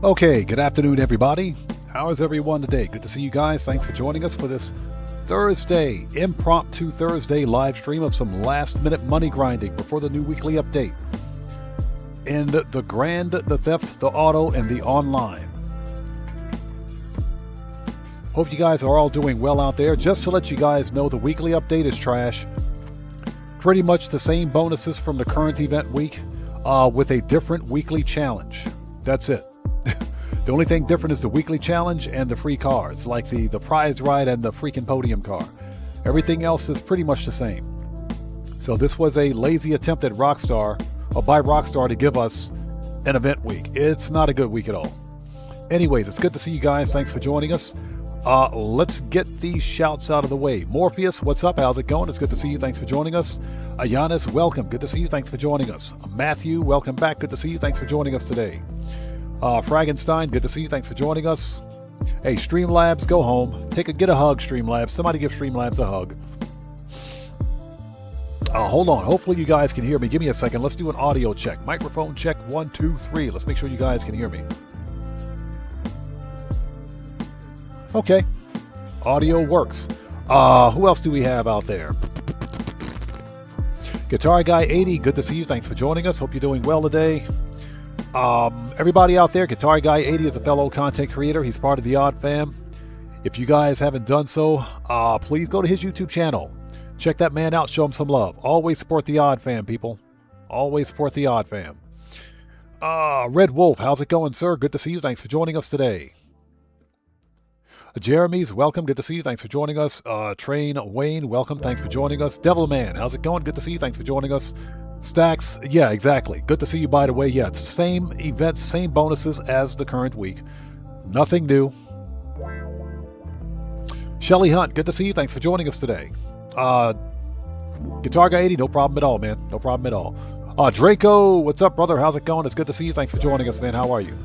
Okay, good afternoon, everybody. How is everyone today? Good to see you guys. Thanks for joining us for this Thursday, impromptu Thursday live stream of some last-minute money grinding before the new weekly update in the grand, the theft, the auto, and the online. Hope you guys are all doing well out there. Just to let you guys know, the weekly update is trash. Pretty much the same bonuses from the current event week with a different weekly challenge. That's it. The only thing different is the weekly challenge and the free cars, like the prize ride and the freaking podium car. Everything else is pretty much the same. So this was a lazy attempt at Rockstar, or by Rockstar, to give us an event week. It's not a good week at all. Anyways, it's good to see you guys. Thanks for joining us. Let's get these shouts out of the way. Morpheus, what's up? How's it going? It's good to see you. Thanks for joining us. Ayanis, welcome. Good to see you. Thanks for joining us. Matthew, welcome back. Good to see you. Thanks for joining us today. Fragenstein, good to see you. Thanks for joining us. Hey, Streamlabs, go home. Get a hug, Streamlabs. Somebody give Streamlabs a hug. Hold on. Hopefully you guys can hear me. Give me a second. Let's do an audio check. Microphone check 1, 2, 3. Let's make sure you guys can hear me. Okay. Audio works. Who else do we have out there? Guitar Guy 80, good to see you. Thanks for joining us. Hope you're doing well today. Everybody out there, Guitar Guy 80 is a fellow content creator. He's part of the Odd Fam. If you guys haven't done so, please go to his YouTube channel. Check that man out. Show him some love. Always support the Odd Fam, people. Always support the Odd Fam. Red Wolf, how's it going, sir? Good to see you. Thanks for joining us today. Jeremy's, welcome. Good to see you. Thanks for joining us. Train Wayne, welcome. Thanks for joining us. Devilman, how's it going? Good to see you. Thanks for joining us. Stacks, yeah, exactly. Good to see you, by the way. Yeah, it's the same events, same bonuses as the current week. Nothing new. Shelly Hunt, good to see you. Thanks for joining us today. Guitar Guy 80, no problem at all, man. No problem at all. Draco, what's up, brother? How's it going? It's good to see you. Thanks for joining us, man. How are you?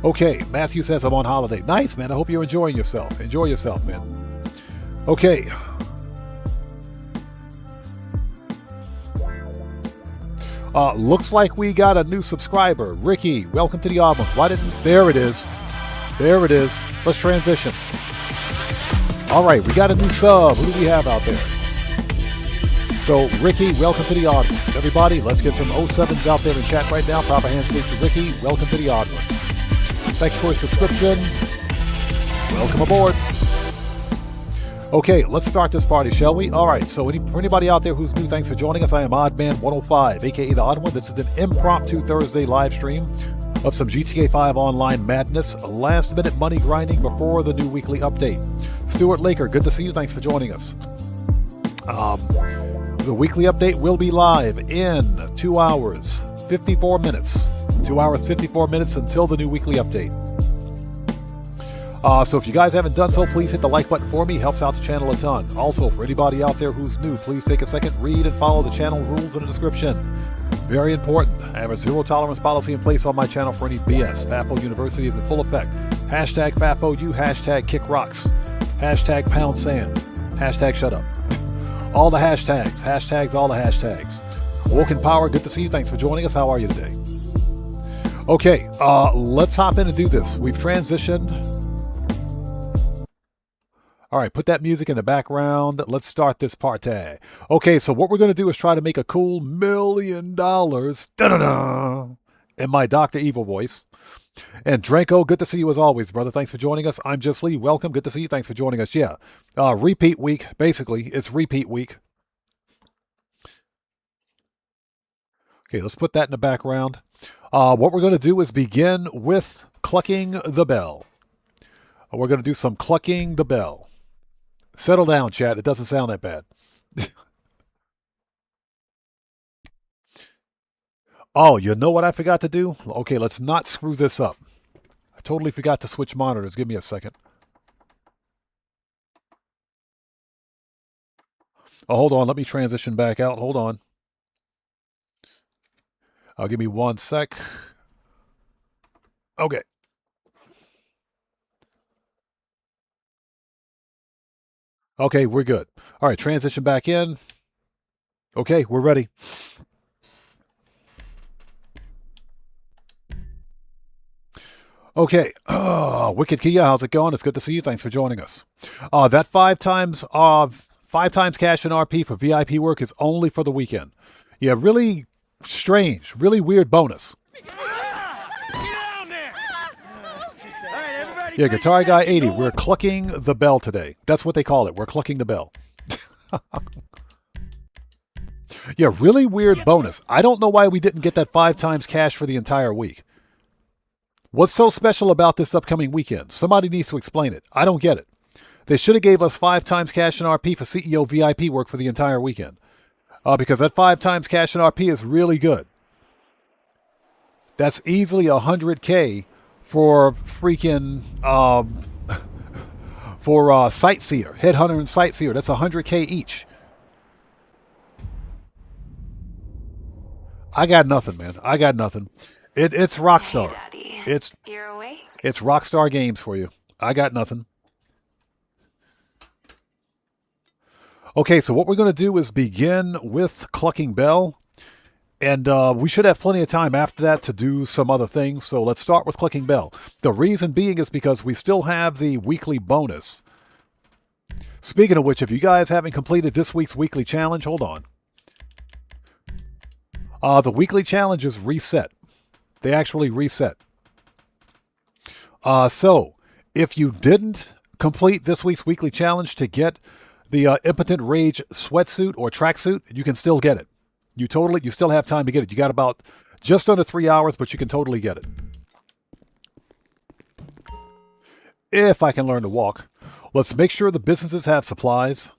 Okay, Matthew says I'm on holiday. Nice, man. I hope you're enjoying yourself. Enjoy yourself, man. Okay. Looks like we got a new subscriber. Ricky, welcome to the Odd Ones. There it is. There it is. Let's transition. All right, we got a new sub. Who do we have out there? So, Ricky, welcome to the Odd Ones. Everybody, let's get some 07s out there in chat right now. Proper handshake to Ricky. Welcome to the Odd Ones. Thanks for a subscription. Welcome aboard. Okay, let's start this party, shall we? All right, so for anybody out there who's new, thanks for joining us. I am Oddman105, a.k.a. The Odd One. This is an impromptu Thursday live stream of some GTA 5 online madness, last-minute money grinding before the new weekly update. Stuart Laker, good to see you. Thanks for joining us. The weekly update will be live in 2 hours, 54 minutes. 2 hours, 54 minutes until the new weekly update. So if you guys haven't done so, please hit the like button for me. Helps out the channel a ton. Also, for anybody out there who's new, please take a second, read and follow the channel rules in the description. Very important. I have a zero tolerance policy in place on my channel for any BS. FAFO University is in full effect. Hashtag FAFOU, hashtag kick rocks, hashtag pound sand, hashtag shut up. All the hashtags, all the hashtags. Woken Power, good to see you. Thanks for joining us. How are you today? Okay, let's hop in and do this. We've transitioned. All right, put that music in the background. Let's start this party. Okay, so what we're going to do is try to make a cool $1 million da-da-da, in my Dr. Evil voice. And Draco, good to see you as always, brother. Thanks for joining us. I'm Just Lee. Welcome. Good to see you. Thanks for joining us. Yeah, repeat week. Basically, it's repeat week. Okay, let's put that in the background. What we're going to do is begin with clucking the bell. We're going to do some clucking the bell. Settle down, chat. It doesn't sound that bad. Oh, you know what I forgot to do? Okay, let's not screw this up. I totally forgot to switch monitors. Give me a second. Oh, hold on. Let me transition back out. Hold on. Give me 1 sec. Okay. Okay, we're good. All right, transition back in. Okay, we're ready. Okay, Wicked Kia, how's it going? It's good to see you. Thanks for joining us. That 5 times cash and RP for VIP work is only for the weekend. Yeah, really strange, really weird bonus. Yeah, Guitar Guy 80, we're clucking the bell today. That's what they call it. We're clucking the bell. Yeah, really weird bonus. I don't know why we didn't get that 5 times cash for the entire week. What's so special about this upcoming weekend? Somebody needs to explain it. I don't get it. They should have gave us 5 times cash in RP for CEO VIP work for the entire weekend. Because that 5 times cash in RP is really good. That's easily 100K for freaking for Sightseer, Headhunter and Sightseer. That's 100K each. I got nothing, man. I got nothing. It's Rockstar. Hey, Daddy. You're awake? It's Rockstar Games for you. I got nothing. Okay, so what we're going to do is begin with Clucking Bell. And we should have plenty of time after that to do some other things. So let's start with Clucking Bell. The reason being is because we still have the weekly bonus. Speaking of which, if you guys haven't completed this week's weekly challenge, hold on. The weekly challenge is reset. They actually reset. So if you didn't complete this week's weekly challenge to get the Impotent Rage sweatsuit or tracksuit, you can still get it. You still have time to get it. You got about just under 3 hours, but you can totally get it. If I can learn to walk. Let's make sure the businesses have supplies.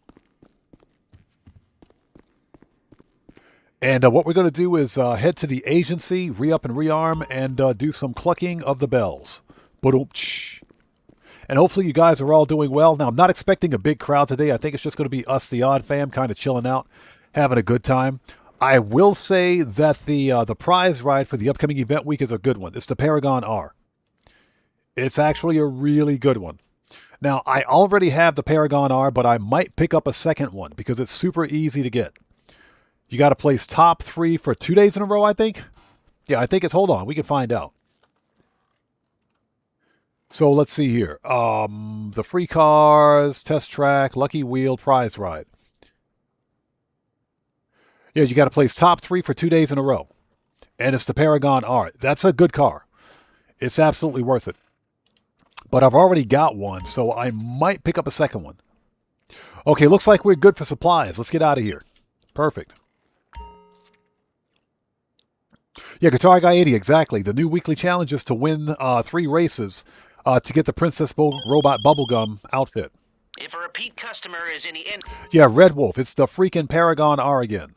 And what we're going to do is head to the agency, re-up and rearm, and do some clucking of the bells. And hopefully you guys are all doing well. Now, I'm not expecting a big crowd today. I think it's just going to be us, the Odd Fam, kind of chilling out, having a good time. I will say that the prize ride for the upcoming event week is a good one. It's the Paragon R. It's actually a really good one. Now, I already have the Paragon R, but I might pick up a second one because it's super easy to get. You got to place top 3 for 2 days in a row, I think. Yeah, I think it's, hold on, we can find out. So let's see here. The free cars, test track, lucky wheel, prize ride. Yeah, you got to place top 3 for 2 days in a row. And it's the Paragon R. That's a good car. It's absolutely worth it. But I've already got one, so I might pick up a second one. Okay, looks like we're good for supplies. Let's get out of here. Perfect. Yeah, Guitar Guy 80, exactly. The new weekly challenge is to win 3 races to get the Princess Robot Bubblegum outfit. If a repeat customer is any in... Yeah, Red Wolf. It's the freaking Paragon R again.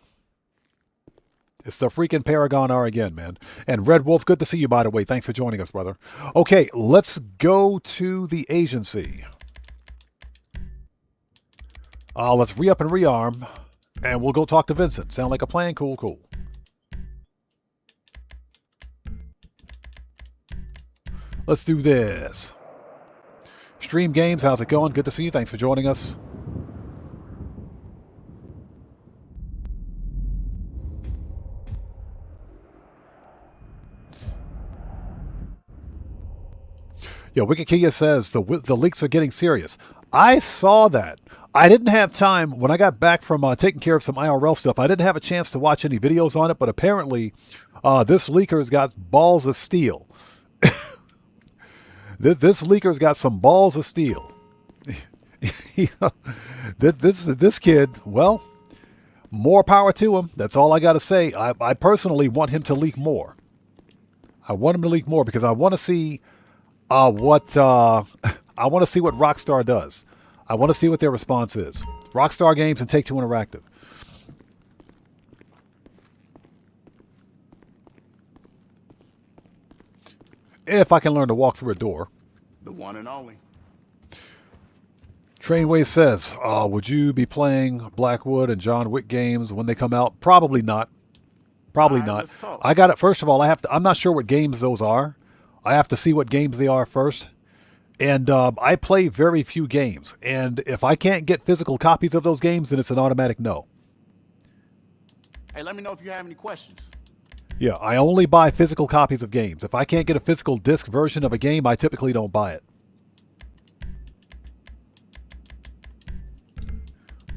It's the freaking Paragon R again, man. And Red Wolf, good to see you, by the way. Thanks for joining us, brother. Okay, let's go to the agency. Let's re-up and rearm, and we'll go talk to Vincent. Sound like a plan? Cool, cool. Let's do this. Stream Games, how's it going? Good to see you. Thanks for joining us. Yeah, Wikikia says the leaks are getting serious. I saw that. I didn't have time when I got back from taking care of some IRL stuff. I didn't have a chance to watch any videos on it, but apparently this leaker's got balls of steel. This leaker's got some balls of steel. This kid, well, more power to him. That's all I got to say. I personally want him to leak more. I want him to leak more because I want to see what Rockstar does. I want to see what their response is. Rockstar Games and Take-Two Interactive. If I can learn to walk through a door. The one and only. Trainway says, would you be playing Blackwood and John Wick games when they come out? Probably not. Probably not. I got it. First of all, I'm not sure what games those are. I have to see what games they are first. And I play very few games. And if I can't get physical copies of those games, then it's an automatic no. Hey, let me know if you have any questions. Yeah, I only buy physical copies of games. If I can't get a physical disc version of a game, I typically don't buy it.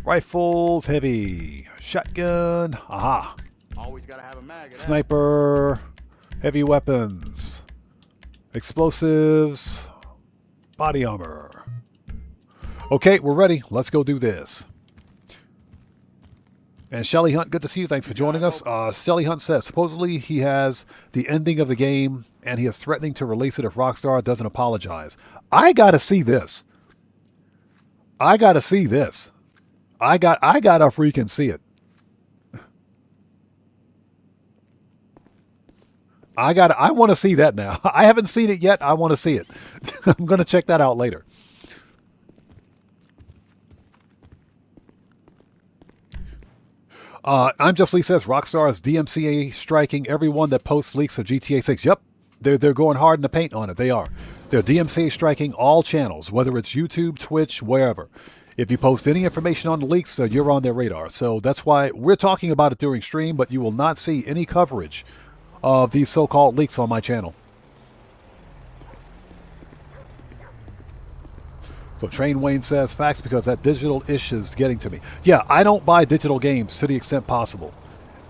Rifles, heavy. Shotgun, aha. Always gotta have a mag. Sniper, heavy weapons. Explosives, body armor. Okay, we're ready. Let's go do this. And Shelly Hunt, good to see you. Thanks for joining us. Shelly Hunt says, supposedly he has the ending of the game and he is threatening to release it if Rockstar doesn't apologize. I got to see this. I got to see this. I got to freaking see it. I want to see that now. I haven't seen it yet. I want to see it. I'm going to check that out later. I'm Just Lee says Rockstar is DMCA striking everyone that posts leaks of GTA 6. Yep, they're going hard in the paint on it. They are. They're DMCA striking all channels, whether it's YouTube, Twitch, wherever. If you post any information on the leaks, you're on their radar. So that's why we're talking about it during stream, but you will not see any coverage of these so-called leaks on my channel. So Train Wayne says, facts, because that digital ish is getting to me. Yeah, I don't buy digital games to the extent possible.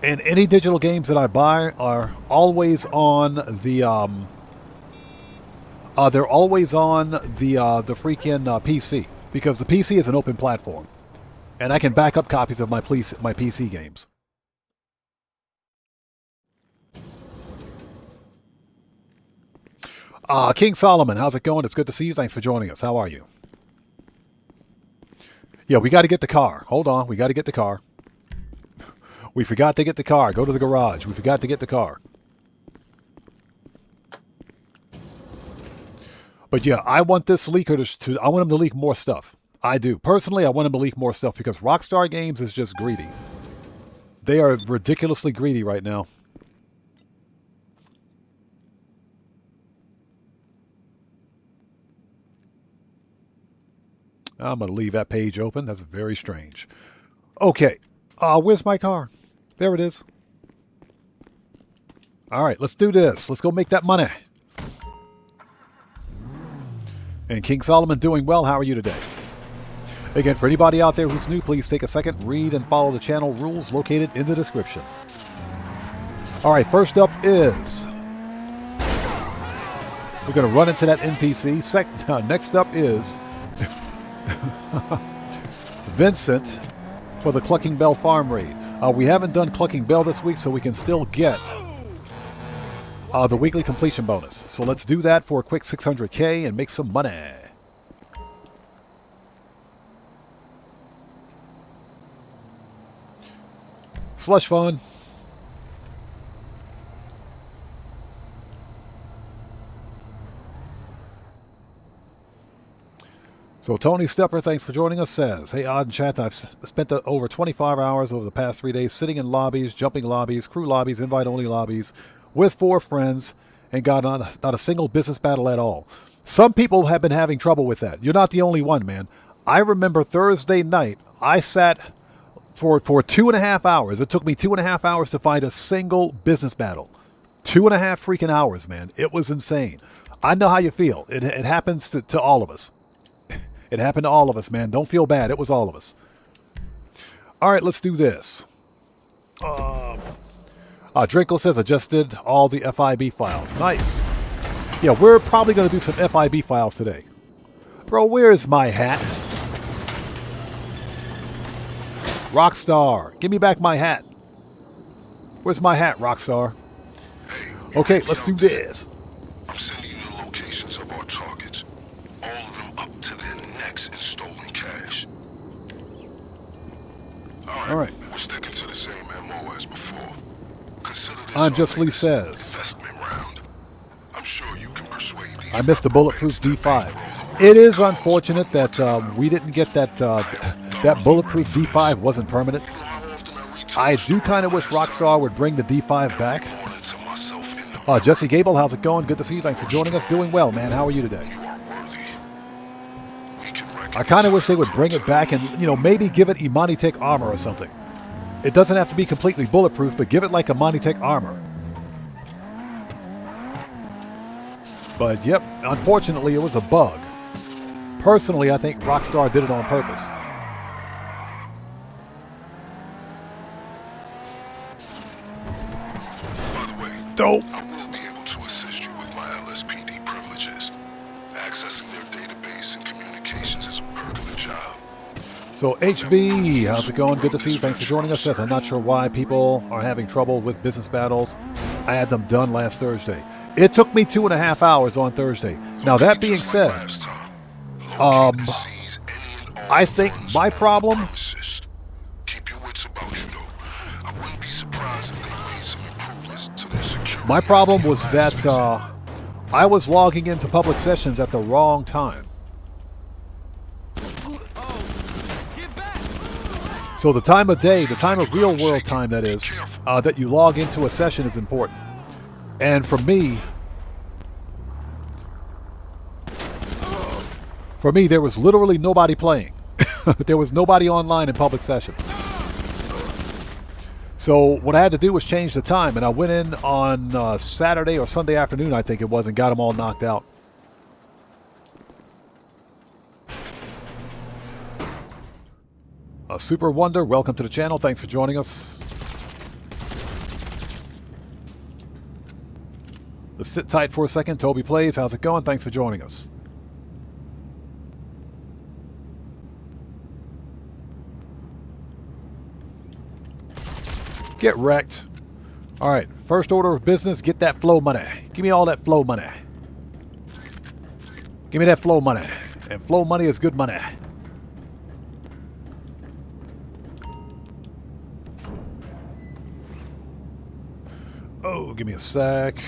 And any digital games that I buy are always on the they're always on the freaking PC, because the PC is an open platform. And I can back up copies of my PC games. King Solomon, how's it going? It's good to see you. Thanks for joining us. How are you? Yeah, we got to get the car. Hold on. We got to get the car. We forgot to get the car. Go to the garage. We forgot to get the car. But yeah, I want this leaker I want him to leak more stuff. I do. Personally, I want him to leak more stuff because Rockstar Games is just greedy. They are ridiculously greedy right now. I'm going to leave that page open. That's very strange. Okay. Where's my car? There it is. All right, let's do this. Let's go make that money. And King Solomon, doing well. How are you today? Again, for anybody out there who's new, please take a second, read and follow the channel rules located in the description. All right, first up is... we're going to run into that NPC. Next up is... Vincent for the Clucking Bell farm raid. We haven't done Clucking Bell this week, so we can still get the weekly completion bonus. So let's do that for a quick 600K and make some money. Slush fun. So Tony Stepper, thanks for joining us, says, hey, Odd and Chat, I've spent over 25 hours over the past 3 days sitting in lobbies, jumping lobbies, crew lobbies, invite-only lobbies, with 4 friends, and got not a single business battle at all. Some people have been having trouble with that. You're not the only one, man. I remember Thursday night, I sat for 2.5 hours. It took me 2.5 hours to find a single business battle. 2.5 freaking hours, man. It was insane. I know how you feel. It happens to all of us. It happened to all of us, man. Don't feel bad. It was all of us. All right, let's do this. Drinkle says, I just did all the FIB files. Nice. Yeah, we're probably going to do some FIB files today. Bro, where's my hat? Rockstar, give me back my hat. Where's my hat, Rockstar? Hey, okay, let's do this. I'm sending you the locations of our targets. All of them up to their necks in stolen cash. All right. We're sticking to the same MO as before. Consider this I'm Just Lee says. Investment round. I'm sure you can persuade the I missed a bulletproof D5. It is unfortunate that we didn't get that that bulletproof D5 wasn't permanent. I do kind of wish Rockstar would bring the D5 back. Jesse Gable, how's it going? Good to see you. Thanks for joining us. Doing well, man. How are you today? I kind of wish they would bring it back and, you know, maybe give it Imani Tech armor or something. It doesn't have to be completely bulletproof, but give it like Imani Tech armor. But, yep, unfortunately, it was a bug. Personally, I think Rockstar did it on purpose. By the way, dope. I will be able to assist you with my LSPD privileges. Accessing their database and communications is a perk of the job. So HB, how's it going? Good to see you. Thanks for joining us. Says, I'm not sure why people are having trouble with business battles. I had them done last Thursday. It took me 2.5 hours on Thursday. Now that being said, I think my problem. My problem was that I was logging into public sessions at the wrong time. So the time of day, the time of real world time that is, that you log into a session is important. And for me, there was literally nobody playing. There was nobody online in public sessions. So what I had to do was change the time, and I went in on Saturday or Sunday afternoon, I think it was, and got them all knocked out. Super Wonder, welcome to the channel. Thanks for joining us. Let's sit tight for a second. Toby Plays, how's it going? Thanks for joining us. Get wrecked. All right, first order of business, get that flow money. Give me all that flow money. Give me that flow money. And flow money is good money. Oh, give me a sec.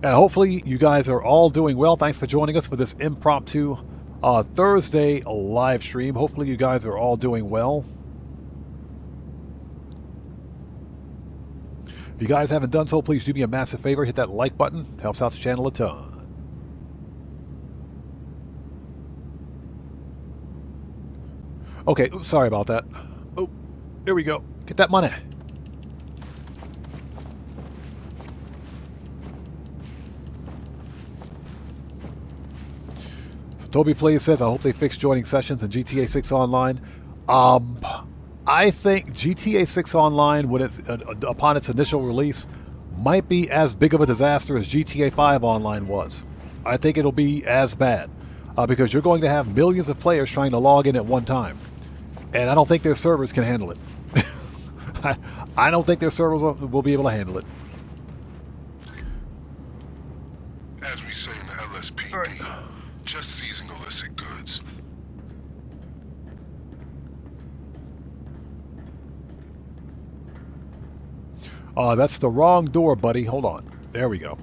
And hopefully you guys are all doing well. Thanks for joining us for this impromptu Thursday live stream. Hopefully you guys are all doing well. If you guys haven't done so, please do me a massive favor. Hit that like button. Helps out the channel a ton. Okay, oops, sorry about that. Oh, here we go. Get that money. Toby Plays says, I hope they fix joining sessions in GTA 6 Online. I think GTA 6 Online, when upon its initial release, might be as big of a disaster as GTA 5 Online was. I think it'll be as bad because you're going to have millions of players trying to log in at one time. And I don't think their servers can handle it. I don't think their servers will be able to handle it. As we say in the LSPD, just seizing illicit goods. That's the wrong door, buddy. Hold on. There we go.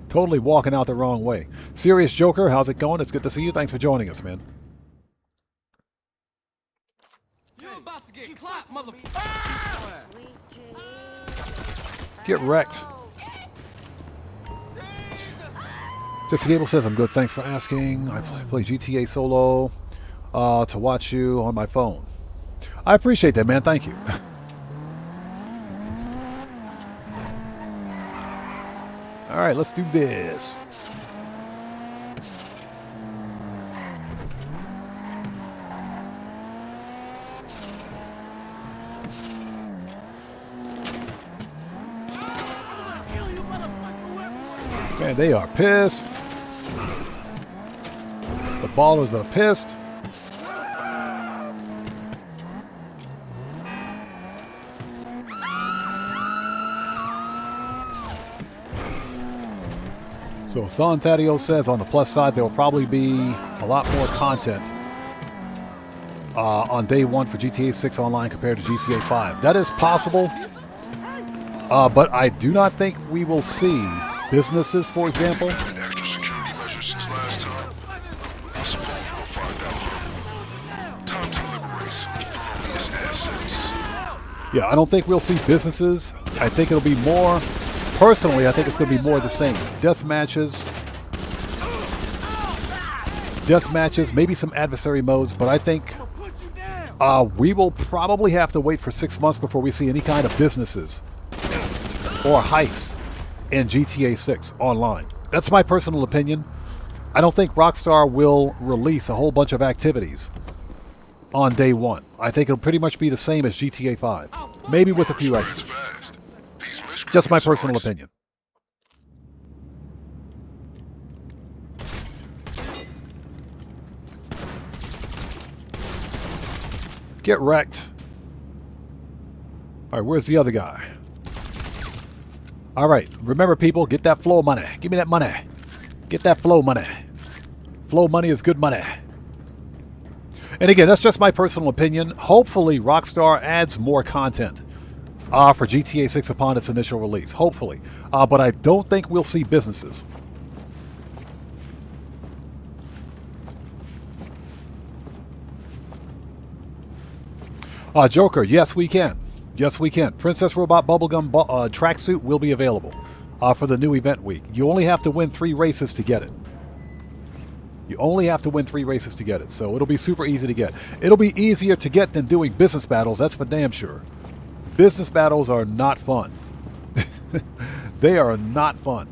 Totally walking out the wrong way. Serious Joker, how's it going? It's good to see you. Thanks for joining us, man. You're about to get clapped, motherfucker. Get wrecked. Jesse Gable says, I'm good. Thanks for asking. I play GTA solo to watch you on my phone. I appreciate that, man. Thank you. All right, let's do this. Man, they are pissed. The ballers are pissed. So Thon Thaddeus says on the plus side there will probably be a lot more content on day one for GTA 6 Online compared to GTA 5. That is possible, but I do not think we will see businesses, for example. Extra security measures since last time. I suppose we'll find out. Time to liberate some felonious assets. Yeah, I don't think we'll see businesses. I think it'll be more. Personally, I think it's going to be more of the same. Death matches, maybe some adversary modes, but I think we will probably have to wait for 6 months before we see any kind of businesses or heists in GTA 6 Online. That's my personal opinion. I don't think Rockstar will release a whole bunch of activities on day one. I think it'll pretty much be the same as GTA 5, maybe with a few extras. Just my personal opinion. Get wrecked. All right, where's the other guy? All right, remember people, get that flow money. Give me that money. Get that flow money. Flow money is good money. And again, that's just my personal opinion. Hopefully, Rockstar adds more content for GTA 6 upon its initial release. Hopefully. But I don't think we'll see businesses. Joker, yes we can. Yes we can. Princess Robot Bubblegum tracksuit will be available for the new event week. You only have to win 3 races to get it. You only have to win 3 races to get it. So it'll be super easy to get. It'll be easier to get than doing business battles, that's for damn sure. Business battles are not fun. They are not fun.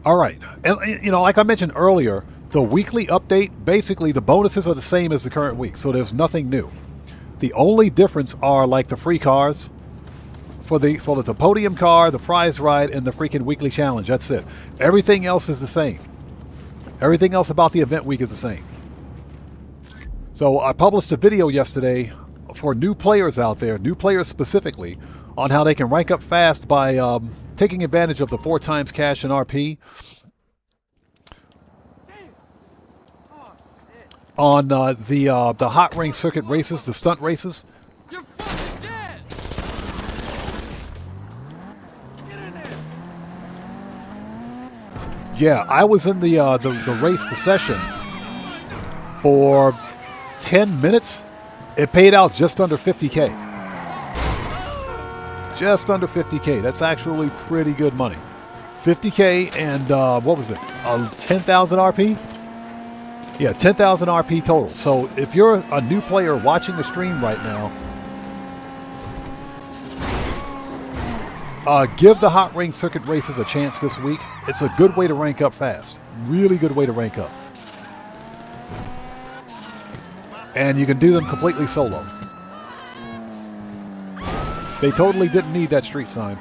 All right. And, you know, like I mentioned earlier, the weekly update, basically the bonuses are the same as the current week. So there's nothing new. The only difference are like the free cars for the podium car, the prize ride, and the freaking weekly challenge. That's it. Everything else is the same. Everything else about the event week is the same. So I published a video yesterday for new players out there, new players specifically, on how they can rank up fast by taking advantage of the 4 times cash and RP. On the hot ring circuit races, the stunt races. You're fucking dead! Get in there! Yeah, I was in the race, the session, for 10 minutes. It paid out just under 50K. Just under 50K. That's actually pretty good money. 50K and what was it? 10,000 RP? Yeah, 10,000 RP total. So if you're a new player watching the stream right now, give the hot ring circuit races a chance this week. It's a good way to rank up fast. Really good way to rank up. And you can do them completely solo. They totally didn't need that street sign.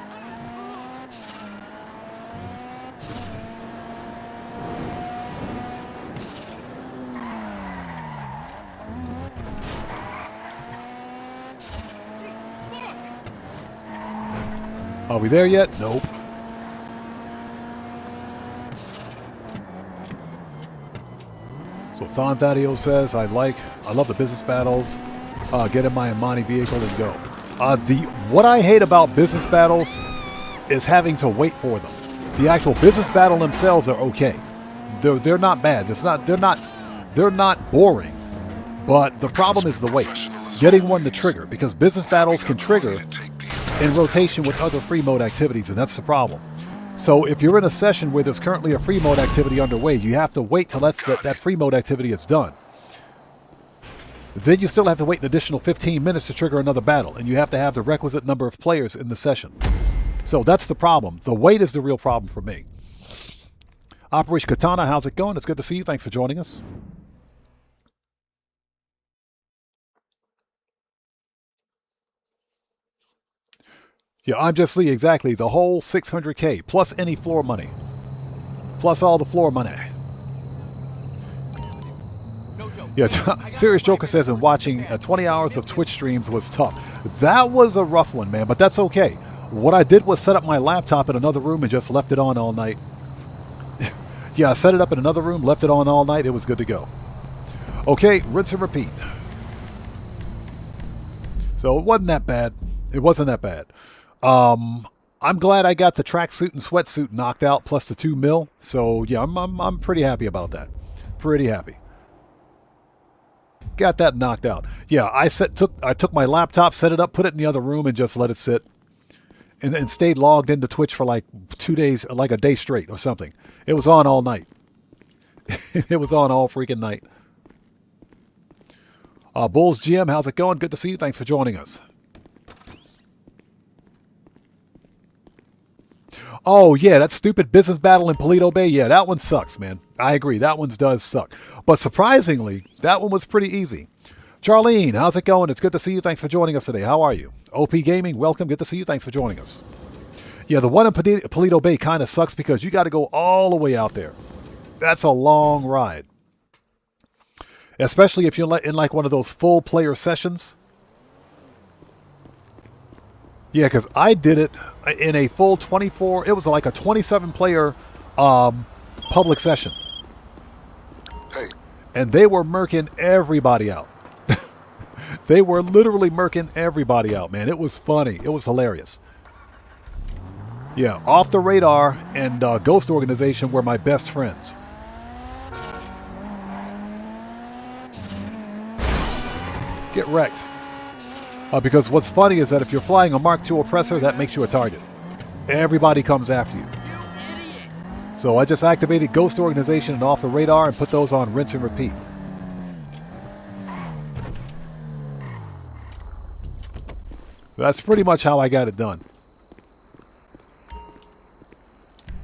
Are we there yet? Nope. So Thon Thaddeus says, I love the business battles. Get in my Imani vehicle and go. What I hate about business battles is having to wait for them. The actual business battle themselves are okay. They're not bad. They're not boring. But the problem is the wait. Getting one to trigger, because business battles can trigger in rotation with other free mode activities, and that's the problem. So if you're in a session where there's currently a free mode activity underway, you have to wait till that free mode activity is done. Then you still have to wait an additional 15 minutes to trigger another battle, and you have to have the requisite number of players in the session. So that's the problem. The wait is the real problem for me. Operation Katana, how's it going? It's good to see you. Thanks for joining us. Yeah, I'm just Lee, exactly. The whole 600K, plus any floor money. Plus all the floor money. Yeah, Serious Joker says, and watching 20 hours of Twitch streams was tough. That was a rough one, man, but that's okay. What I did was set up my laptop in another room and just left it on all night. Yeah, I set it up in another room, left it on all night. It was good to go. Okay, rinse and repeat. So it wasn't that bad. It wasn't that bad. I'm glad I got the tracksuit and sweatsuit knocked out, plus the 2 mil. So yeah, I'm pretty happy about that. Pretty happy. Got that knocked out. Yeah, I took my laptop, set it up, put it in the other room, and just let it sit. And stayed logged into Twitch for like 2 days, like a day straight or something. It was on all night. It was on all freaking night. Bulls GM, how's it going? Good to see you. Thanks for joining us. Oh, yeah, that stupid business battle in Paleto Bay. Yeah, that one sucks, man. I agree. That one does suck. But surprisingly, that one was pretty easy. Charlene, how's it going? It's good to see you. Thanks for joining us today. How are you? OP Gaming, welcome. Good to see you. Thanks for joining us. Yeah, the one in Paleto Bay kind of sucks because you got to go all the way out there. That's a long ride. especially if you're in like one of those full player sessions. Yeah, because I did it in a full 24. It was like a 27 player public session. Hey, And they were murking everybody out. They were literally murking everybody out, man. It was funny. It was hilarious. Yeah, Off the Radar and Ghost Organization were my best friends. Get wrecked. Because what's funny is that if you're flying a Mark II oppressor, that makes you a target. Everybody comes after you. So I just activated Ghost Organization and Off the Radar and put those on rinse and repeat. That's pretty much how I got it done.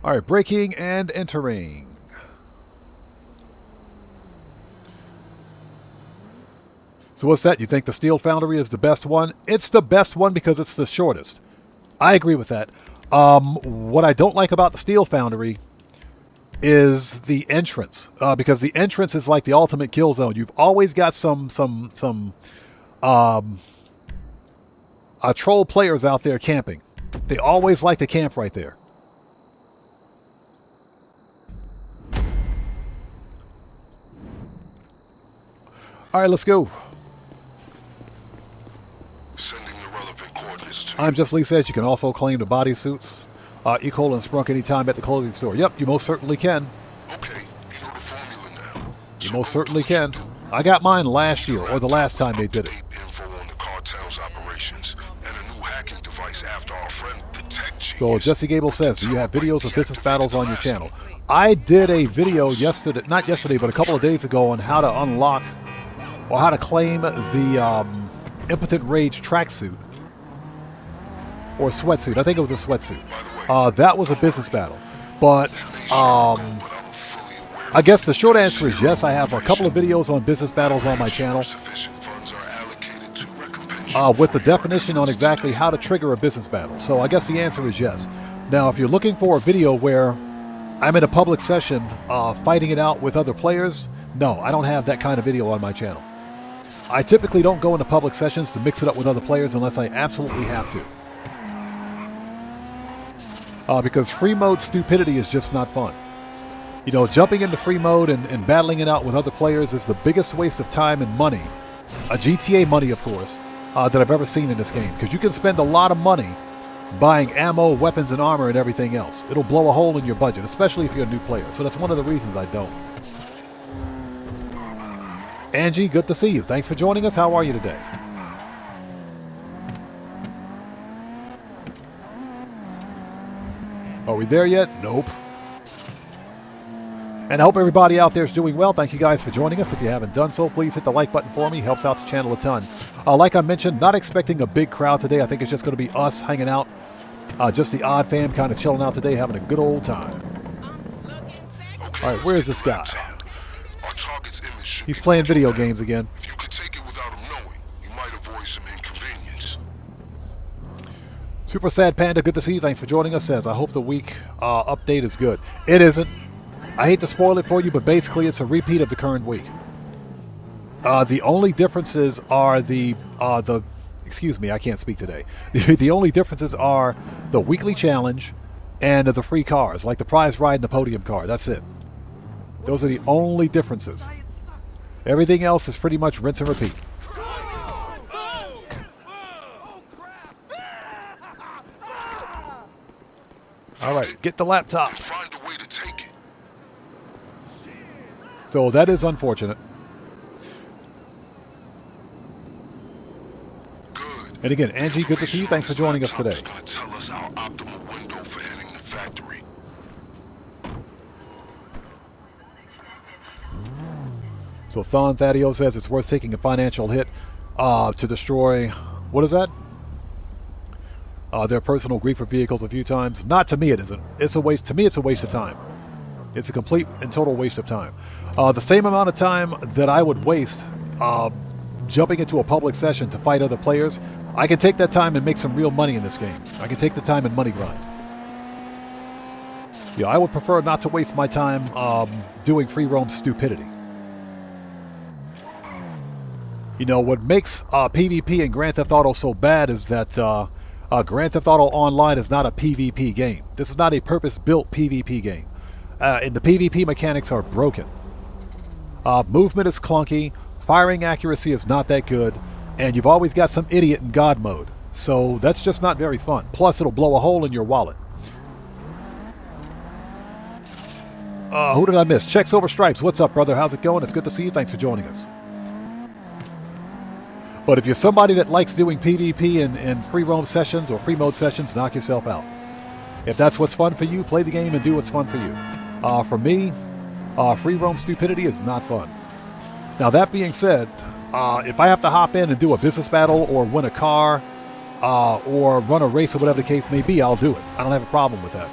All right, breaking and entering. So what's that? You think the Steel Foundry is the best one? It's the best one because it's the shortest. I agree with that. What I don't like about the Steel Foundry is the entrance, because the entrance is like the ultimate kill zone. You've always got some troll players out there camping. They always like to camp right there. All right, let's go. sending the relevant coordinates to I'm Just Lee says you can also claim the bodysuits, Equal and Sprunk anytime at the clothing store. Yep, you most certainly can. Okay, you know the formula now. You most certainly can. I got mine last year, or the last time they did it. Info on the cartel's operations and a new hacking device after our friend the tech genius. So Jesse Gable says, do you have videos of business battles on your channel? I did a video yesterday, not yesterday, but a couple of days ago on how to unlock or how to claim the Impotent Rage tracksuit or sweatsuit. I think it was a sweatsuit. That was a business battle. But I guess the short answer is yes. I have a couple of videos on business battles on my channel with the definition on exactly how to trigger a business battle. So I guess the answer is yes. Now, if you're looking for a video where I'm in a public session fighting it out with other players, no, I don't have that kind of video on my channel. I typically don't go into public sessions to mix it up with other players unless I absolutely have to. Because free mode stupidity is just not fun. You know, jumping into free mode and battling it out with other players is the biggest waste of time and money, GTA money of course, that I've ever seen in this game. Because you can spend a lot of money buying ammo, weapons, and armor and everything else. It'll blow a hole in your budget, especially if you're a new player. So that's one of the reasons I don't. Angie, good to see you. Thanks for joining us. How are you today? Are we there yet? Nope. And I hope everybody out there is doing well. Thank you guys for joining us. If you haven't done so, please hit the like button for me. Helps out the channel a ton. Like I mentioned, not expecting a big crowd today. I think it's just going to be us hanging out. Just the odd fam kind of chilling out today, having a good old time. Okay, All right, where's this guy? Our target's image should He's be playing video controlled. games again. If you could take it without him knowing, you might avoid some inconvenience. Super Sad Panda, good to see you. Thanks for joining us. Says, I hope the week update is good. It isn't. I hate to spoil it for you, but basically it's a repeat of the current week. The only differences are excuse me, I can't speak today. The only differences are the weekly challenge and the free cars, like the prize ride and the podium car. That's it. Those are the only differences. Everything else is pretty much rinse and repeat. All right, get the laptop. Find a way to take it. So that is unfortunate. Good. And again, Angie, good to see you. Thanks for joining us today. Gonna tell us our optimal window for hitting the factory. So Thon Thaddeus says it's worth taking a financial hit to destroy, what is that? Their personal grief for vehicles a few times. Not to me it isn't. It's a waste. To me it's a waste of time. It's a complete and total waste of time. The same amount of time that I would waste jumping into a public session to fight other players, I can take that time and make some real money in this game. I can take the time and money grind. Yeah, I would prefer not to waste my time doing free roam stupidity. You know, what makes PvP in Grand Theft Auto so bad is that Grand Theft Auto Online is not a PvP game. This is not a purpose-built PvP game. And the PvP mechanics are broken. Movement is clunky, firing accuracy is not that good, and you've always got some idiot in God mode. So that's just not very fun. Plus, it'll blow a hole in your wallet. Who did I miss? Checks Over Stripes. What's up, brother? How's it going? It's good to see you. Thanks for joining us. But if you're somebody that likes doing PvP in free roam sessions or free mode sessions, knock yourself out. If that's what's fun for you, play the game and do what's fun for you. For me, free roam stupidity is not fun. Now, that being said, if I have to hop in and do a business battle or win a car or run a race or whatever the case may be, I'll do it. I don't have a problem with that.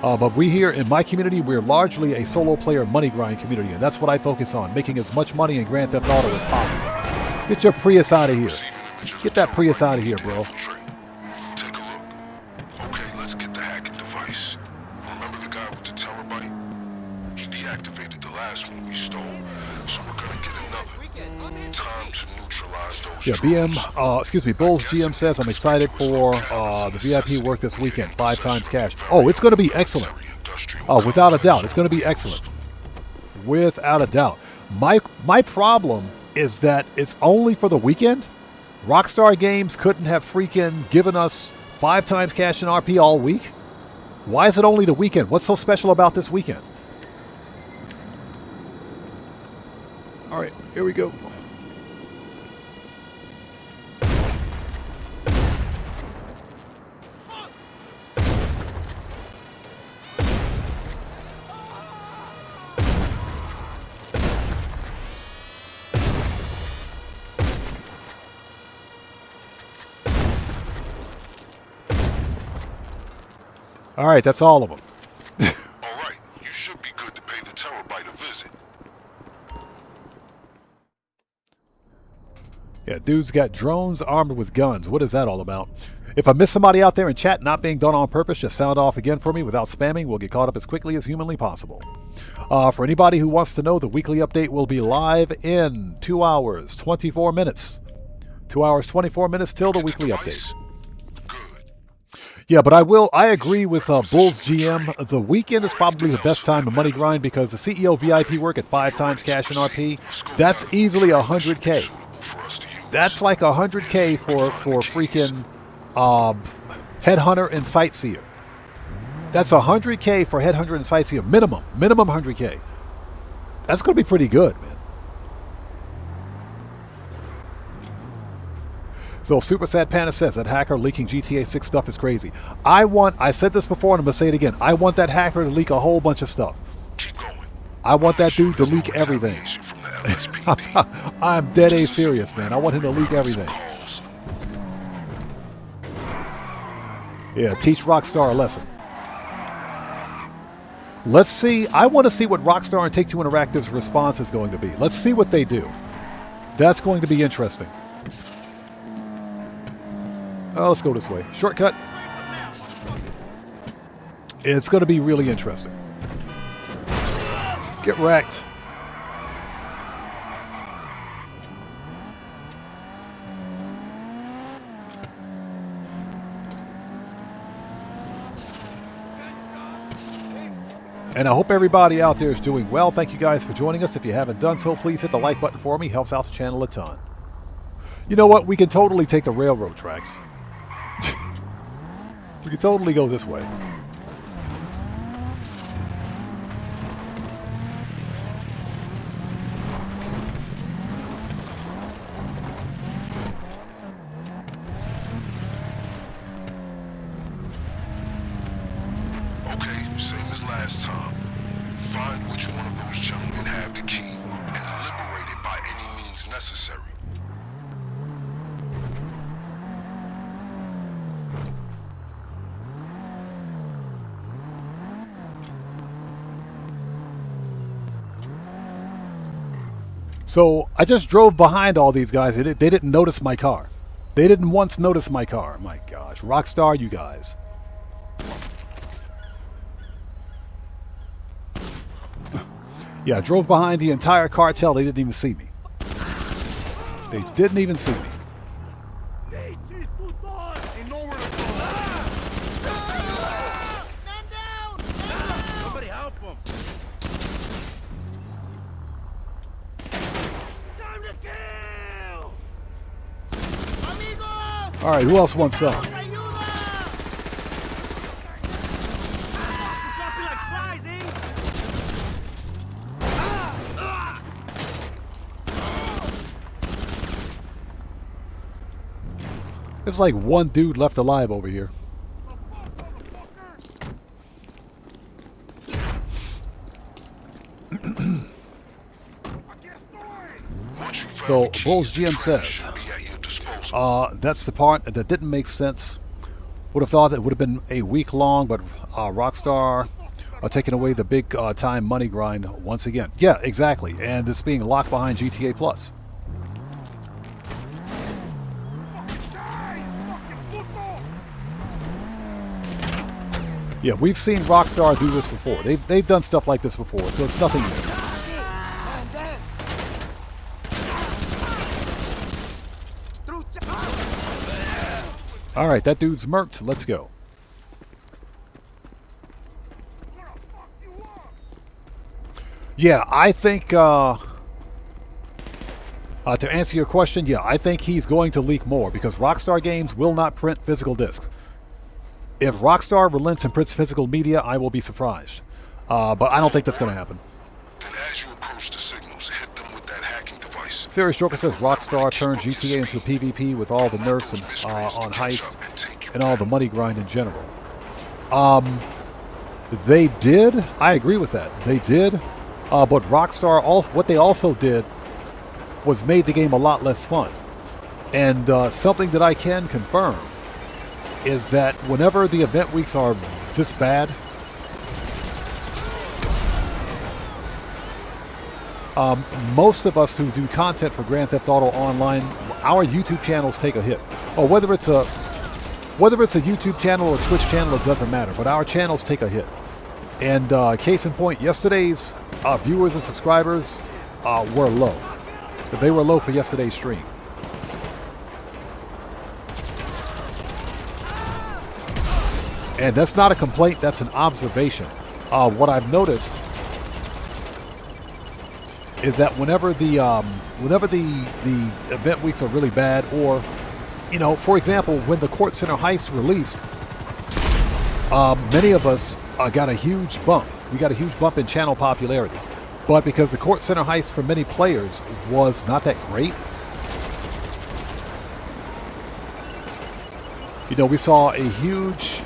But we here in my community, we're largely a solo player money grind community, and that's what I focus on, making as much money in Grand Theft Auto as possible. Get your Prius out of here. Get that Prius out of here, bro. Take a look. Okay, let's get the hacking device. Remember the guy with the terabyte? He deactivated the last one we stole, so we're gonna get another. Time to neutralize those. Yeah, Bulls GM says, I'm excited for the VIP work this weekend. 5 times cash. Oh, it's going to be excellent. Without a doubt. It's going to be excellent. Without a doubt. My problem is that it's only for the weekend. Rockstar Games couldn't have freaking given us 5 times cash in RP all week. Why is it only the weekend? What's so special about this weekend? All right, here we go. All right, that's all of them. All right, you should be good to pay the terabyte a visit. Yeah, dude's got drones armed with guns. What is that all about? If I miss somebody out there in chat not being done on purpose, just sound off again for me without spamming. We'll get caught up as quickly as humanly possible. For anybody who wants to know, the weekly update will be live in 2 hours, 24 minutes. 2 hours, 24 minutes till the weekly update. Yeah, but I agree with Bulls GM. The weekend is probably the best time to money grind because the CEO VIP work at 5 times cash in RP, that's easily 100K. That's like 100K for freaking Headhunter and Sightseer. That's 100K for Headhunter and Sightseer. Minimum 100K. That's going to be pretty good, man. So Super Sad Panda says that hacker leaking GTA 6 stuff is crazy. I said this before and I'm going to say it again. I want that hacker to leak a whole bunch of stuff. I want that dude to leak everything. I'm dead A serious, man. I want him to leak everything. Yeah, teach Rockstar a lesson. Let's see. I want to see what Rockstar and Take-Two Interactive's response is going to be. Let's see what they do. That's going to be interesting. Oh, let's go this way. Shortcut. It's going to be really interesting. Get wrecked. And I hope everybody out there is doing well. Thank you guys for joining us. If you haven't done so, please hit the like button for me. Helps out the channel a ton. You know what? We can totally take the railroad tracks. We can totally go this way. Okay, same as last time. Find which one of those gentlemen have the key and liberate it by any means necessary. So I just drove behind all these guys. They didn't notice my car. They didn't once notice my car. My gosh. Rockstar, you guys. Yeah, I drove behind the entire cartel. They didn't even see me. They didn't even see me. Ain't nowhere to go. Man down! Somebody help him. Time to kill! Amigos! All right, who else wants some? Ayuda! Dropping like flies, eh? There's like one dude left alive over here. Once you found So, the keys, Bulls the GM trash says, should be at your disposal. That's the part that didn't make sense. Would have thought it would have been a week long, but Rockstar are taking away the big time money grind once again. Yeah, exactly. And it's being locked behind GTA Plus. Yeah, we've seen Rockstar do this before. They've done stuff like this before, so it's nothing new. All right, that dude's murked. Let's go. Yeah, I think, to answer your question, yeah, I think he's going to leak more because Rockstar Games will not print physical discs. If Rockstar relents and prints physical media, I will be surprised. But I don't think that's going to happen. Then as you approach the signals, hit them with that hacking device. Serious Joker says Rockstar turned GTA into a PvP with all the nerfs and, on heist and all the money grind in general. They did. I agree with that. They did. But Rockstar, what they also did was made the game a lot less fun. And something that I can confirm is that whenever the event weeks are this bad, most of us who do content for Grand Theft Auto Online, our YouTube channels take a hit. Or whether it's a YouTube channel or Twitch channel, it doesn't matter. But our channels take a hit. And case in point, yesterday's viewers and subscribers were low. They were low for yesterday's stream. And that's not a complaint, that's an observation. What I've noticed is that whenever the event weeks are really bad, or, you know, for example, when the Court Center Heist released, many of us got a huge bump. We got a huge bump in channel popularity. But because the Court Center Heist for many players was not that great, you know, we saw a huge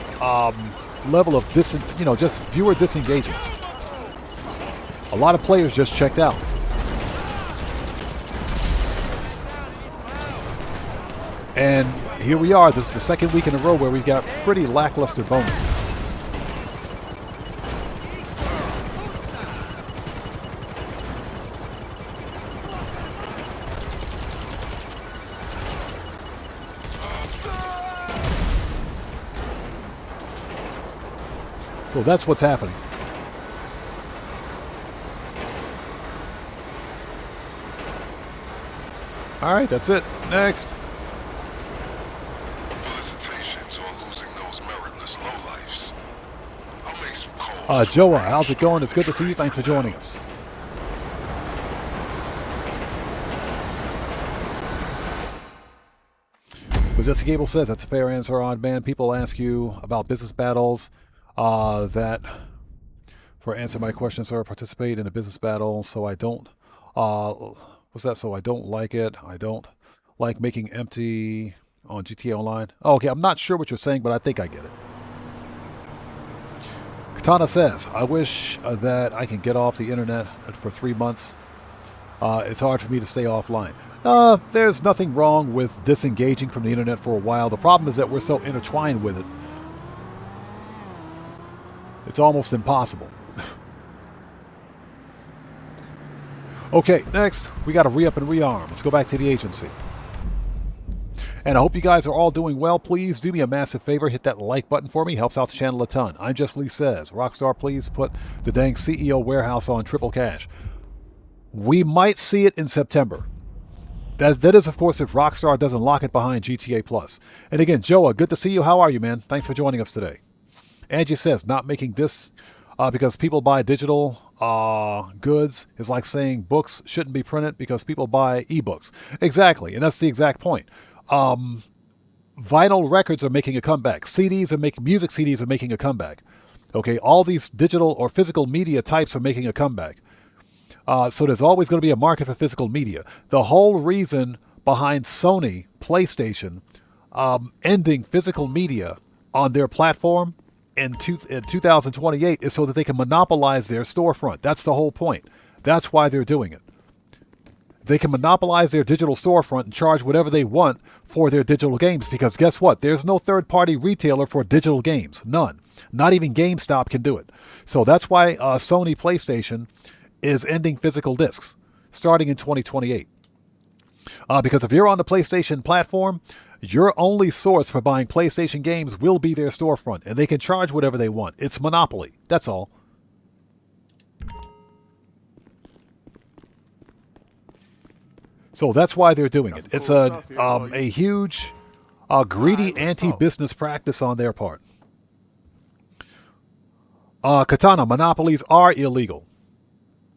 level of just viewer disengagement. A lot of players just checked out. And here we are. This is the second week in a row where we've got pretty lackluster bonuses. So that's what's happening. All right, that's it. Next. Felicitations on losing those meritless lowlifes. I'll make some calls. Joa, how's it going? It's good to see you. Thanks for joining us. So Jesse Gable says, that's a fair answer, Odd Man. People ask you about business battles. That for answer my question, sir, participate in a business battle, so I don't, what's that? So I don't like it. I don't like making empty on GTA Online. Oh, okay, I'm not sure what you're saying, but I think I get it. Katana says, I wish that I can get off the internet for 3 months. It's hard for me to stay offline. There's nothing wrong with disengaging from the internet for a while. The problem is that we're so intertwined with it. It's almost impossible. Okay, next, we got to re-up and rearm. Let's go back to the agency. And I hope you guys are all doing well. Please do me a massive favor. Hit that like button for me. Helps out the channel a ton. I'm Just Lee Says. Rockstar, please put the dang CEO warehouse on triple cash. We might see it in September. That is, of course, if Rockstar doesn't lock it behind GTA Plus. And again, Joa, good to see you. How are you, man? Thanks for joining us today. Angie says, not making this because people buy digital goods is like saying books shouldn't be printed because people buy ebooks. Exactly, and that's the exact point. Vinyl records are making a comeback. Music CDs are making a comeback. Okay, all these digital or physical media types are making a comeback. So there's always going to be a market for physical media. The whole reason behind Sony PlayStation ending physical media on their platform in 2028 is so that they can monopolize their storefront. That's the whole point. That's why they're doing it. They can monopolize their digital storefront and charge whatever they want for their digital games, because guess what? There's no third-party retailer for digital games. None. Not even GameStop can do it. So that's why Sony PlayStation is ending physical discs starting in 2028. Because if you're on the PlayStation platform, your only source for buying PlayStation games will be their storefront, and they can charge whatever they want. It's monopoly. That's all. So that's why they're doing it. It's a huge, greedy anti-business practice on their part. Katana, monopolies are illegal.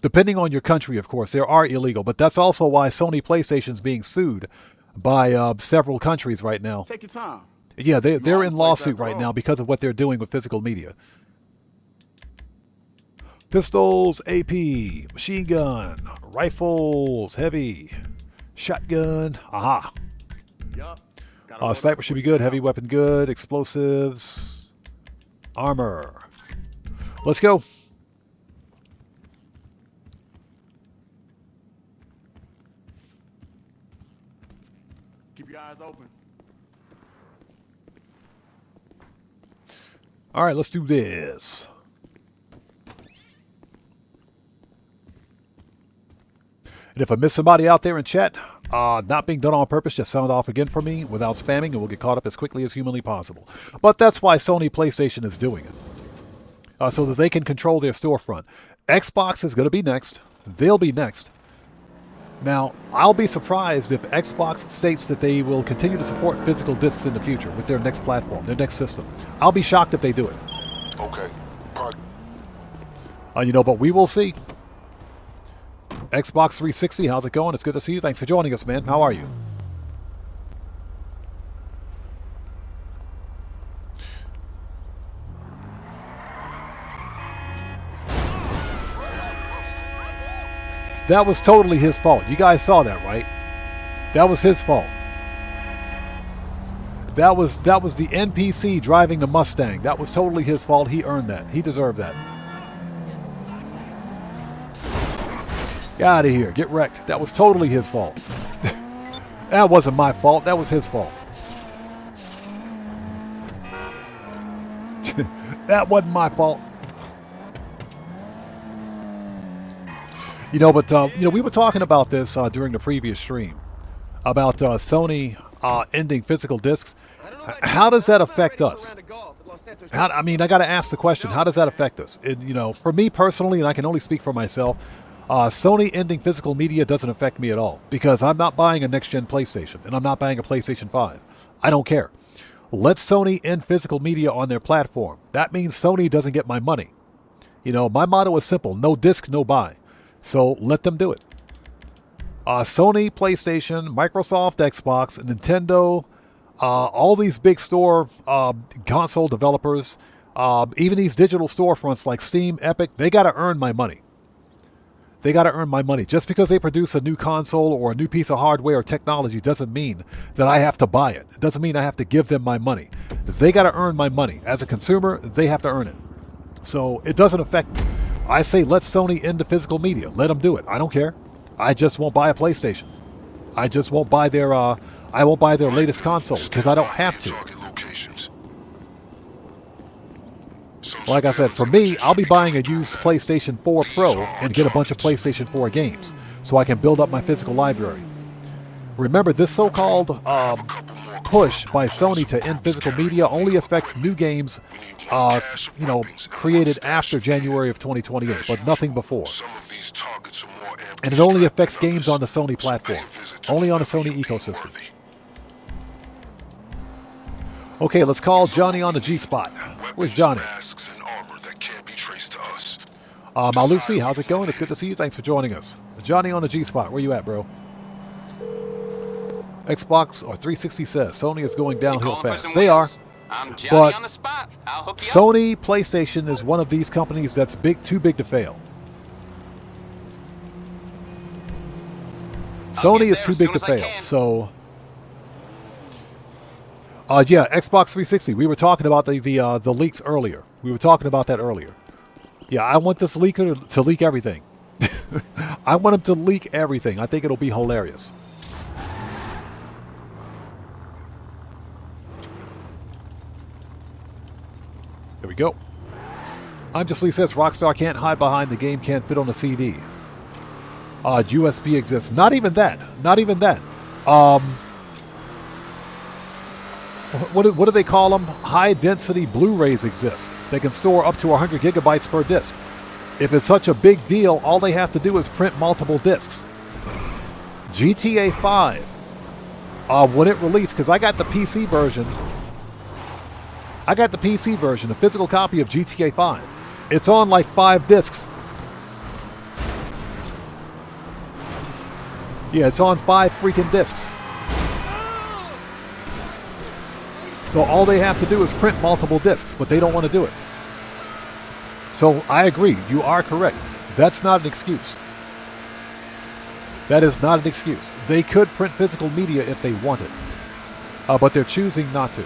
Depending on your country, of course, they are illegal. But that's also why Sony PlayStation's being sued by several countries right now. Take your time. Yeah, they're in lawsuit right now because of what they're doing with physical media. Pistols, AP, machine gun, rifles, heavy, shotgun, aha. Yup. Sniper should be good, heavy weapon good, explosives, armor. Let's go. Keep your eyes open. All right, let's do this. And if I miss somebody out there in chat, not being done on purpose, just sound off again for me without spamming, and we'll get caught up as quickly as humanly possible. But that's why Sony PlayStation is doing it, so that they can control their storefront. Xbox is going to be next. They'll be next. Now, I'll be surprised if Xbox states that they will continue to support physical discs in the future with their next platform, their next system. I'll be shocked if they do it. Okay. But we will see. Xbox 360, how's it going? It's good to see you. Thanks for joining us, man. How are you? That was totally his fault. You guys saw that, right? That was his fault. That was the NPC driving the Mustang. That was totally his fault. He earned that. He deserved that. Get out of here. Get wrecked. That was totally his fault. That wasn't my fault. That was his fault. That wasn't my fault. But we were talking about this during the previous stream about Sony ending physical discs. How does that affect us? I got to ask the question, how does that affect us? For me personally, and I can only speak for myself, Sony ending physical media doesn't affect me at all because I'm not buying a next-gen PlayStation and I'm not buying a PlayStation 5. I don't care. Let Sony end physical media on their platform. That means Sony doesn't get my money. My motto is simple, no disc, no buy. So let them do it. Sony, PlayStation, Microsoft, Xbox, Nintendo, all these big store console developers, even these digital storefronts like Steam, Epic, they got to earn my money. They got to earn my money. Just because they produce a new console or a new piece of hardware or technology doesn't mean that I have to buy it. It doesn't mean I have to give them my money. They got to earn my money. As a consumer, they have to earn it. So it doesn't affect me. I say let Sony end the physical media. Let them do it. I don't care. I just won't buy a PlayStation. I just won't buy their latest console because I don't have to. Like I said, for me, I'll be buying a used PlayStation 4 Pro and get a bunch of PlayStation 4 games so I can build up my physical library. Remember, this so-called push by Sony to end physical media only affects new games, created after January of 2028, but nothing before. And it only affects games on the Sony platform, only on the Sony ecosystem. Okay, let's call Johnny on the G-spot. Where's Johnny? Malusi, how's it going? It's good to see you. Thanks for joining us. Johnny on the G-spot. Where you at, bro? Xbox or 360 says Sony is going downhill fast. They are. But Sony PlayStation is one of these companies that's too big to fail. Sony is too big to fail. So, yeah, Xbox 360. We were talking about the leaks earlier. We were talking about that earlier. Yeah, I want this leaker to leak everything. I want him to leak everything. I think it'll be hilarious. There we go. I'm Just Lee says Rockstar can't hide behind the game can't fit on a CD. USB exists. Not even that. Not even that. What do they call them? High density Blu-rays exist. They can store up to 100 gigabytes per disc. If it's such a big deal, all they have to do is print multiple discs. GTA 5, when it released, because I got the PC version. I got the PC version, a physical copy of GTA 5. It's on like 5 discs. Yeah, it's on 5 freaking discs. So all they have to do is print multiple discs, but they don't want to do it. So I agree, you are correct. That's not an excuse. That is not an excuse. They could print physical media if they wanted, but they're choosing not to.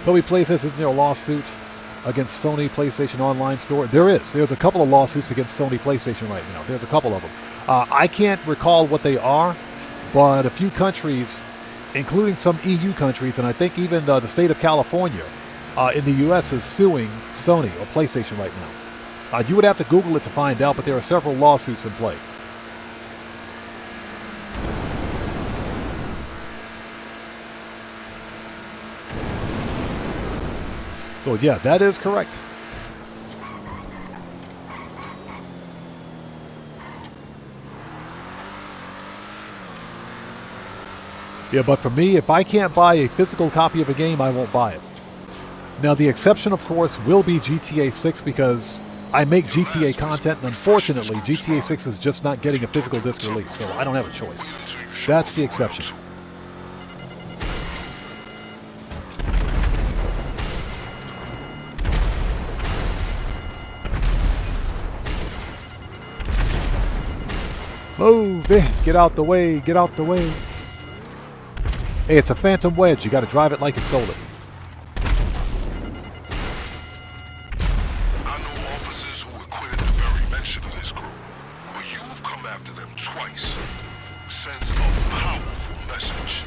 Toby Play says, isn't there a lawsuit against Sony PlayStation Online Store? There is. There's a couple of lawsuits against Sony PlayStation right now. There's a couple of them. I can't recall what they are, but a few countries, including some EU countries, and I think even the state of California in the U.S. is suing Sony or PlayStation right now. You would have to Google it to find out, but there are several lawsuits in play. So yeah, that is correct. Yeah, but for me, if I can't buy a physical copy of a game, I won't buy it. Now, the exception, of course, will be GTA 6 because I make GTA content, and unfortunately, GTA 6 is just not getting a physical disc release, so I don't have a choice. That's the exception. Move! Get out the way! Get out the way! Hey, it's a phantom wedge. You got to drive it like you stole it. I know officers who acquitted the very mention of this group, but you've come after them twice. Sends a powerful message.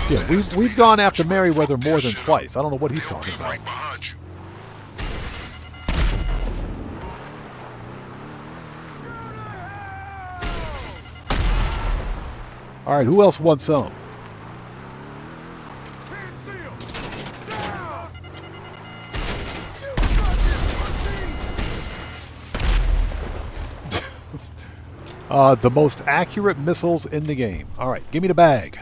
Yeah, we've gone after Merriweather more than twice. I don't know what he's talking about. Right behind you. All right, who else wants some? The most accurate missiles in the game. All right, give me the bag.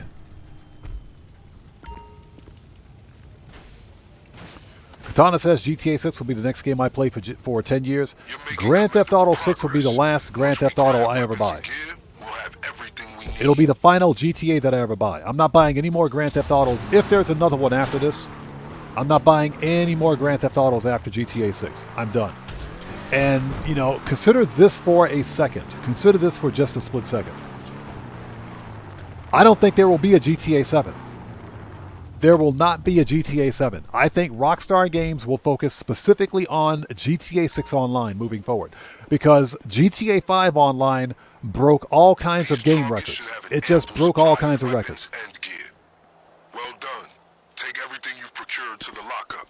Katana says GTA 6 will be the next game I play for 10 years. Grand Theft Auto 6 will be the last Grand Theft Auto I ever buy. It'll be the final GTA that I ever buy. I'm not buying any more Grand Theft Autos. If there's another one after this, I'm not buying any more Grand Theft Autos after GTA 6. I'm done. And, you know, consider this for a second. Consider this for just a split second. I don't think there will be a GTA 7. There will not be a GTA 7. I think Rockstar Games will focus specifically on GTA 6 Online moving forward. Because GTA 5 Online broke all kinds of game records. It just broke all kinds of records. Well done. Take everything you've procured to the lockup.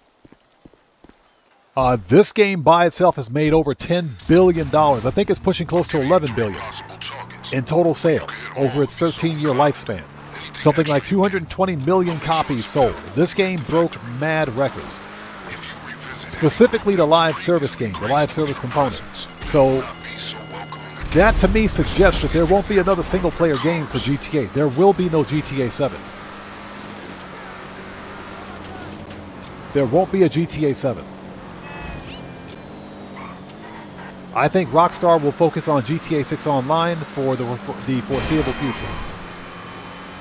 This game by itself has made over $10 billion. I think it's pushing close to $11 billion. Possible targets. in total sales over its 13-year lifespan. Something like 220 million copies sold. This game broke mad records. Specifically the live service game, the live service component. So that to me suggests that there won't be another single-player game for GTA. There will be no GTA 7. There won't be a GTA 7. I think Rockstar will focus on GTA 6 Online for the foreseeable future.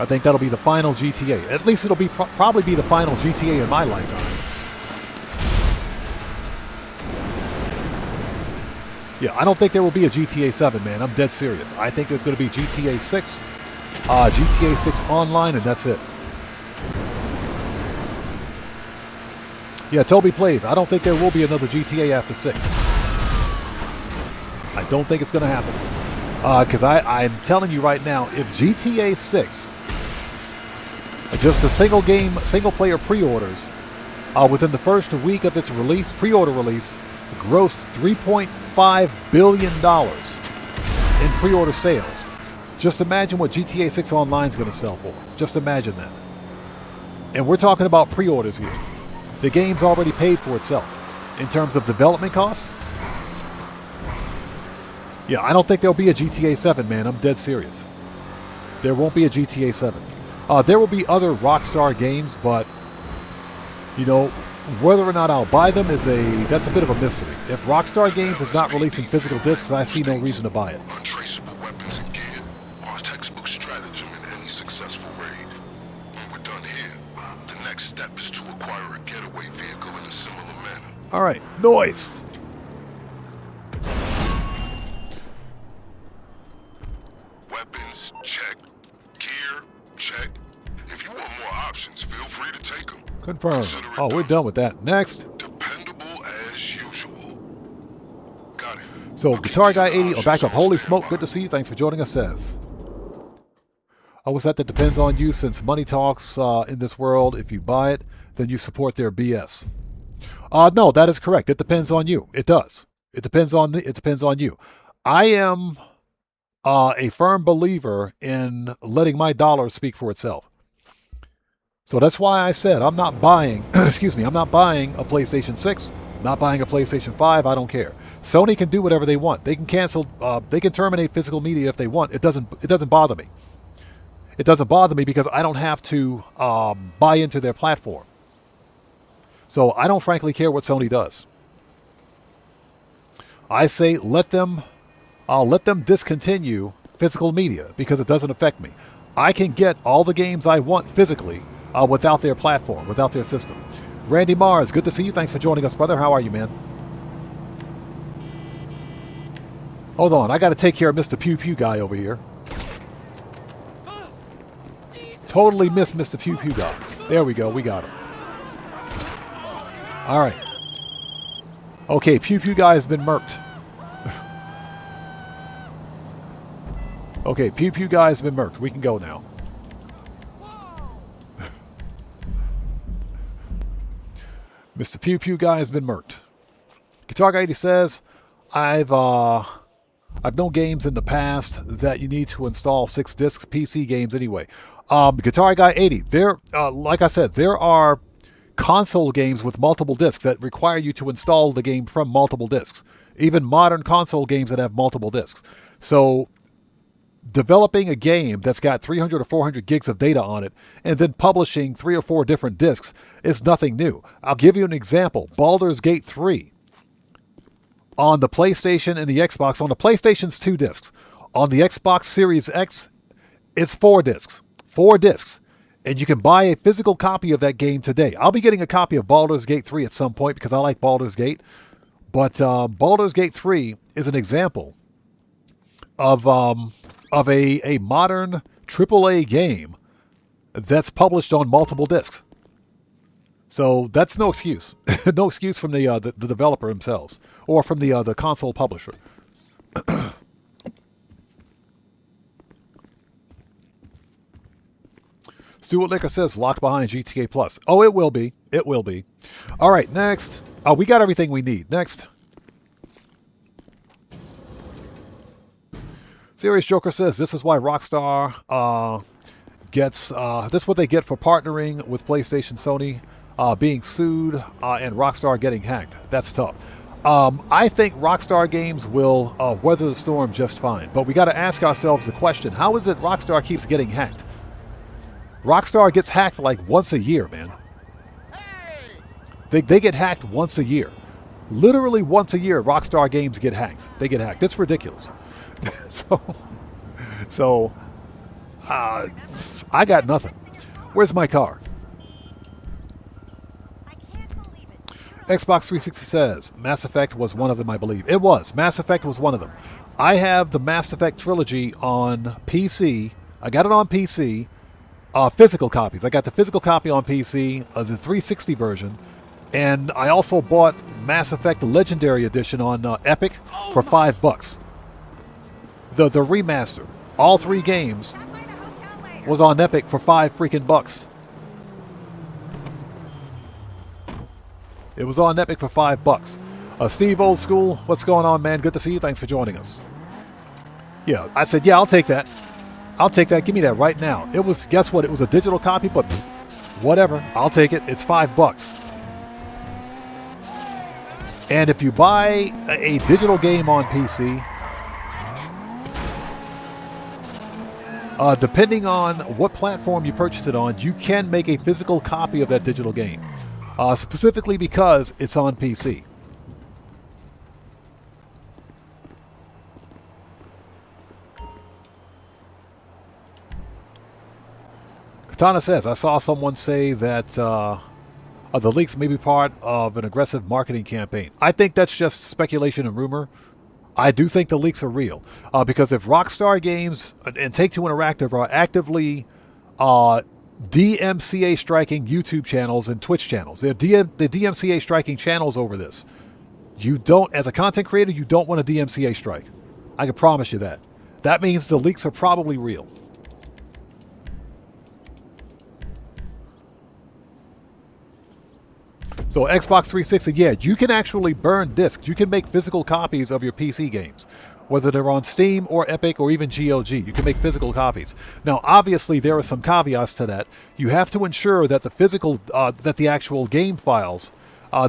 I think that'll be the final GTA. At least it'll be probably be the final GTA in my lifetime. Yeah, I don't think there will be a GTA 7, man. I'm dead serious. I think there's going to be GTA 6, GTA 6 Online, and that's it. Yeah, Toby Plays. I don't think there will be another GTA after 6. I don't think it's going to happen. Because I'm telling you right now, if GTA 6, just a single-player pre-orders, within the first week of its release, pre-order release, grossed $3.5 billion in pre-order sales. Just imagine what GTA 6 Online is going to sell for. Just imagine that. And we're talking about pre-orders here. The game's already paid for itself. In terms of development cost, yeah, I don't think there'll be a GTA 7, man. I'm dead serious. There won't be a GTA 7. There will be other Rockstar games, but, you know, whether or not I'll buy them that's a bit of a mystery. If Rockstar Games is not releasing physical discs, I see no reason to buy it. Untraceable weapons and gear are textbook stratagem in any successful raid. When we're done here, the next step is to acquire a getaway vehicle in a similar manner. All right, noise. Weapons, check. Gear, check. If you want more options, feel free to take them. Confirm. Oh, we're done with that. Next. Dependable as usual. Got it. So, Guitar Guy 80, or back up. Holy smoke, good to see you. Thanks for joining us, says. Oh, what's that? That depends on you, since money talks in this world. If you buy it, then you support their BS. No, that is correct. It depends on you. It does. It depends on you. I am a firm believer in letting my dollar speak for itself. So that's why I said I'm not buying, I'm not buying a PlayStation 6, not buying a PlayStation 5, I don't care. Sony can do whatever they want. They can cancel, they can terminate physical media if they want. It doesn't bother me. It doesn't bother me because I don't have to buy into their platform. So I don't frankly care what Sony does. I say let them discontinue physical media because it doesn't affect me. I can get all the games I want physically without their platform, without their system. Randy Mars, good to see you. Thanks for joining us, brother. How are you, man? Hold on, I got to take care of Mr. Pew Pew guy over here. Totally missed Mr. Pew Pew guy. There we go, we got him. All right. Okay, Pew Pew guy has been murked. Okay, Pew Pew guy has been murked. We can go now. Mr. Pew Pew guy has been murked. Guitar Guy 80 says, I've known games in the past that you need to install 6 discs, PC games anyway. Guitar Guy 80, like I said, there are console games with multiple discs that require you to install the game from multiple discs. Even modern console games that have multiple discs. So developing a game that's got 300 or 400 gigs of data on it and then publishing 3 or 4 different discs is nothing new. I'll give you an example. Baldur's Gate 3 on the PlayStation and the Xbox. On the PlayStation's 2 discs. On the Xbox Series X, it's 4 discs. 4 discs. And you can buy a physical copy of that game today. I'll be getting a copy of Baldur's Gate 3 at some point because I like Baldur's Gate. But Baldur's Gate 3 is an example of a modern AAA game that's published on multiple discs. So that's no excuse. No excuse from the developer themselves or from the console publisher. Stuart Licker says locked behind GTA Plus. Oh, it will be. It will be. All right, next. Oh, we got everything we need. Next. Serious Joker says this is why Rockstar gets this is what they get for partnering with PlayStation, Sony, being sued, and Rockstar getting hacked. That's tough. I think Rockstar games will weather the storm just fine. But we got to ask ourselves the question: how is it Rockstar keeps getting hacked? Rockstar gets hacked like once a year, man. They get hacked once a year. Literally once a year, Rockstar games get hacked. They get hacked. It's ridiculous. So, I got nothing. Where's my car? Xbox 360 says Mass Effect was one of them, I believe. It was. Mass Effect was one of them. I have the Mass Effect trilogy on PC. I got it on PC. Physical copies. I got the physical copy on PC, the 360 version. And I also bought Mass Effect Legendary Edition on Epic for $5. The remaster, all 3 games, was on Epic for $5 freaking bucks. It was on Epic for $5. Steve Old School, what's going on, man? Good to see you. Thanks for joining us. Yeah, I said, yeah, I'll take that. I'll take that. Give me that right now. It was, guess what? It was a digital copy, but whatever. I'll take it. It's $5. And if you buy a digital game on PC, depending on what platform you purchase it on, you can make a physical copy of that digital game, specifically because it's on PC. Katana says, I saw someone say that the leaks may be part of an aggressive marketing campaign. I think that's just speculation and rumor. I do think the leaks are real. Because if Rockstar Games and Take-Two Interactive are actively DMCA striking YouTube channels and Twitch channels, they're the DMCA striking channels over this. You don't, as a content creator, you don't want a DMCA strike. I can promise you that. That means the leaks are probably real. So Xbox 360, yeah, you can actually burn discs. You can make physical copies of your PC games, whether they're on Steam or Epic or even GOG. You can make physical copies. Now, obviously, there are some caveats to that. You have to ensure that the actual game files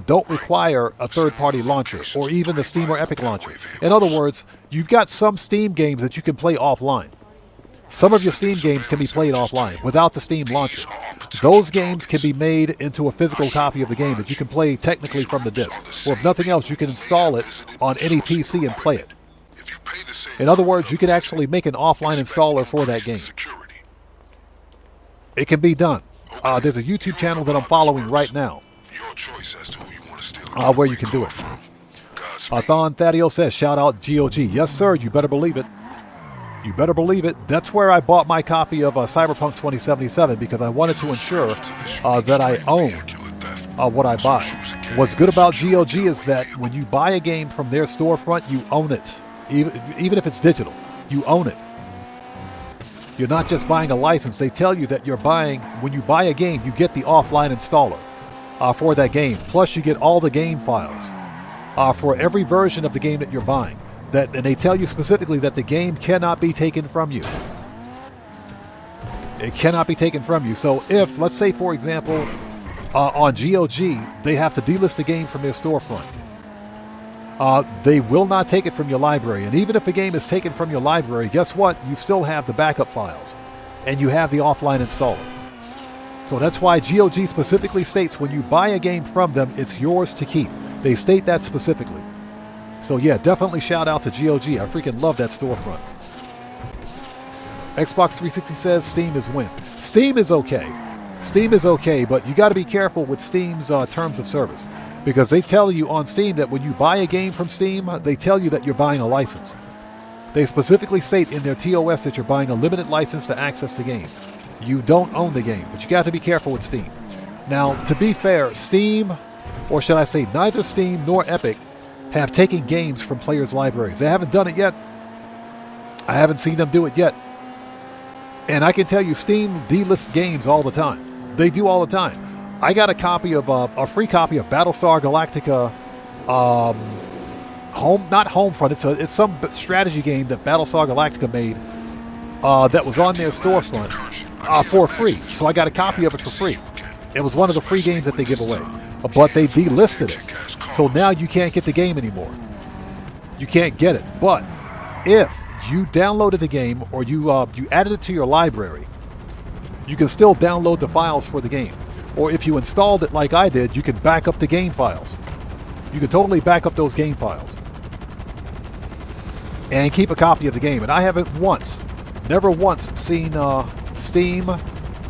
don't require a third-party launcher or even the Steam or Epic launcher. In other words, you've got some Steam games that you can play offline. Some of your Steam games can be played offline without the Steam launcher. Those games can be made into a physical copy of the game that you can play technically from the disc. Or if nothing else, you can install it on any PC and play it. In other words, you can actually make an offline installer for that game. It can be done. There's a YouTube channel that I'm following right now where you can do it. Thon Thadio says, shout out GOG. Yes, sir, you better believe it. You better believe it. That's where I bought my copy of Cyberpunk 2077 because I wanted to ensure that I own what I buy. What's good about GOG is that when you buy a game from their storefront, you own it. Even if it's digital, you own it. You're not just buying a license. They tell you that you're buying, when you buy a game, you get the offline installer for that game. Plus, you get all the game files for every version of the game that you're buying. And they tell you specifically that the game cannot be taken from you. It cannot be taken from you. So if, let's say, for example, on GOG, they have to delist the game from their storefront, they will not take it from your library. And even if a game is taken from your library, guess what? You still have the backup files. And you have the offline installer. So that's why GOG specifically states when you buy a game from them, it's yours to keep. They state that specifically. So yeah, definitely shout out to GOG. I freaking love that storefront. Xbox 360 says Steam is win. Steam is okay. Steam is okay, but you got to be careful with Steam's terms of service. Because they tell you on Steam that when you buy a game from Steam, they tell you that you're buying a license. They specifically state in their TOS that you're buying a limited license to access the game. You don't own the game, but you got to be careful with Steam. Now, to be fair, Steam, or should I say neither Steam nor Epic, have taken games from players' libraries. They haven't done it yet. I haven't seen them do it yet. And I can tell you, Steam delists games all the time. They do all the time. I got a copy of a free copy of Battlestar Galactica not Homefront. It's some strategy game that Battlestar Galactica made that was on their storefront for free. So I got a copy of it for free. It was one of the free games that they give away, but they delisted it. So now you can't get the game anymore. You can't get it. But if you downloaded the game or you added it to your library, you can still download the files for the game. Or if you installed it like I did, you can back up the game files. You can totally back up those game files and keep a copy of the game. And I haven't never once seen Steam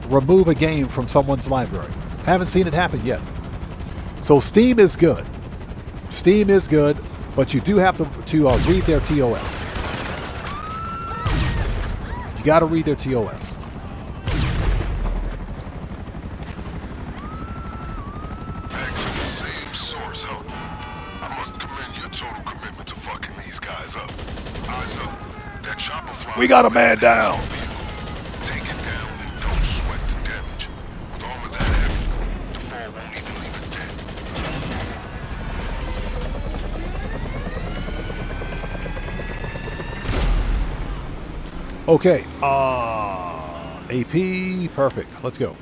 remove a game from someone's library. Haven't seen it happen yet. So Steam is good. Steam is good, but you do have to read their TOS. You got to read their TOS. Back to the same source, huh? I must commend your total commitment to fucking these guys up. Eyes up. That chopper fly. We got a man down. Take it down and don't sweat the damage. With armor that heavy, the fall won't even leave it dead. Okay. AP, perfect. Let's go.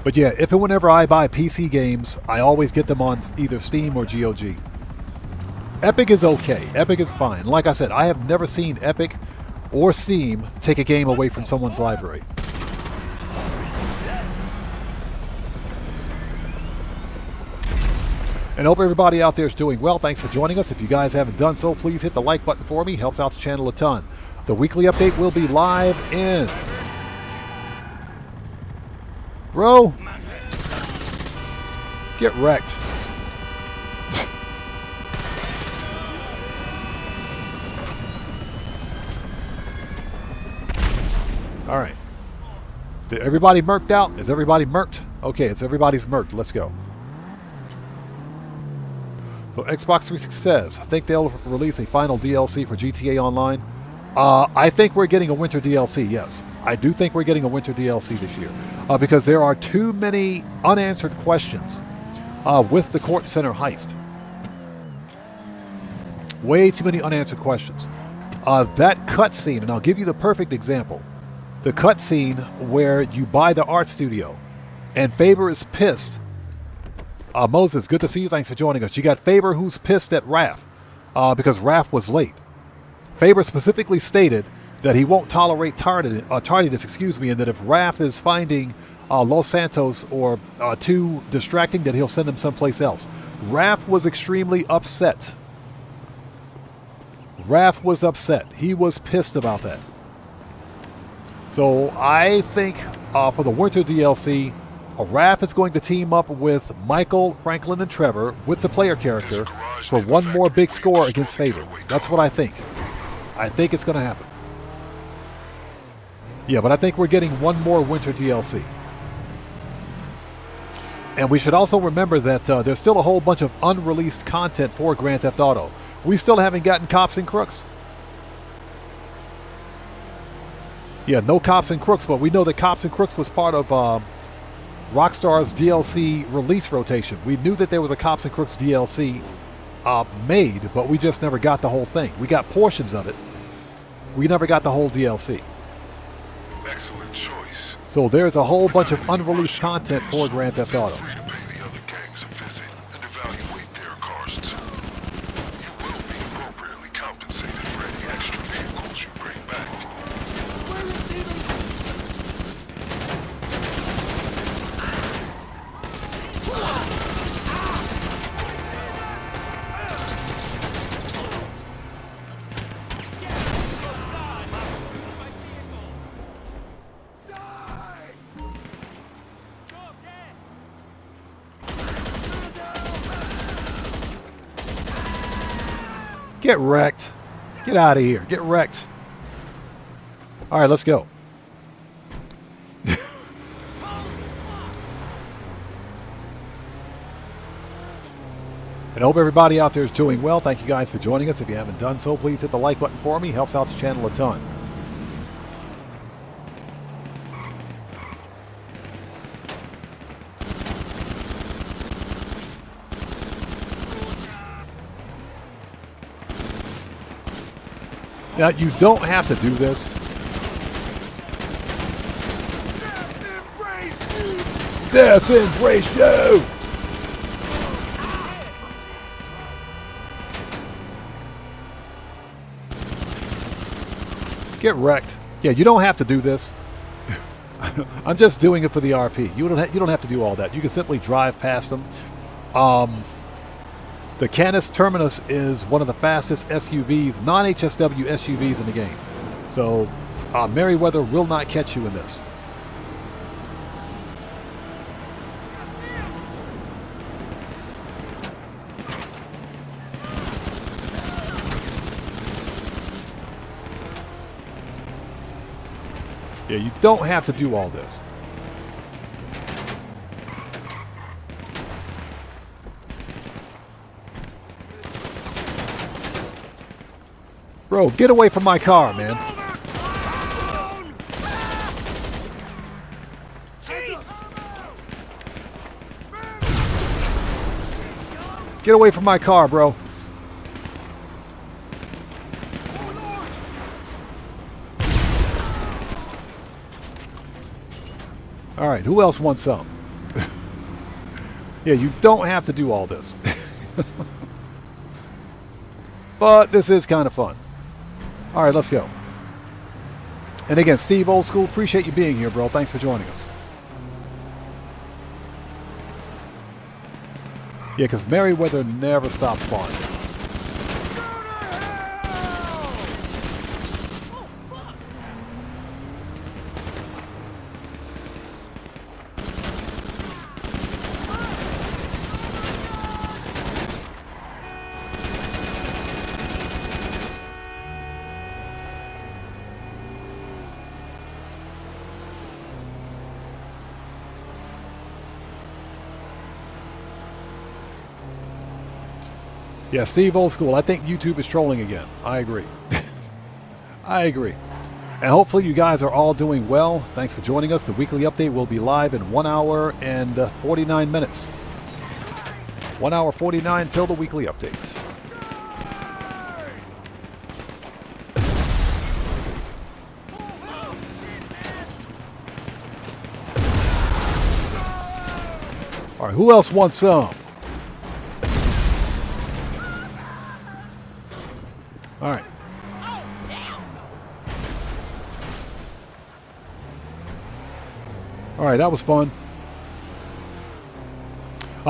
But yeah, if and whenever I buy PC games, I always get them on either Steam or GOG. Epic is okay. Epic is fine. Like I said, I have never seen Epic or Steam take a game away from someone's library. And I hope everybody out there is doing well. Thanks for joining us. If you guys haven't done so, please hit the like button for me. Helps out the channel a ton. The weekly update will be live in... Bro, get wrecked. All right. Did everybody murked out? Is everybody murked? Okay, it's everybody's murked. Let's go. So Xbox 360 says, I think they'll release a final DLC for GTA Online. I think we're getting a winter DLC, yes. I do think we're getting a winter DLC this year because there are too many unanswered questions with the Court Center heist. Way too many unanswered questions. That cutscene, and I'll give you the perfect example. The cutscene where you buy the art studio and Faber is pissed. Moses, good to see you. Thanks for joining us. You got Faber who's pissed at Raph because Raph was late. Faber specifically stated that he won't tolerate tardiness, and that if Raph is finding Los Santos or too distracting, that he'll send him someplace else. Raph was extremely upset. Raph was upset. He was pissed about that. So I think for the winter DLC, Raph is going to team up with Michael, Franklin, and Trevor with the player character for one more big score against Faber. That's what I think. I think it's going to happen. Yeah, but I think we're getting one more winter DLC. And we should also remember that there's still a whole bunch of unreleased content for Grand Theft Auto. We still haven't gotten Cops and Crooks. Yeah, no Cops and Crooks, but we know that Cops and Crooks was part of Rockstar's DLC release rotation. We knew that there was a Cops and Crooks DLC made, but we just never got the whole thing. We got portions of it. We never got the whole DLC. Excellent choice. So there's a whole bunch of unreleased content for Grand Theft Auto. Feel free to pay the other gangs a visit and evaluate their cars too. You will be appropriately compensated for any extra vehicles you bring back. Get wrecked. Get out of here. Get wrecked. All right, let's go. And I hope everybody out there is doing well. Thank you guys for joining us. If you haven't done so, please hit the like button for me. Helps out the channel a ton. Now, you don't have to do this. Death embrace you! Get wrecked. Yeah, you don't have to do this. I'm just doing it for the RP. You don't have to do all that. You can simply drive past them. The Canis Terminus is one of the fastest SUVs, non-HSW SUVs in the game. So Merryweather will not catch you in this. Yeah, you don't have to do all this. Bro, get away from my car, man. Get away from my car, bro. All right, who else wants some? Yeah, you don't have to do all this. But this is kind of fun. All right, let's go. And again, Steve Old School, appreciate you being here, bro. Thanks for joining us. Yeah, because Merryweather never stops spawning. Yeah, Steve Old School, I think YouTube is trolling again. I agree. I agree. And hopefully you guys are all doing well. Thanks for joining us. The weekly update will be live in 1 hour and 49 minutes. 1 hour 49 till the weekly update. All right, who else wants some? All right. All right, that was fun.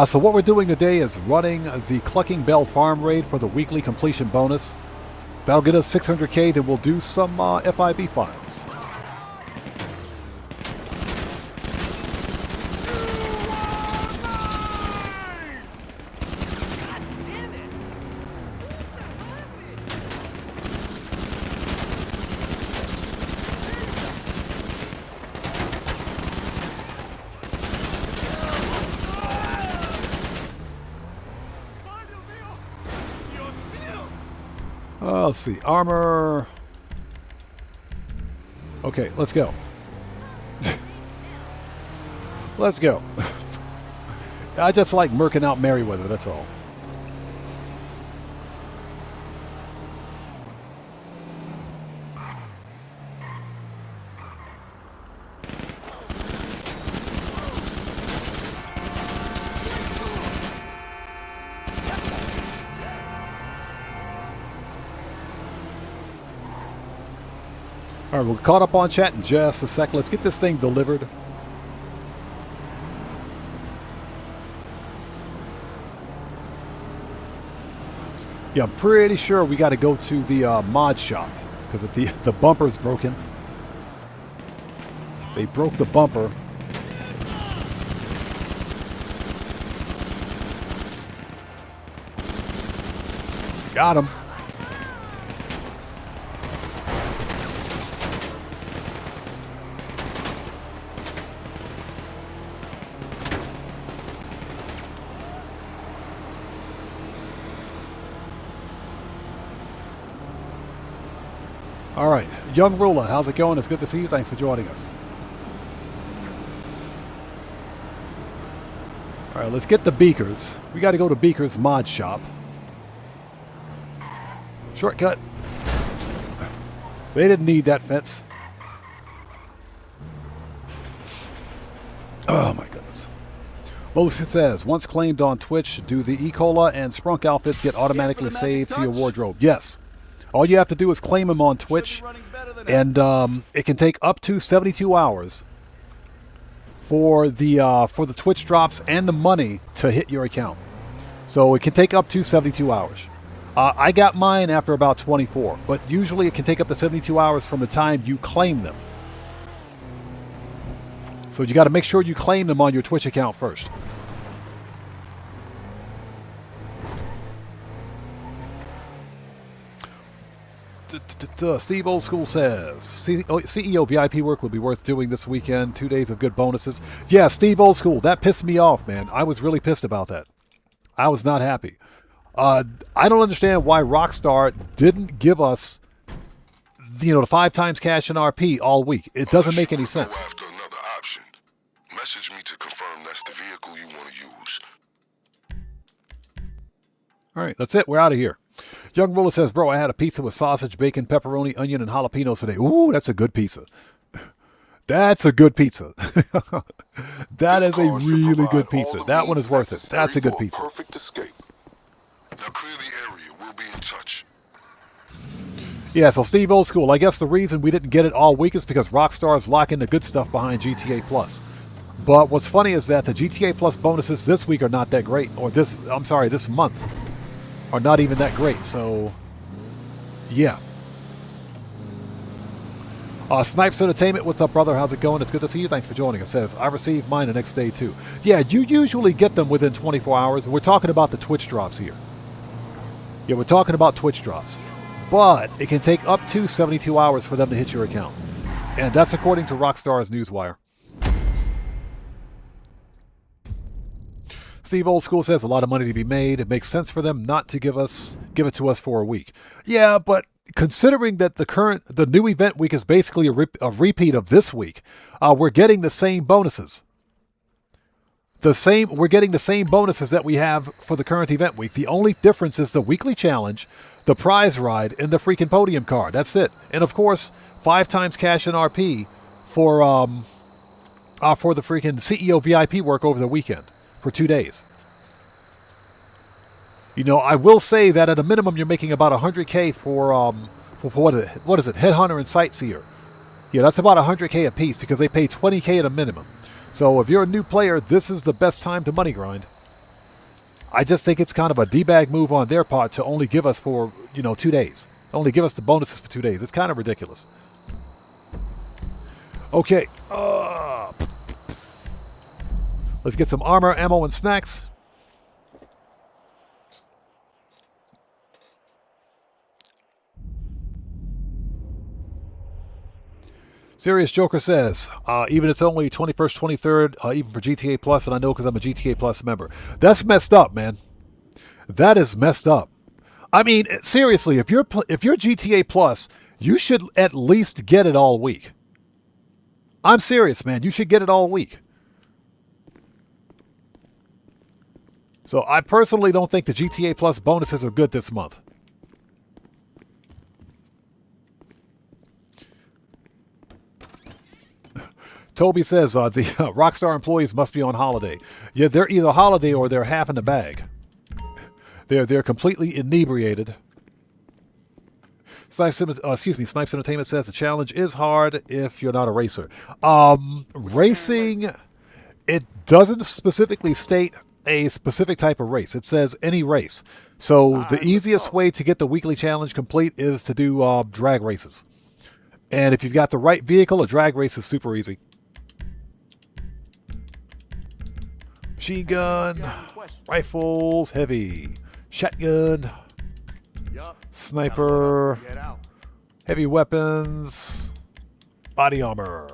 So what we're doing today is running the Clucking Bell Farm Raid for the weekly completion bonus. That'll get us 600K, then we'll do some FIB files. Let's see, armor. Okay, let's go. Let's go. I just like murking out Merryweather, that's all. All right, we're caught up on chat in just a sec. Let's get this thing delivered. Yeah, I'm pretty sure we got to go to the mod shop because the bumper's broken. They broke the bumper. Got him. All right, Young Ruler, how's it going? It's good to see you. Thanks for joining us. All right, let's get the beakers. We got to go to Beaker's mod shop. Shortcut. They didn't need that fence. Oh my goodness. Moses says, once claimed on Twitch, do the E-Cola and Sprunk outfits get automatically saved to your wardrobe? Yes. All you have to do is claim them on Twitch, and it can take up to 72 hours for the Twitch drops and the money to hit your account. So it can take up to 72 hours. I got mine after about 24, but usually it can take up to 72 hours from the time you claim them. So you got to make sure you claim them on your Twitch account first. Steve Old School says, CEO VIP work would be worth doing this weekend. 2 days of good bonuses. Yeah, Steve Old School, that pissed me off, man. I was really pissed about that. I was not happy. I don't understand why Rockstar didn't give us, the 5 times cash in RP all week. It doesn't make any sense. After another option, message me to confirm that's the vehicle you want to use. All right, that's it. We're out of here. Young Ruler says, bro, I had a pizza with sausage, bacon, pepperoni, onion, and jalapenos today. Ooh, that's a good pizza. That's a good pizza. That is a really good pizza. That one is worth it. That's a good pizza. Perfect escape. Now clear the area. We'll be in touch. Yeah, so Steve Old School, I guess the reason we didn't get it all week is because Rockstar is locking the good stuff behind GTA Plus. But what's funny is that the GTA Plus bonuses this week are not that great. Or this month are not even that great. So, yeah. Snipes Entertainment, what's up, brother? How's it going? It's good to see you. Thanks for joining us. Says, I received mine the next day, too. Yeah, you usually get them within 24 hours. We're talking about the Twitch drops here. Yeah, we're talking about Twitch drops. But it can take up to 72 hours for them to hit your account. And that's according to Rockstar's Newswire. Steve Old School says, a lot of money to be made. It makes sense for them not to give it to us for a week. Yeah, but considering that the new event week is basically a repeat of this week, we're getting the same bonuses. We're getting the same bonuses that we have for the current event week. The only difference is the weekly challenge, the prize ride, and the freaking podium card. That's it. And of course, 5 times cash in RP for the freaking CEO VIP work over the weekend for 2 days. I will say that at a minimum you're making about $100K for what is it? Headhunter and Sightseer. Yeah, that's about $100K a piece because they pay $20K at a minimum. So if you're a new player, this is the best time to money grind. I just think it's kind of a D-bag move on their part to only give us for, 2 days. Only give us the bonuses for 2 days. It's kind of ridiculous. Okay. Let's get some armor, ammo, and snacks. Serious Joker says, even it's only 21st, 23rd, even for GTA Plus, and I know because I'm a GTA Plus member. That's messed up, man. That is messed up. I mean, seriously, if you're GTA Plus, you should at least get it all week. I'm serious, man. You should get it all week. So I personally don't think the GTA Plus bonuses are good this month. Toby says the Rockstar employees must be on holiday. Yeah, they're either holiday or they're half in the bag. They're completely inebriated. Snipes Entertainment says the challenge is hard if you're not a racer. Racing, it doesn't specifically state a specific type of race. It says any race. So the easiest way to get the weekly challenge complete is to do drag races. And if you've got the right vehicle, a drag race is super easy. Machine gun, rifles, heavy, shotgun, sniper, heavy weapons, body armor.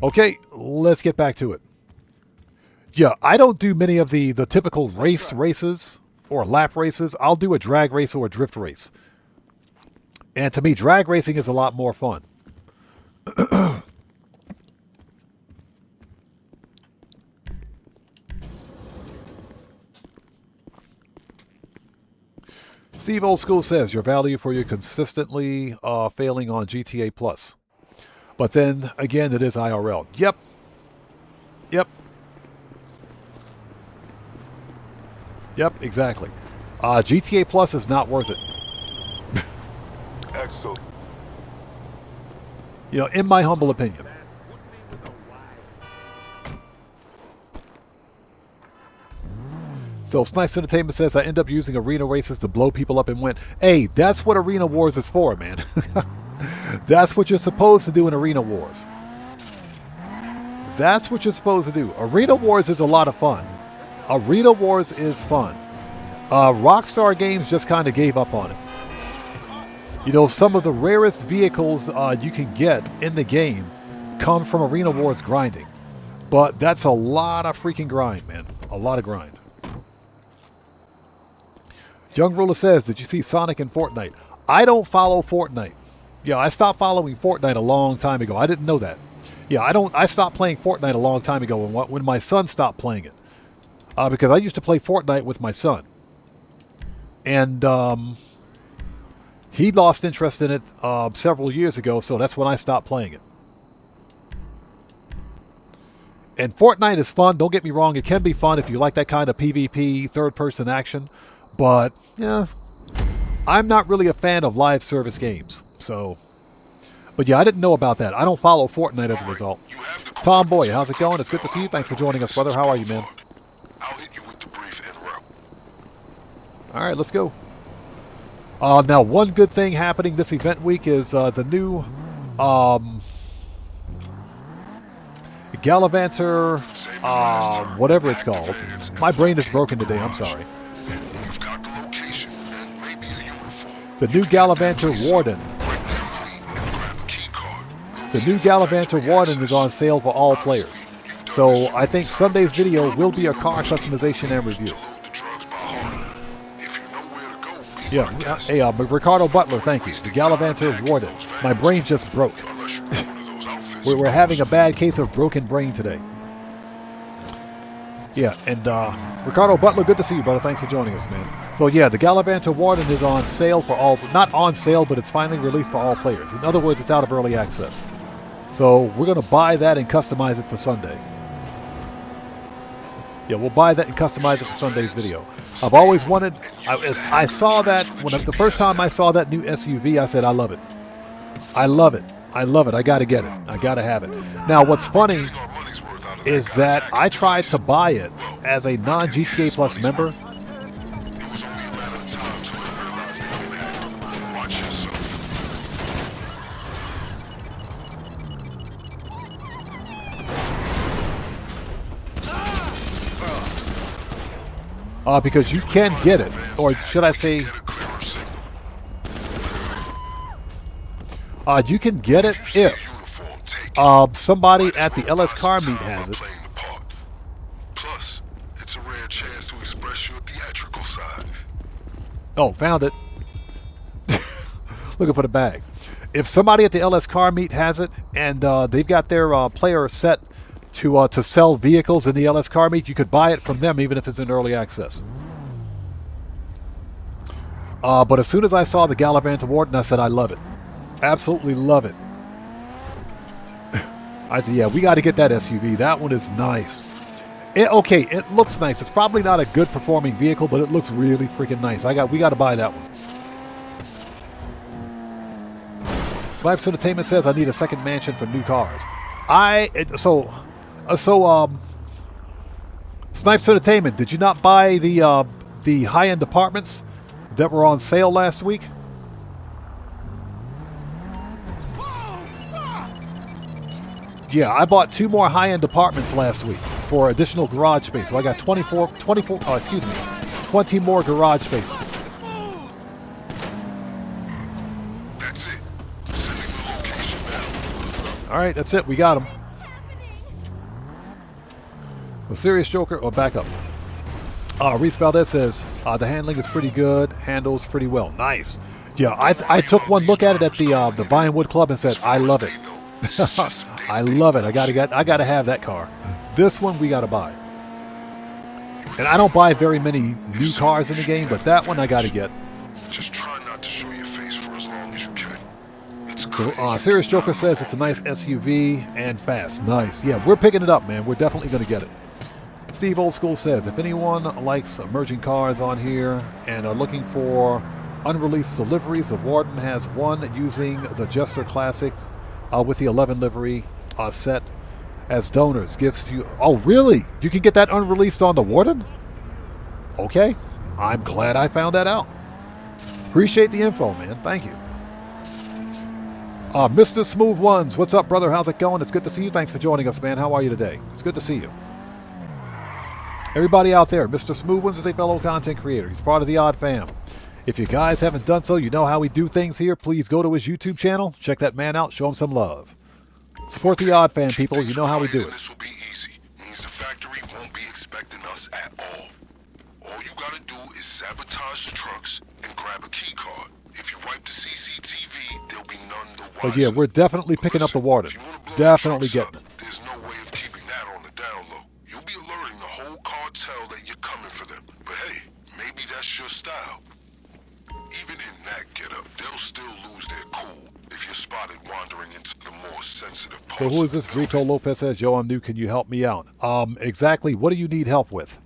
Okay, let's get back to it. Yeah, I don't do many of the typical races or lap races. I'll do a drag race or a drift race. And to me, drag racing is a lot more fun. Steve Old School says your value for your consistently failing on GTA Plus. But then again, it is IRL. Yep. Yep, exactly. GTA Plus is not worth it. Excellent. You know, in my humble opinion. So Snipes Entertainment says I end up using arena races to blow people up and win. Hey, that's what Arena Wars is for, man. That's what you're supposed to do in Arena Wars. That's what you're supposed to do. Arena Wars is a lot of fun. Arena Wars is fun. Rockstar Games just kind of gave up on it. You know, some of the rarest vehicles you can get in the game come from Arena Wars grinding. But that's a lot of freaking grind, man. A lot of grind. Young Ruler says, did you see Sonic in Fortnite? I don't follow Fortnite. Yeah, I stopped following Fortnite a long time ago. I didn't know that. Yeah, I stopped playing Fortnite a long time ago when my son stopped playing it. Because I used to play Fortnite with my son. And he lost interest in it several years ago, so that's when I stopped playing it. And Fortnite is fun. Don't get me wrong. It can be fun if you like that kind of PvP, third-person action. But, yeah, I'm not really a fan of live service games. So, but yeah, I didn't know about that. I don't follow Fortnite as a result. Tom Boy, how's it going? It's good to see you. Thanks for joining us, brother. How are you, man? I'll hit you with the brief en route. All right, let's go. Now, one good thing happening this event week is the new Gallivanter, whatever it's called. My brain is broken today. I'm sorry. You've got the location and maybe a uniform. The new Gallivanter Warden. Break that fleet and grab a key card. The new Gallivanter Warden is on sale for all players. So I think Sunday's video will be a car customization and review. To load the drugs by heart. If you know where to go, be my Yeah, guest. hey, Ricardo Butler, thank you. The Gallivanter Warden. My brain just broke. Unless you're in one of those outfits. We're having a bad case of broken brain today. Yeah, and Ricardo Butler, good to see you, brother. Thanks for joining us, man. So yeah, the Gallivanter Warden is on sale for all, not on sale, but it's finally released for all players. In other words, it's out of early access. So we're going to buy that and customize it for Sunday. Yeah, we'll buy that and customize it for Sunday's video. I've always wanted, I saw that, the first time I saw that new SUV, I said, I love it. I love it. I love it. I got to get it. I got to have it. Now, what's funny Our money's worth out of is guy's that I tried to buy it as a non-GTA Plus member. It was only a matter of time till they realized they been hacked. Watch yourself. Because you can get it, or should I say, Get a clearer signal. you can get it if Uniform taken. somebody at the LS Car Meet has it. Playing the part. Plus, it's a rare chance to express your theatrical side. Oh, found it. Looking for the bag. If somebody at the LS Car Meet has it, and they've got their player set to sell vehicles in the LS Car Meet, you could buy it from them even if it's in early access. But as soon as I saw the Gallivanter Warden, I said, I love it. Absolutely love it. I said, yeah, we got to get that SUV. That one is nice. Okay, it looks nice. It's probably not a good performing vehicle, but it looks really freaking nice. We got to buy that one. Snipes Entertainment says I need a second mansion for new cars. Snipes Entertainment, did you not buy the high-end apartments that were on sale last week? Yeah, I bought 2 more high-end apartments last week for additional garage space. So I got 20 more garage spaces. That's it. Sending the location now. All right, that's it. We got them. Well, Serious Joker, or back up. Reese Valdez says the handling is pretty good, handles pretty well. Nice. Yeah, I took one look at it at the Vinewood Club and said, I love it. I love it. I gotta have that car. This one we gotta buy. And I don't buy very many new cars in the game, but that one I gotta get. Just try not to show your face for as long as you can. It's So, good. Serious Joker says it's a nice SUV and fast. Nice. Yeah, we're picking it up, man. We're definitely going to get it. Steve Old School says, if anyone likes emerging cars on here and are looking for unreleased deliveries, the Warden has one using the Jester Classic with the 11 livery set as donors. Gifts to you. Oh, really? You can get that unreleased on the Warden? Okay. I'm glad I found that out. Appreciate the info, man. Thank you. Mr. Smooth Ones, what's up, brother? How's it going? It's good to see you. Thanks for joining us, man. How are you today? It's good to see you. Everybody out there, Mr. Smooth Ones is a fellow content creator. He's part of the Odd Fam. If you guys haven't done so, you know how we do things here. Please go to his YouTube channel. Check that man out. Show him some love. Support the Odd Fam, people. You know how we do it. This will be easy. Means the factory won't be expecting us at all. All you gotta do is sabotage the trucks and grab a key card. If you wipe the CCTV, there'll be none the wiser. But yeah, we're definitely picking up the Warden. If you wanna blow Definitely the trucks getting it. up, there's no way of keeping that on the down low. You'll be alerting the whole cartel that you're coming for them. But hey, maybe that's your style. Even in that getup, they'll still lose their cool if you're spotted wandering into the more sensitive parts. So who is of this? the Rico building. Lopez says, yo, I'm new. Can you help me out? Exactly. What do you need help with?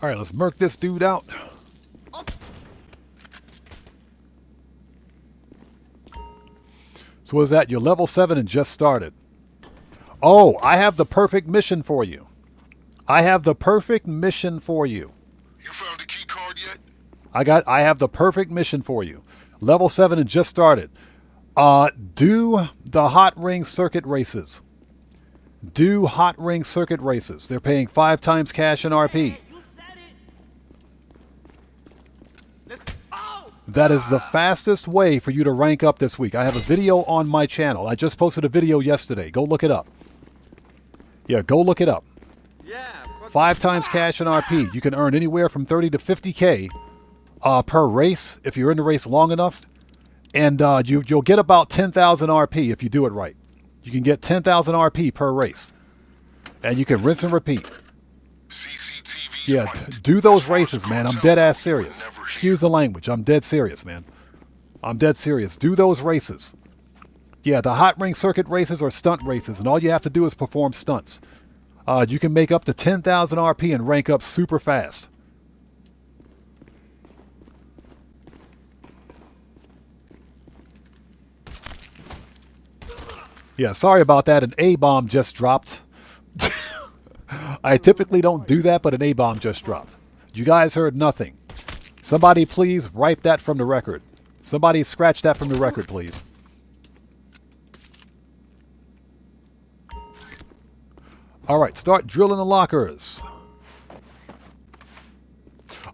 All right, let's murk this dude out. So what is that? You're level 7 and just started. Oh, I have the perfect mission for you. I have the perfect mission for you. You found a key card yet? I have the perfect mission for you. Level 7 and just started. Do the hot ring circuit races. Do hot ring circuit races. They're paying 5 times cash in RP. That is the fastest way for you to rank up this week. I have a video on my channel. I just posted a video yesterday. Go look it up. Yeah, go look it up. 5 times cash in RP. You can earn anywhere from 30 to 50K per race if you're in the race long enough. And you'll get about 10,000 RP if you do it right. You can get 10,000 RP per race. And you can rinse and repeat. CCTV. Yeah, do those races, man. I'm dead ass serious. Excuse the language. I'm dead serious, man. I'm dead serious. Do those races. Yeah, the hot ring circuit races are stunt races, and all you have to do is perform stunts. You can make up to 10,000 RP and rank up super fast. Yeah, sorry about that. An A-bomb just dropped. I typically don't do that, but an A-bomb just dropped. You guys heard nothing. Somebody please wipe that from the record. Somebody scratch that from the record, please. All right, start drilling the lockers.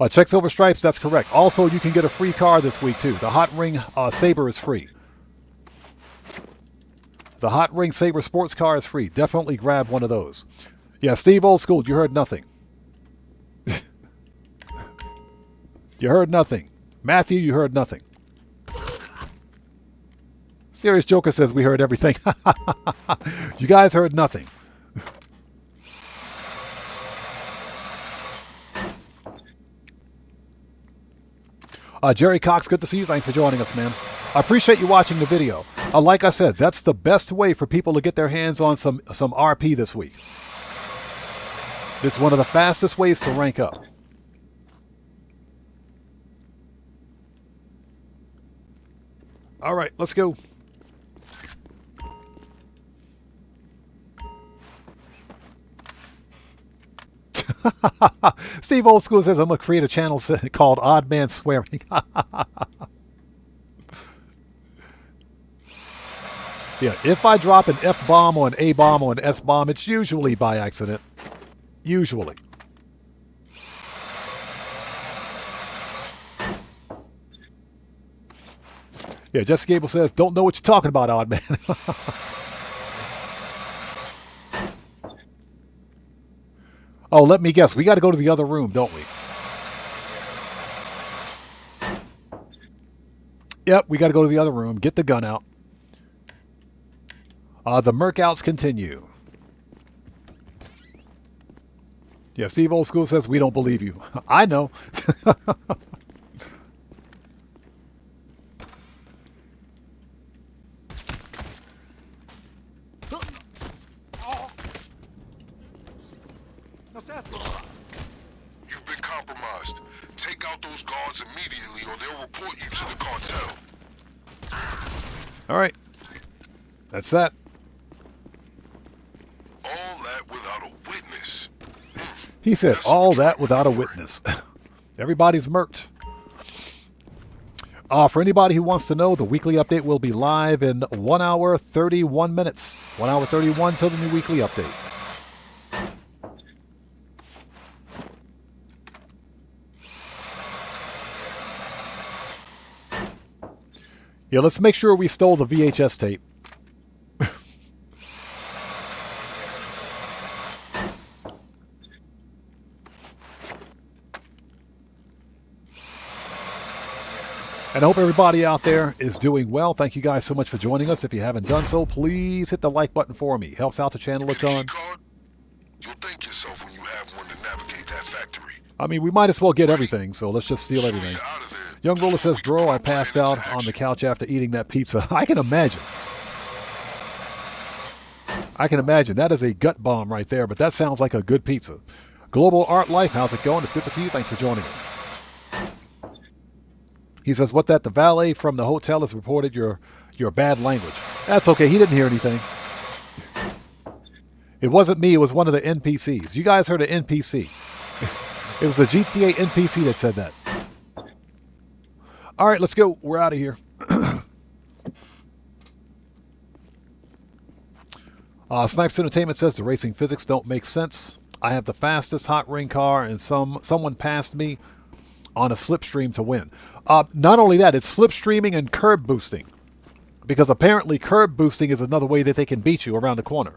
Checks over stripes, that's correct. Also, you can get a free car this week, too. The Hot Ring Sabre is free. The Hot Ring Sabre sports car is free. Definitely grab one of those. Yeah, Steve Old School, you heard nothing. You heard nothing. Matthew, you heard nothing. Serious Joker says we heard everything. You guys heard nothing. Jerry Cox, good to see you. Thanks for joining us, man. I appreciate you watching the video. Like I said, that's the best way for people to get their hands on some RP this week. It's one of the fastest ways to rank up. All right, let's go. Steve Old School says, I'm going to create a channel called Odd Man Swearing. Yeah, if I drop an F-bomb or an A-bomb or an S-bomb, it's usually by accident. Usually. Yeah, Jessica Gable says, don't know what you're talking about, Odd Man. Oh, let me guess. We got to go to the other room, don't we? Yep, we got to go to the other room. Get the gun out. The Merkouts continue. Yeah, Steve Old School says, we don't believe you. I know. You've been compromised. Take out those guards immediately or they'll report you to the cartel. All right. That's that. All that without a witness. He said all that without a witness. Everybody's murked. For anybody who wants to know, the weekly update will be live in 1 hour, 31 minutes. 1 hour, 31 till the new weekly update. Yeah, let's make sure we stole the VHS tape. And I hope everybody out there is doing well. Thank you guys so much for joining us. If you haven't done so, please hit the like button for me. Helps out the channel a ton. You'll thank yourself when you have one to navigate that factory. I mean, we might as well get everything, so let's just steal everything. Young Roller says, bro, I passed out on the couch after eating that pizza. I can imagine. I can imagine. That is a gut bomb right there, but that sounds like a good pizza. Global Art Life, how's it going? It's good to see you. Thanks for joining us. He says, what that? The valet from the hotel has reported your bad language. That's okay. He didn't hear anything. It wasn't me. It was one of the NPCs. You guys heard of NPC. It was the GTA NPC that said that. All right, let's go. We're out of here. Snipes Entertainment says the racing physics don't make sense. I have the fastest hot ring car and someone passed me on a slipstream to win. Not only that, it's slipstreaming and curb boosting. Because apparently curb boosting is another way that they can beat you around the corner.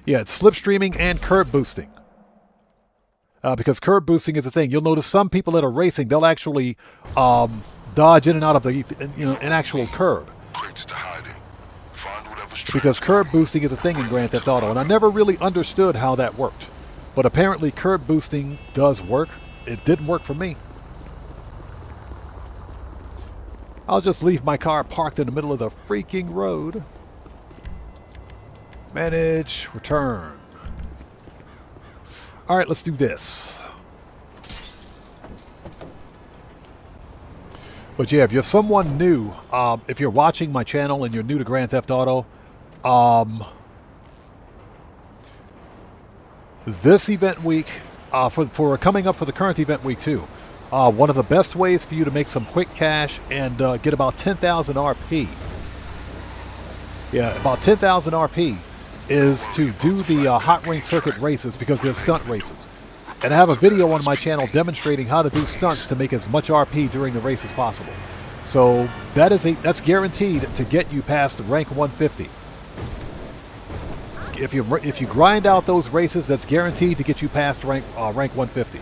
Yeah, it's slipstreaming and curb boosting. Because curb boosting is a thing. You'll notice some people that are racing, they'll actually dodge in and out of an actual curb. Because curb boosting is a thing in Grand Theft Auto, and I never really understood how that worked. But apparently curb boosting does work. It didn't work for me. I'll just leave my car parked in the middle of the freaking road. Manage, return. All right, let's do this. But yeah, if you're someone new, if you're watching my channel and you're new to Grand Theft Auto, this event week, for coming up for the current event week too, one of the best ways for you to make some quick cash and get about 10,000 RP. Yeah, about 10,000 RP is to do the hot ring circuit races, because they're stunt races. And I have a video on my channel demonstrating how to do stunts to make as much RP during the race as possible. So that's guaranteed to get you past rank 150. If you grind out those races, that's guaranteed to get you past rank 150.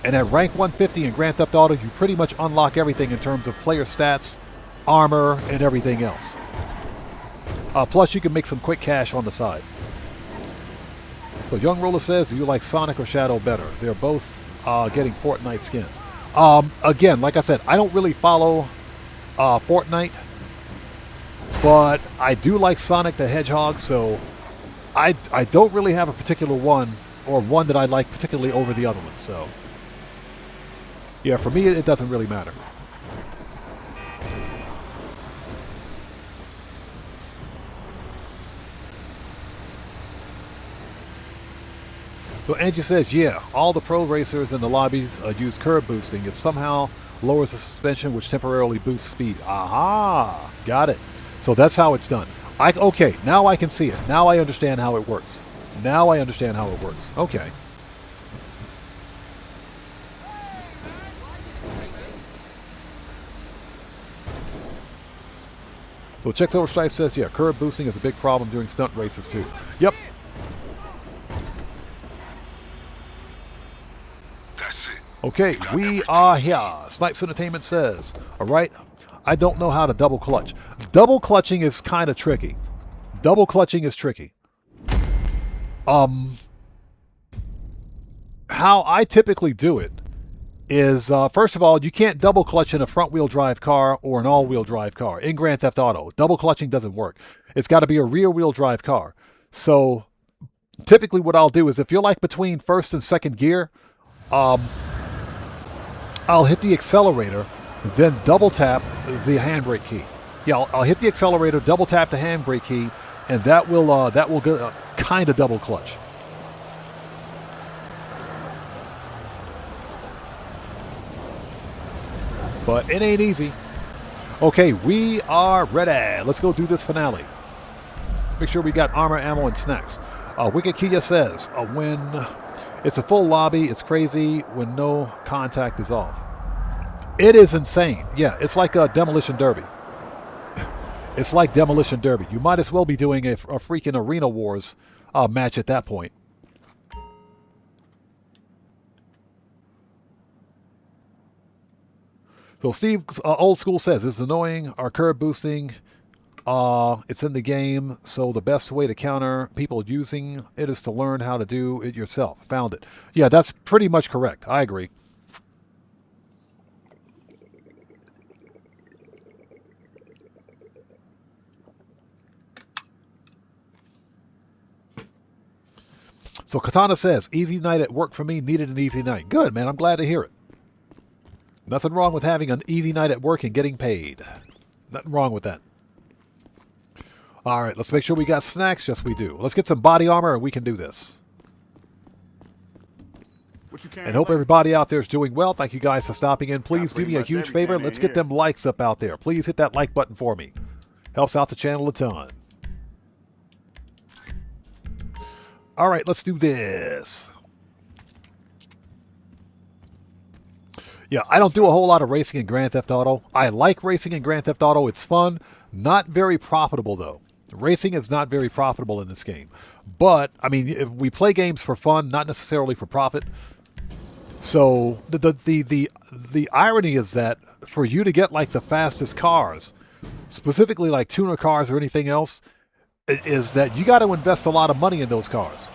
And at rank 150 in Grand Theft Auto, you pretty much unlock everything in terms of player stats, armor, and everything else. Plus, you can make some quick cash on the side. So Young Roller says, do you like Sonic or Shadow better? They're both getting Fortnite skins. Again, like I said, I don't really follow Fortnite, but I do like Sonic the Hedgehog, so I don't really have a particular one, or one that I like particularly over the other one. So yeah, for me, it doesn't really matter. So Angie says, yeah, all the pro racers in the lobbies use curb boosting. It somehow lowers the suspension, which temporarily boosts speed. Aha, got it. So that's how it's done. Okay, now I can see it. Now I understand how it works. Now I understand how it works. Okay. So Checks Over Stripe says, yeah, curb boosting is a big problem during stunt races too. Yep. Okay, we are here. Snipes Entertainment says, all right, I don't know how to double clutch. Double clutching is kind of tricky. double clutching is tricky. How I typically do it is, first of all, you can't double clutch in a front-wheel drive car or an all-wheel drive car. In Grand Theft Auto, double clutching doesn't work. It's got to be a rear-wheel drive car. So typically what I'll do is if you're like between first and second gear, I'll hit the accelerator, then double tap the handbrake key. Yeah, I'll hit the accelerator, double tap the handbrake key, and that will kind of double clutch. But it ain't easy. Okay, we are ready. Let's go do this finale. Let's make sure we got armor, ammo, and snacks. Wicked Kia says, when it's a full lobby, it's crazy when no contact is off. It is insane. Yeah, it's like a Demolition Derby. It's like Demolition Derby. You might as well be doing a freaking Arena Wars match at that point. So Steve Old School says, it's annoying. Our curb boosting, it's in the game. So the best way to counter people using it is to learn how to do it yourself. Found it. Yeah, that's pretty much correct. I agree. So Katana says, easy night at work for me, needed an easy night. Good, man. I'm glad to hear it. Nothing wrong with having an easy night at work and getting paid. Nothing wrong with that. All right, let's make sure we got snacks. Yes, we do. Let's get some body armor and we can do this. And hope everybody out there is doing well. Thank you guys for stopping in. Please do me a huge favor. Let's get them likes up out there. Please hit that like button for me. Helps out the channel a ton. All right, let's do this. Yeah, I don't do a whole lot of racing in Grand Theft Auto. I like racing in Grand Theft Auto. It's fun. Not very profitable, though. Racing is not very profitable in this game. But, I mean, if we play games for fun, not necessarily for profit. So, the irony is that for you to get, like, the fastest cars, specifically like tuner cars or anything else, is that you got to invest a lot of money in those cars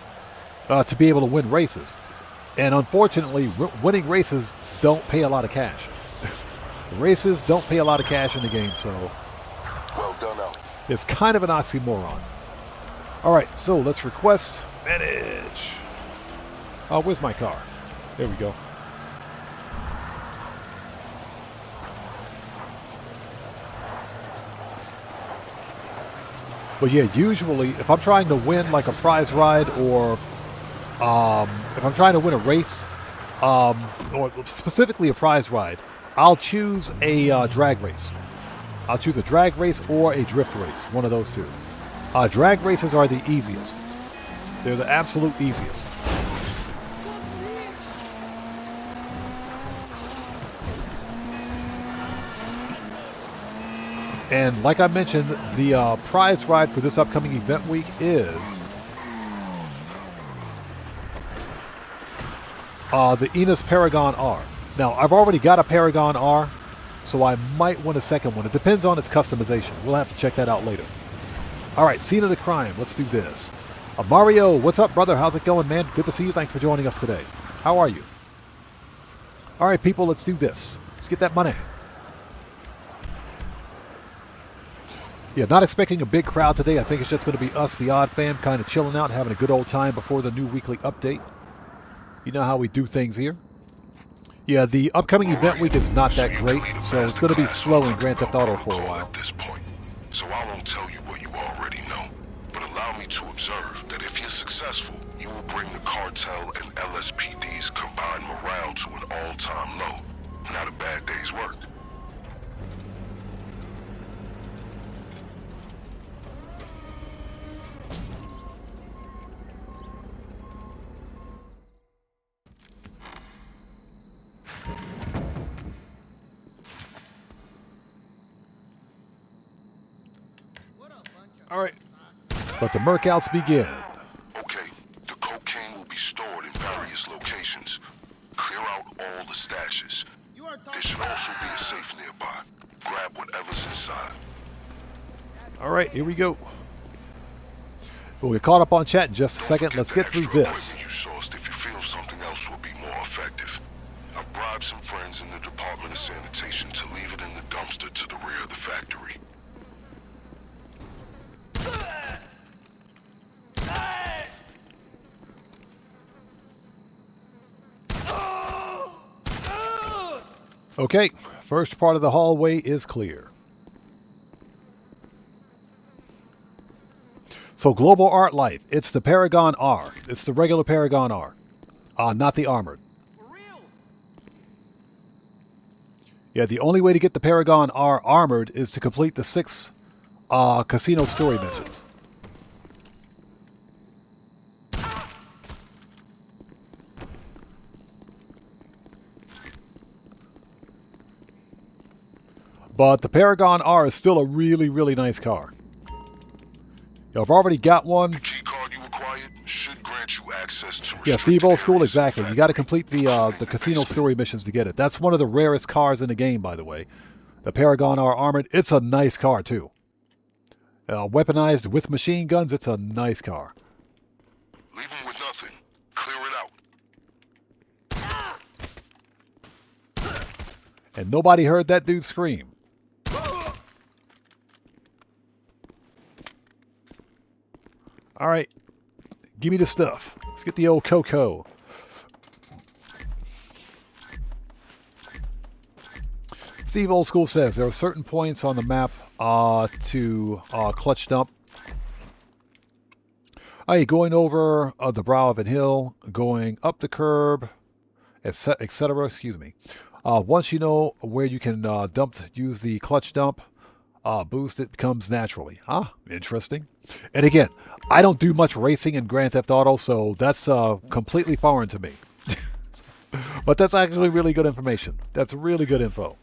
to be able to win races. And unfortunately, winning races don't pay a lot of cash. Races don't pay a lot of cash in the game, so Well done out. It's kind of an oxymoron. All right, so let's request manage. Oh, where's my car? There we go. But yeah, usually if I'm trying to win like a prize ride or if I'm trying to win a race, or specifically a prize ride, I'll choose a drag race. I'll choose a drag race or a drift race, one of those two. Drag races are the easiest. They're the absolute easiest. And like I mentioned, the prize ride for this upcoming event week is the Enos Paragon R. Now, I've already got a Paragon R, so I might want a second one. It depends on its customization. We'll have to check that out later. All right, scene of the crime. Let's do this. Mario, what's up, brother? How's it going, man? Good to see you. Thanks for joining us today. How are you? All right, people, let's do this. Let's get that money. Yeah, not expecting a big crowd today. I think it's just going to be us, the Odd Fam, kind of chilling out, having a good old time before the new weekly update. You know how we do things here. Yeah, the upcoming event week is not that great, so it's going to be slow in Grand Theft Auto for a while. At this point, so I won't tell you what you already know, but allow me to observe that if you're successful, you will bring the cartel and LSPD's combined morale to an all-time low. Not a bad day's work. All right, let the Mercouts begin. Okay, the cocaine will be stored in various locations. Clear out all the stashes. There should also be a safe nearby. Grab whatever's inside. All right, here we go. We'll get caught up on chat in just a second. Let's get through Extra this. equipment you sourced if you feel something else will be more effective. I've bribed some friends in the Department of Sanitation to leave it in the dumpster to the rear of the factory. Okay, first part of the hallway is clear. So Global Art Life, it's the Paragon R. It's the regular Paragon R, not the armored. Yeah, the only way to get the Paragon R armored is to complete the 6 casino story missions. But the Paragon R is still a really, really nice car. I've already got one. The key card you acquired should grant you access to Yeah, Steve Old School, restricted areas exactly. of You got to the complete factory, the including casino basement. story missions to get it. That's one of the rarest cars in the game, by the way. The Paragon R Armored. It's a nice car, too. Weaponized with machine guns, it's a nice car. Leave them with nothing. Clear it out. And nobody heard that dude scream. All right. Give me the stuff. Let's get the old Coco. Steve Old School says there are certain points on the map to clutch dump. Going over the brow of a hill, going up the curb, etc. Excuse me. Once you know where you can use the clutch dump boost, it becomes naturally. Interesting. And again, I don't do much racing in Grand Theft Auto, so that's completely foreign to me. But that's actually really good information. That's really good info.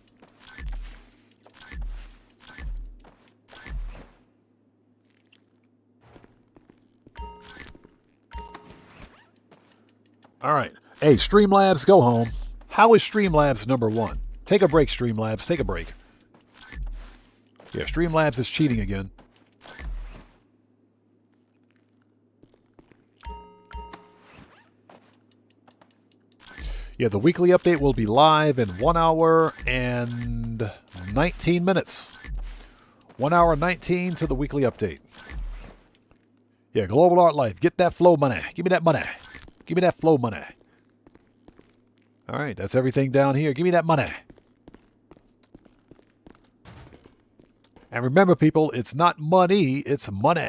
All right. Hey, Streamlabs, go home. How is Streamlabs #1? Take a break, Streamlabs. Take a break. Yeah, Streamlabs is cheating again. Yeah, the weekly update will be live in 1 hour and 19 minutes. 1 hour and 19 to the weekly update. Yeah, Global Art Life. Get that flow money. Give me that money. Give me that flow money. All right, that's everything down here. Give me that money. And remember, people, it's not money, it's money.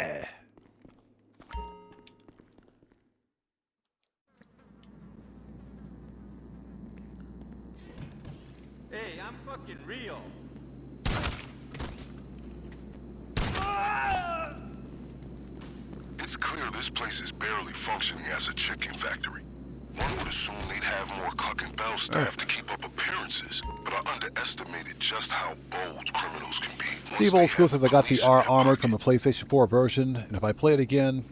Hey, I'm fucking real. It's clear this place is barely functioning as a chicken factory. One would assume they'd have more Cluck and Bell staff to keep up appearances, but I underestimated just how bold criminals can be. once Steve they Old School have says I got the police in R their armored from the pocket. PlayStation 4 version, and if I play it again,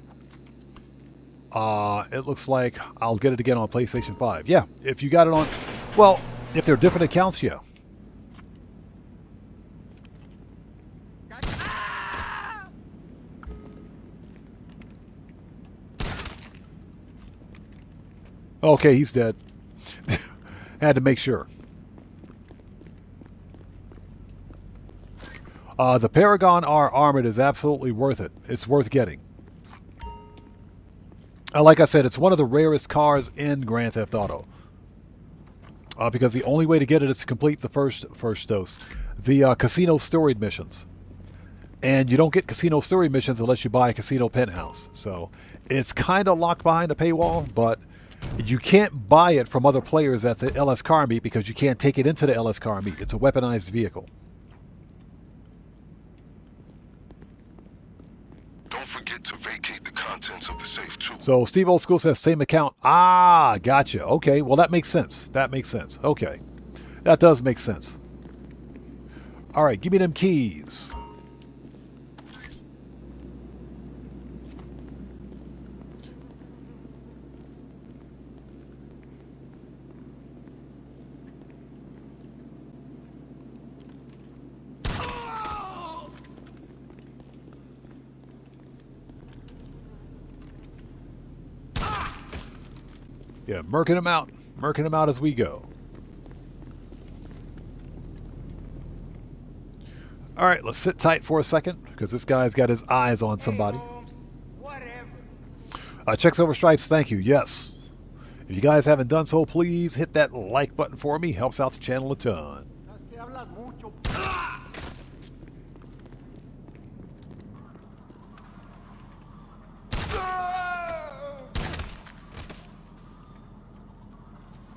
it looks like I'll get it again on PlayStation 5. Yeah, if you got it on, well, if they're different accounts, yeah. Okay, he's dead. Had to make sure. The Paragon R Armored is absolutely worth it. It's worth getting. Like I said, it's one of the rarest cars in Grand Theft Auto. Because the only way to get it is to complete the first dose. The casino storied missions. And you don't get casino story missions unless you buy a casino penthouse. So it's kind of locked behind a paywall, but you can't buy it from other players at the LS car meet because you can't take it into the LS car meet. It's a weaponized vehicle. Don't forget to vacate the contents of the safe too. So Steve Old School says same account. Ah, gotcha. Okay, well that makes sense. That makes sense. Okay, that does make sense. All right, give me them keys. Yeah, murking him out. Murking him out as we go. All right, let's sit tight for a second because this guy's got his eyes on somebody. Checks over stripes, thank you. Yes. If you guys haven't done so, please hit that like button for me. Helps out the channel a ton.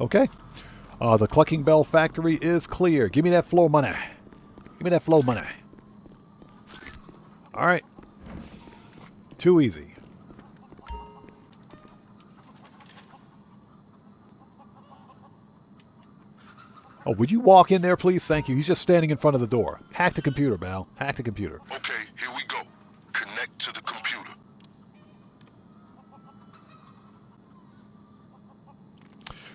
Okay. The Clucking Bell factory is clear. Give me that floor money. Give me that flow money. All right. Too easy. Oh, would you walk in there, please? Thank you. He's just standing in front of the door. Hack the computer, Mal. Hack the computer. Okay, here we go. Connect to the computer.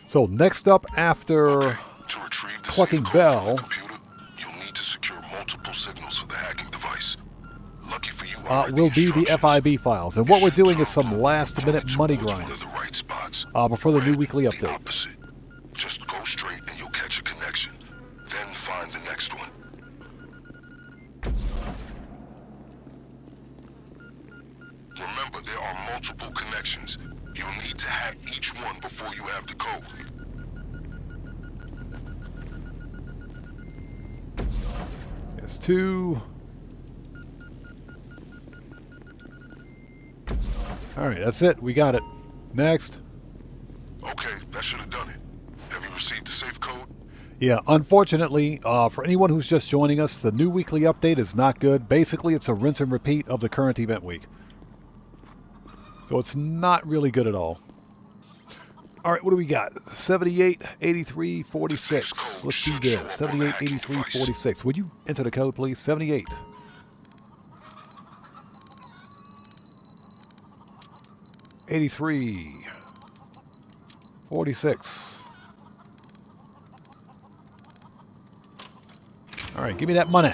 So next up after Okay, to retrieve the Clucking safe code from Bell, the computer, you'll need to secure multiple signals for the hacking device. Lucky for you, will be the FIB files. And what we're doing is some last-minute money grinding right spots. before the new weekly update. Opposite. Just go straight and you'll catch a connection. Then find the next one. Remember, there are multiple connections. You'll need to hack each one before you have the code. There's two. All right, that's it. We got it. Next. Okay, that should have done it. Have you received the safe code? Yeah, unfortunately, for anyone who's just joining us, the new weekly update is not good. Basically, it's a rinse and repeat of the current event week. So it's not really good at all. All right, what do we got? 78, 83, 46. Let's do this. 78, 83, 46. Would you enter the code, please? 78. 83. 46. All right, give me that money.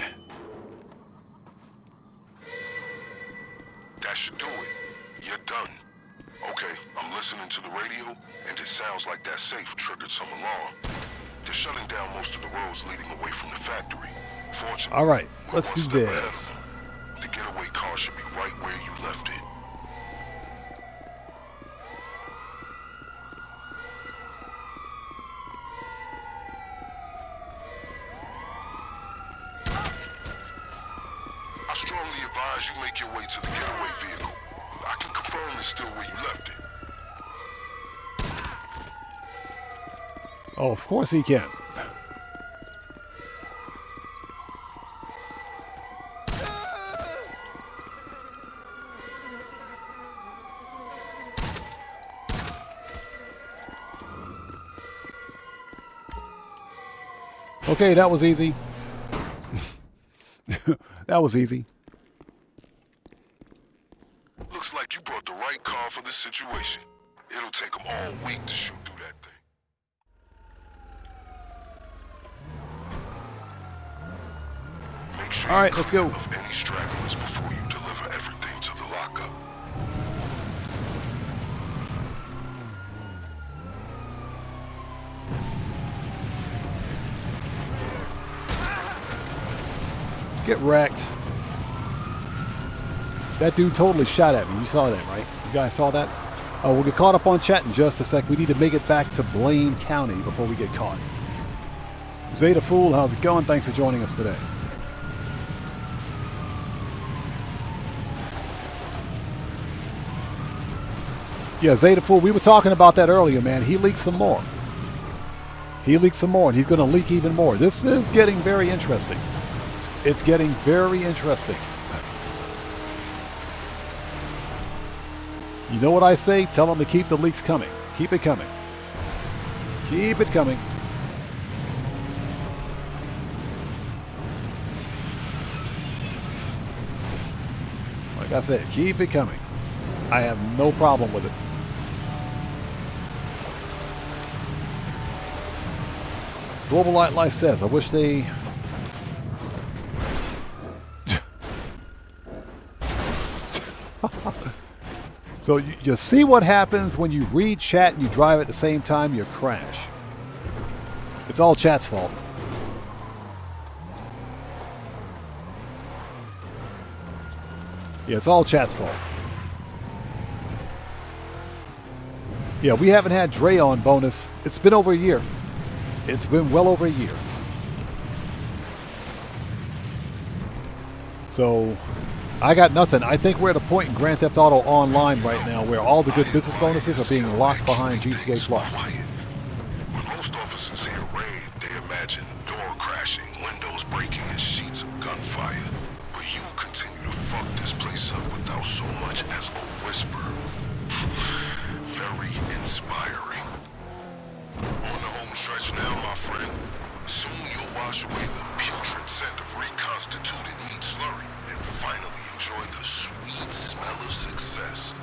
That should do it. You're done. Okay, I'm listening to the radio, and it sounds like that safe triggered some alarm. They're shutting down most of the roads leading away from the factory. Fortunately, All right, we're let's one do step this. ahead. The getaway car should be right where you left it. I strongly advise you make your way to the getaway vehicle. I can confirm it's still where you left it. Oh, of course he can. Okay, that was easy. That was easy. Looks like you brought the right car for this situation. It'll take them all week to shoot through that thing. Make sure All right, you let's go. cut off any stragglers before you deliver everything to the lockup. Get wrecked. That dude totally shot at me. You saw that, right? You guys saw that? We'll get caught up on chat in just a sec. We need to make it back to Blaine County before we get caught. Zeta Fool, how's it going? Thanks for joining us today. Yeah, Zeta Fool, we were talking about that earlier, man. He leaked some more. He leaked some more, and he's going to leak even more. This is getting very interesting. It's getting very interesting. You know what I say? Tell them to keep the leaks coming. Keep it coming. Keep it coming. Like I said, keep it coming. I have no problem with it. Global Light Life says, I wish they... So you see what happens when you read chat and you drive at the same time, you crash. It's all chat's fault. Yeah, it's all chat's fault. Yeah, we haven't had Dre on bonus. It's been over a year. It's been well over a year. So, I got nothing. I think we're at a point in Grand Theft Auto Online right now where all the good business bonuses are being locked behind GTA Plus. When most officers hear raid, they imagine door crashing, windows breaking, and sheets of gunfire. But you continue to fuck this place up without so much as a whisper. Very inspiring. On the home stretch now, my friend. Soon you'll wash away the putrid scent of reconstituted meat slurry and finally enjoy the sweet smell of success.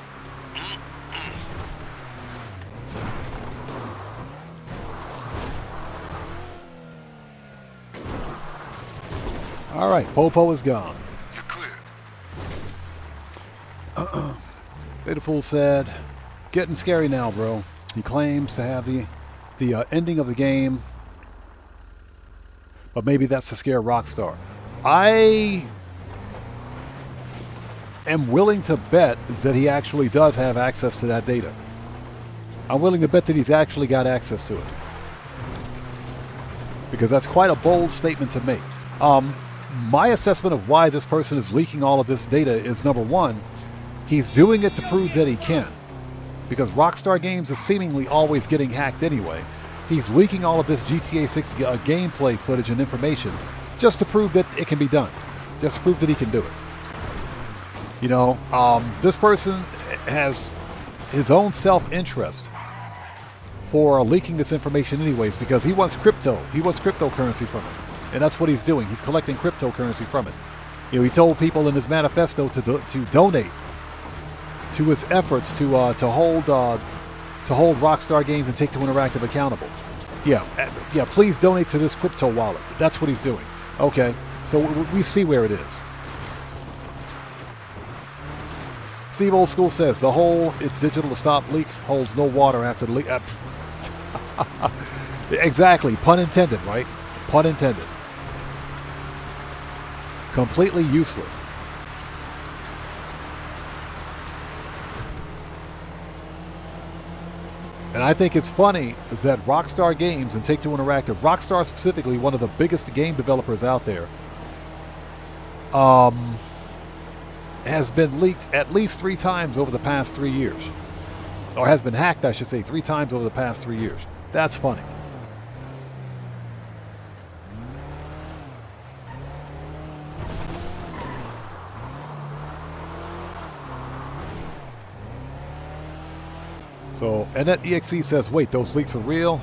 All right, Popo is gone. You're clear. Beta Fool said, "Getting scary now, bro." He claims to have the ending of the game, but maybe that's to scare Rockstar. I am willing to bet that he actually does have access to that data. I'm willing to bet that he's actually got access to it, because that's quite a bold statement to make. My assessment of why this person is leaking all of this data is, number one, he's doing it to prove that he can, because Rockstar Games is seemingly always getting hacked anyway. He's leaking all of this GTA 6 gameplay footage and information just to prove that it can be done, just to prove that he can do it. You know, this person has his own self-interest for leaking this information anyways, because he wants crypto. He wants cryptocurrency from it. And that's what he's doing. He's collecting cryptocurrency from it. You know, he told people in his manifesto to donate to his efforts to hold Rockstar Games and Take-Two Interactive accountable. Yeah, please donate to this crypto wallet. That's what he's doing. Okay, so we see where it is. Steve Old School says, the whole "it's digital to stop leaks" holds no water after the leak. Exactly, pun intended, right? Pun intended. Completely useless. And I think it's funny that Rockstar Games and Take-Two Interactive, Rockstar specifically, one of the biggest game developers out there, has been leaked at least 3 times over the past 3 years. Or has been hacked, I should say, 3 times over the past 3 years. That's funny. So, AnnetteEXE says, wait, those leaks are real?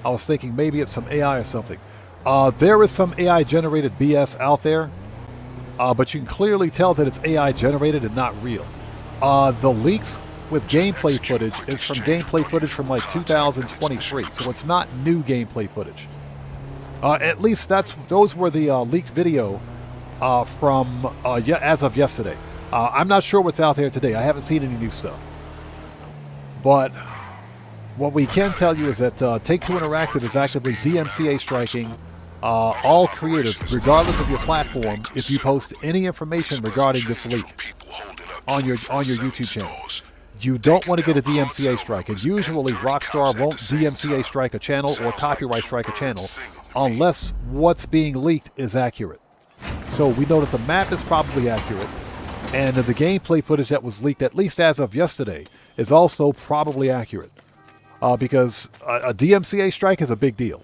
I was thinking maybe it's some AI or something. There is some AI-generated BS out there, but you can clearly tell that it's AI-generated and not real. The leaks with gameplay footage is from gameplay footage from like 2023, so it's not new gameplay footage. At least those were the leaked video from as of yesterday. I'm not sure what's out there today. I haven't seen any new stuff. But what we can tell you is that Take-Two Interactive is actively DMCA striking all creators, regardless of your platform, if you post any information regarding this leak on your YouTube channel. You don't want to get a DMCA strike, and usually Rockstar won't DMCA strike a channel or copyright strike a channel unless what's being leaked is accurate. So we know that the map is probably accurate, and the gameplay footage that was leaked, at least as of yesterday, is also probably accurate, because a DMCA strike is a big deal.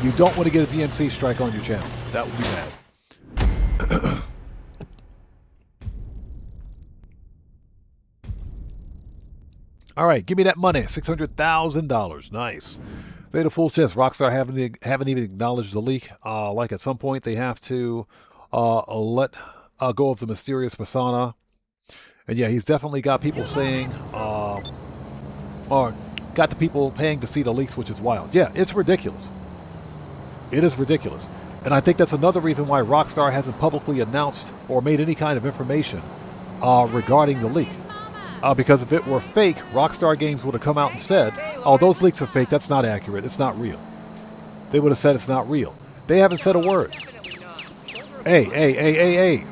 You don't want to get a DMCA strike on your channel. That would be bad. All right, give me that money. $600,000. Nice. Beta Fool says Rockstar haven't even acknowledged the leak. Like at some point they have to let go of the mysterious persona. And yeah, he's definitely got people saying, or got the people paying to see the leaks, which is wild. Yeah, it's ridiculous. It is ridiculous. And I think that's another reason why Rockstar hasn't publicly announced or made any kind of information regarding the leak. Because if it were fake, Rockstar Games would have come out and said, oh, those leaks are fake. That's not accurate. It's not real. They would have said it's not real. They haven't said a word. Hey.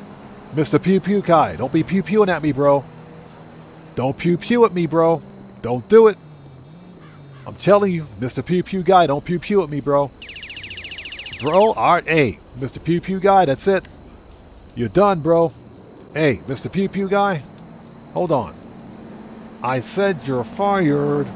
Mr. Pew Pew Kai, don't be pew pewing at me, bro. Don't pew pew at me, bro. Don't do it. I'm telling you, Mr. Pew Pew Guy, don't pew pew at me, bro. Bro, all right, hey, Mr. Pew Pew Guy, that's it. You're done, bro. Hey, Mr. Pew Pew Guy, hold on. I said you're fired.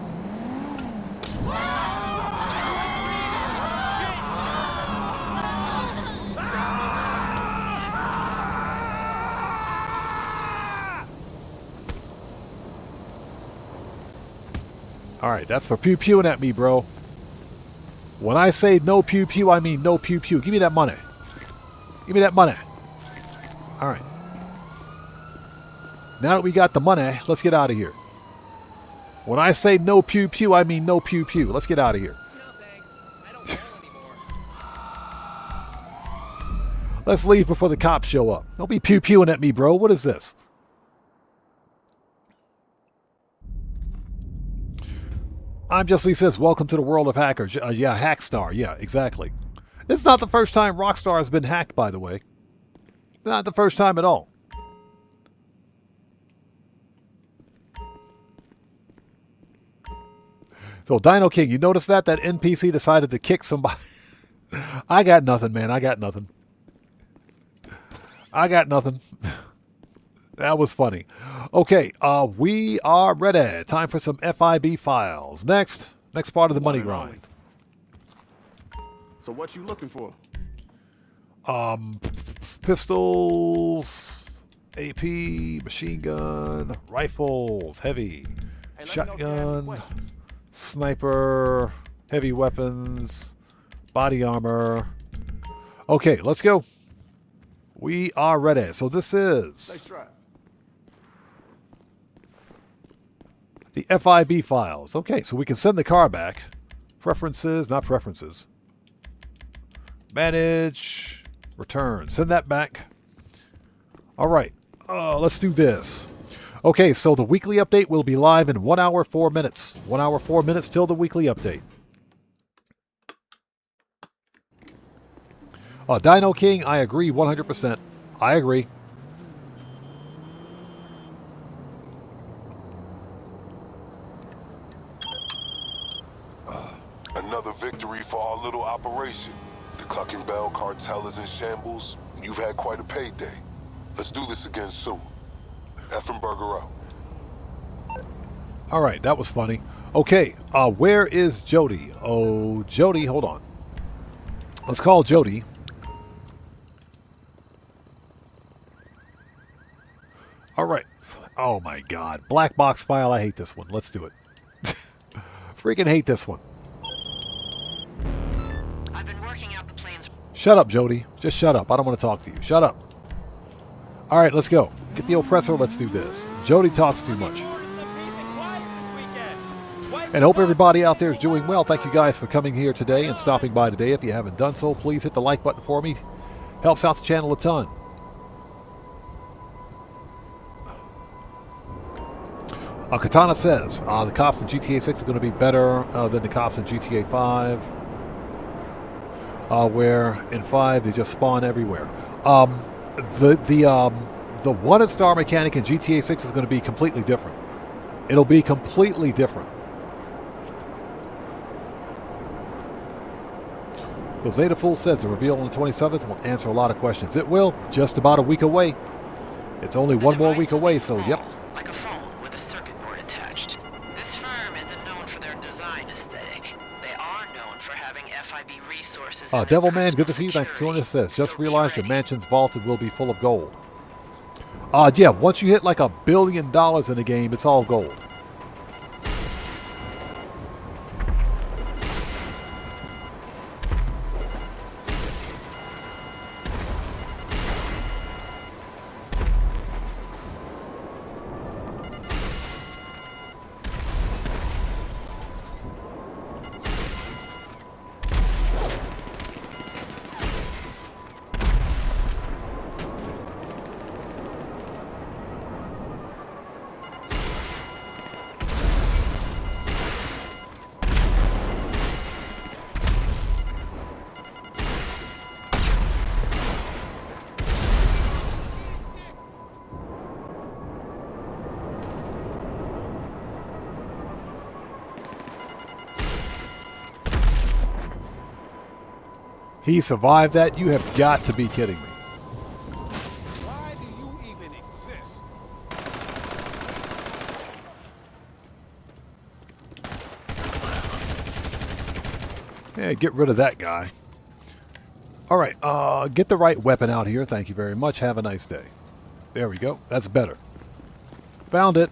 All right, that's for pew pewing at me, bro. When I say no pew pew, I mean no pew pew. Give me that money. Give me that money. All right. Now that we got the money, let's get out of here. When I say no pew pew, I mean no pew pew. Let's get out of here. No thanks. I don't know anymore. Let's leave before the cops show up. Don't be pew pewing at me, bro. What is this? I'm Just Lee says, welcome to the world of hackers. Yeah, Hackstar. Yeah, exactly. It's not the first time Rockstar has been hacked, by the way. Not the first time at all. So, Dino King, you notice that? That NPC decided to kick somebody. I got nothing, man. I got nothing. That was funny. Okay, we are ready. Time for some FIB files. Next part of the money grind. So what you looking for? Pistols, AP, machine gun, rifles, heavy, Hey, let me know if you have any shotgun, questions. sniper, heavy weapons, body armor. Okay, let's go. We are ready. So this Stay is strapped. the FIB files. Okay, so we can send the car back. Preferences, not preferences. Manage, return. Send that back. All right, let's do this. Okay, so the weekly update will be live in 1 hour, 4 minutes. 1 hour, 4 minutes till the weekly update. Dino King, I agree 100%. I agree. Another victory for our little operation. The Cluck and Bell cartel is in shambles. You've had quite a payday. Let's do this again soon. Effenberger out. All right, that was funny. Okay, where is Jody? Oh, Jody, hold on. Let's call Jody. All right. Oh, my God. Black box file. I hate this one. Let's do it. Freaking hate this one. I've been working out the plans. Shut up, Jody. Just shut up. I don't want to talk to you. Shut up. All right, let's go. Get the oppressor. Let's do this. Jody talks too much. And hope everybody out there is doing well. Thank you guys for coming here today and stopping by today. If you haven't done so, please hit the like button for me. Helps out the channel a ton. Katana says, the cops in GTA 6 are going to be better than the cops in GTA 5. Where in 5 they just spawn everywhere. The wanted star mechanic in GTA 6 is going to be completely different. It'll be completely different. So Zeta Fool says the reveal on the 27th will answer a lot of questions. It will. Just about a week away. It's only one more week away, so yep. Like a phone with a circuit board attached. This firm isn't known for their design aesthetic. They are known for having FIB resources. and Devilman, good to see you. personal Thanks for joining us. Says, security. just So be realized your ready. mansion's vaulted will be full of gold. Yeah, once you hit like $1 billion in the game, it's all gold. He survived that? You have got to be kidding me. Why do you even exist? Yeah, get rid of that guy. All right, get the right weapon out here. Thank you very much. Have a nice day. There we go. That's better. Found it.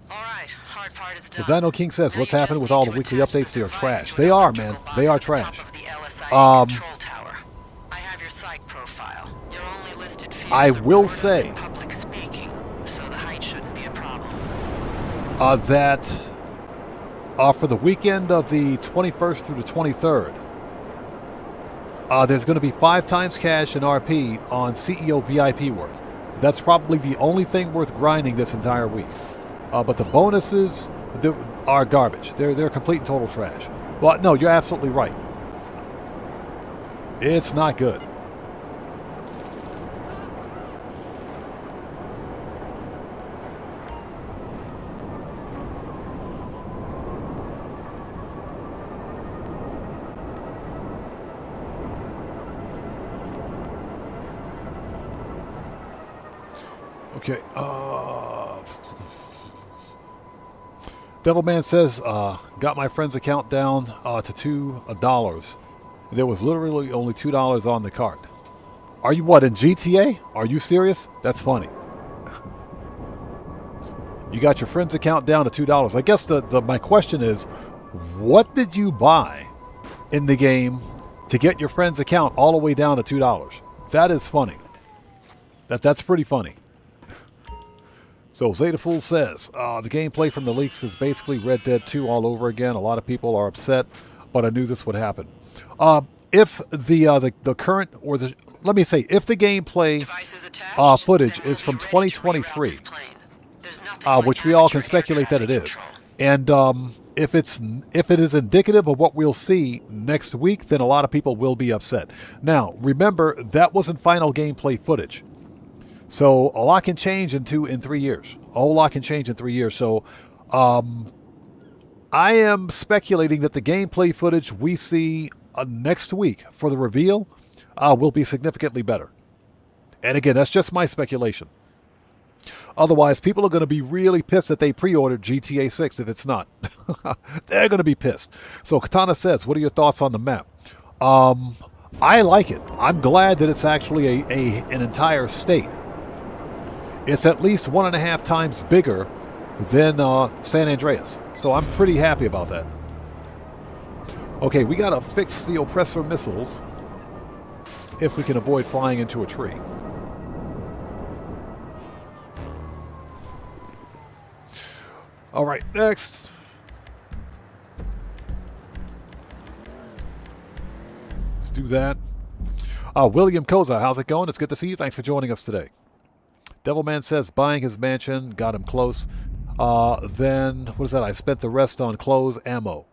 Hard part is done. The Dino King says, what's Now you happening just with all need the to weekly attach updates? the They are device trash. to They an are, electrical man. box They are at the top trash. of the LSIA control tower. I have your psych profile. Your only listed fields I are will boredom say and public speaking, so the height shouldn't be a problem. that for the weekend of the 21st through the 23rd, there's going to be 5 times cash in RP on CEO VIP work. That's probably the only thing worth grinding this entire week. But the bonuses are garbage. They're complete and total trash. Well, no, you're absolutely right. It's not good. Okay. Devilman says, got my friend's account down to $2. There was literally only $2 on the cart. Are you what, in GTA? Are you serious? That's funny. You got your friend's account down to $2. I guess my question is, what did you buy in the game to get your friend's account all the way down to $2? That is funny. That's pretty funny. So Zeta Fool says, the gameplay from the leaks is basically Red Dead 2 all over again. A lot of people are upset, but I knew this would happen. If the current, or the, let me say, if the gameplay footage is from 2023, which we all can speculate that it is, and if it is indicative of what we'll see next week, then a lot of people will be upset. Now, remember, that wasn't final gameplay footage. So a lot can change in 3 years. A whole lot can change in 3 years. So I am speculating that the gameplay footage we see next week for the reveal will be significantly better. And again, that's just my speculation. Otherwise, people are going to be really pissed that they pre-ordered GTA 6 if it's not. They're going to be pissed. So Katana says, what are your thoughts on the map? I like it. I'm glad that it's actually an entire state. It's at least 1.5 times bigger than San Andreas. So I'm pretty happy about that. Okay, we got to fix the oppressor missiles if we can avoid flying into a tree. All right, next. Let's do that. William Koza, how's it going? It's good to see you. Thanks for joining us today. Devilman says buying his mansion got him close. Then, what is that? I spent the rest on clothes, ammo.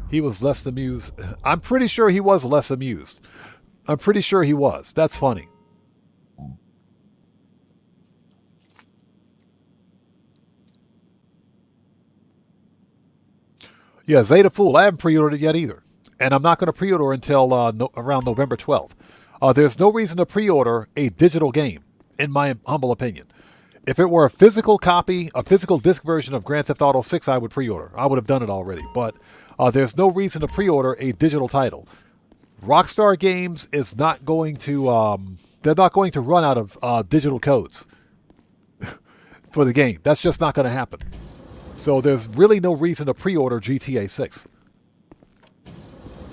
He was less amused. I'm pretty sure he was less amused. I'm pretty sure he was. That's funny. Yeah, Zeta Fool. I haven't pre-ordered it yet either. And I'm not going to pre-order until around November 12th. There's no reason to pre-order a digital game, in my humble opinion. If it were a physical copy, a physical disc version of Grand Theft Auto 6, I would pre-order. I would have done it already. But there's no reason to pre-order a digital title. Rockstar Games is not going to... they're not going to run out of digital codes for the game. That's just not going to happen. So there's really no reason to pre-order GTA 6.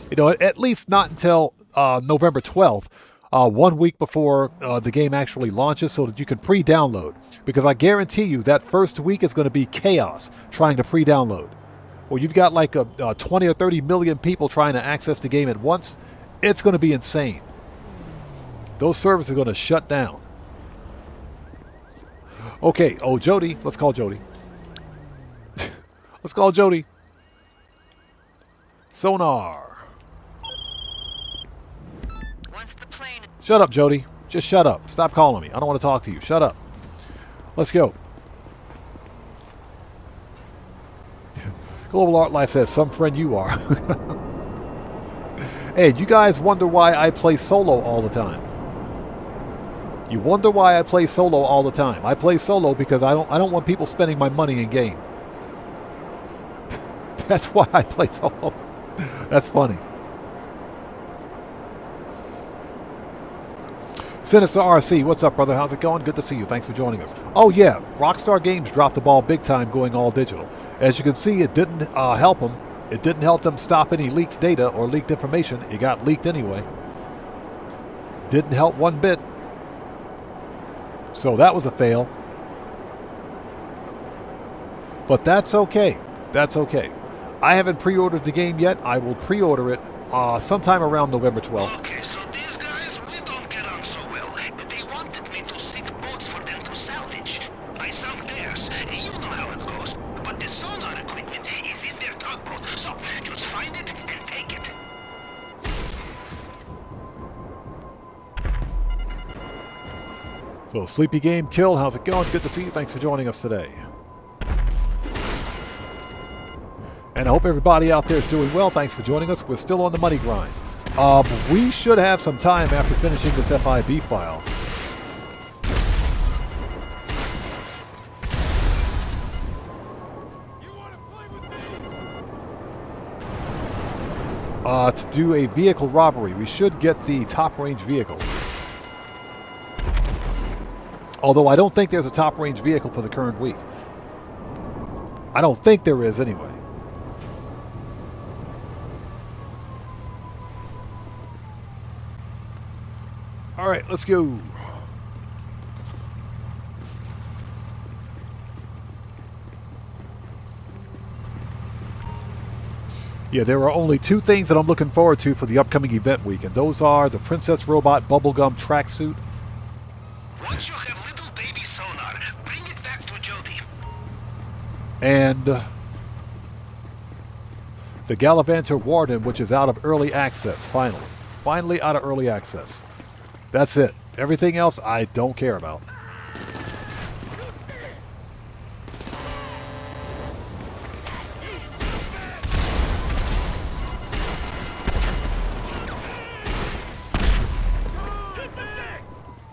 You know, at least not until November 12th, 1 week before the game actually launches, so that you can pre-download. Because I guarantee you that first week is going to be chaos trying to pre-download. Well, you've got like 20 or 30 million people trying to access the game at once. It's going to be insane. Those servers are going to shut down. Okay, oh, Jody. Let's call Jody. Let's call Jody. Sonar. Once the plane... Shut up, Jody. Just shut up. Stop calling me. I don't want to talk to you. Shut up. Let's go. Global Art Life says, some friend you are. Hey, you guys wonder why I play solo all the time. You wonder why I play solo all the time. I play solo because I don't want people spending my money in game. That's why I play solo. That's funny. Sinister RC, what's up, brother? How's it going? Good to see you. Thanks for joining us. Oh, yeah. Rockstar Games dropped the ball big time going all digital. As you can see, it didn't help them. It didn't help them stop any leaked data or leaked information. It got leaked anyway. Didn't help one bit. So that was a fail. But that's okay. That's okay. I haven't pre-ordered the game yet. I will pre-order it sometime around November 12th. Okay, so these guys, we don't get on so well. They wanted me to seek boats for them to salvage. I sunk theirs. You know how it goes. But the sonar equipment is in their tugboat, so just find it and take it. So, Sleepy Game Kill, how's it going? Good to see you. Thanks for joining us today. And I hope everybody out there is doing well. Thanks for joining us. We're still on the money grind. We should have some time after finishing this FIB file. To do a vehicle robbery. We should get the top range vehicle. Although I don't think there's a top range vehicle for the current week. I don't think there is anyway. All right, let's go. Yeah, there are only two things that I'm looking forward to for the upcoming event week, and those are the Princess Robot Bubblegum tracksuit. Once you have little baby sonar, bring it back to Jody. And the Gallivanter Warden, which is out of early access, finally. Finally out of early access. That's it. Everything else I don't care about.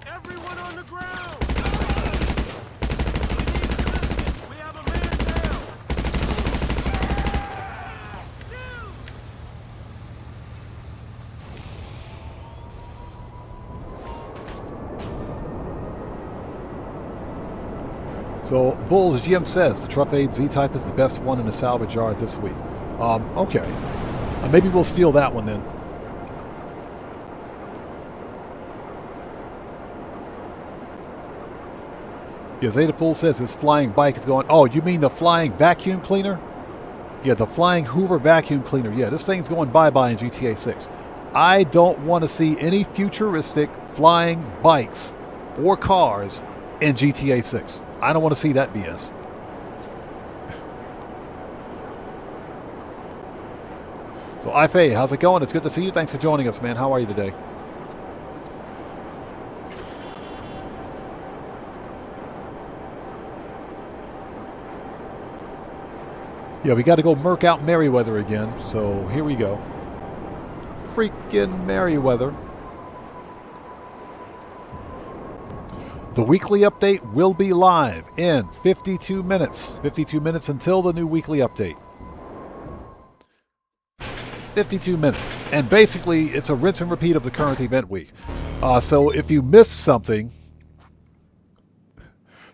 Everyone on the ground! We have a man down! So, Bulls GM says the Truffade Z-Type is the best one in the salvage yard this week. Okay. Maybe we'll steal that one then. Yeah, Zeta Fool says his flying bike is going... Oh, you mean the flying vacuum cleaner? Yeah, the flying Hoover vacuum cleaner. Yeah, this thing's going bye-bye in GTA 6. I don't want to see any futuristic flying bikes or cars in GTA 6. I don't want to see that BS. So, Ife, how's it going? It's good to see you. Thanks for joining us, man. How are you today? Yeah, we got to go murk out Merryweather again. So, here we go. Freaking Merryweather. The weekly update will be live in 52 minutes. 52 minutes until the new weekly update. 52 minutes. And basically, it's a rinse and repeat of the current event week. So if you missed something...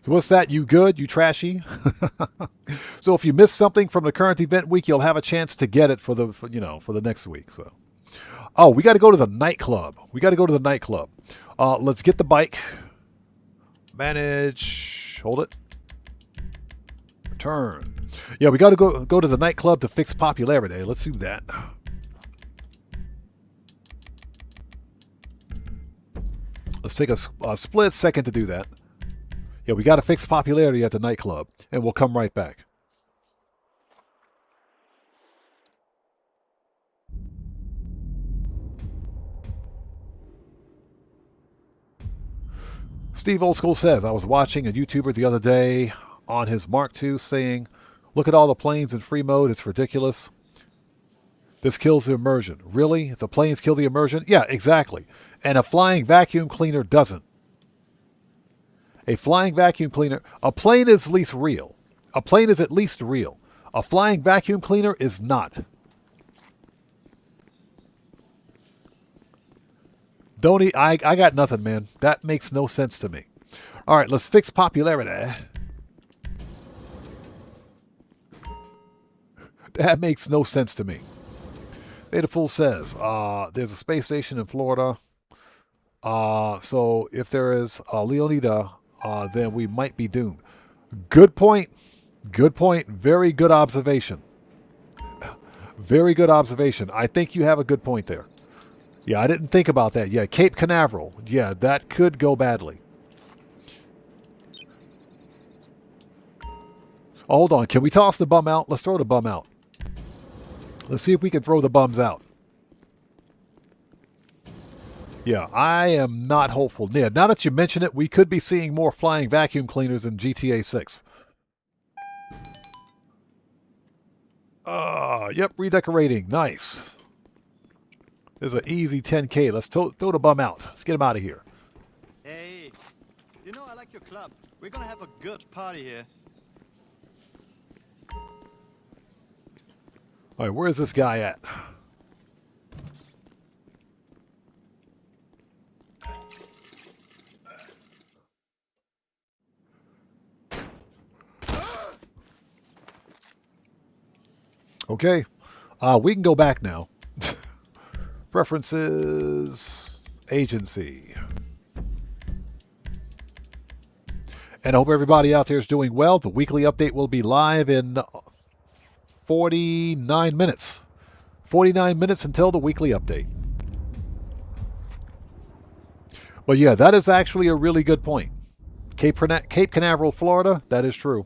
So what's that? You good? You trashy? So if you missed something from the current event week, you'll have a chance to get it for the next week. So, oh, we got to go to the nightclub. Let's get the bike. Manage. Hold it. Return. Yeah, we got to go to the nightclub to fix popularity. Let's do that. Let's take a split second to do that. Yeah, we got to fix popularity at the nightclub, and we'll come right back. Steve Old School says, I was watching a YouTuber the other day on his Mark II saying, Look at all the planes in free mode. It's ridiculous. This kills the immersion. Really? If the planes kill the immersion? Yeah, exactly. And a flying vacuum cleaner doesn't. A flying vacuum cleaner... A plane is at least real. A plane is at least real. A flying vacuum cleaner is not. I got nothing, man. That makes no sense to me. All right, let's fix popularity. That makes no sense to me. Beta Fool says, there's a space station in Florida. So if there is Leonida, then we might be doomed. Good point. Good point. Very good observation. Very good observation. I think you have a good point there. Yeah, I didn't think about that. Yeah, Cape Canaveral. Yeah, that could go badly. Oh, hold on. Can we toss the bum out? Let's throw the bum out. Let's see if we can throw the bums out. Yeah, I am not hopeful. Yeah, now that you mention it, we could be seeing more flying vacuum cleaners in GTA 6. Yep, redecorating. Nice. There's an easy 10K. Let's throw the bum out. Let's get him out of here. Hey, you know I like your club. We're gonna have a good party here. All right, where's this guy at? Okay, we can go back now. Preferences, agency. And I hope everybody out there is doing well. The weekly update will be live in 49 minutes. 49 minutes until the weekly update. But yeah, that is actually a really good point. Cape Canaveral, Florida, that is true.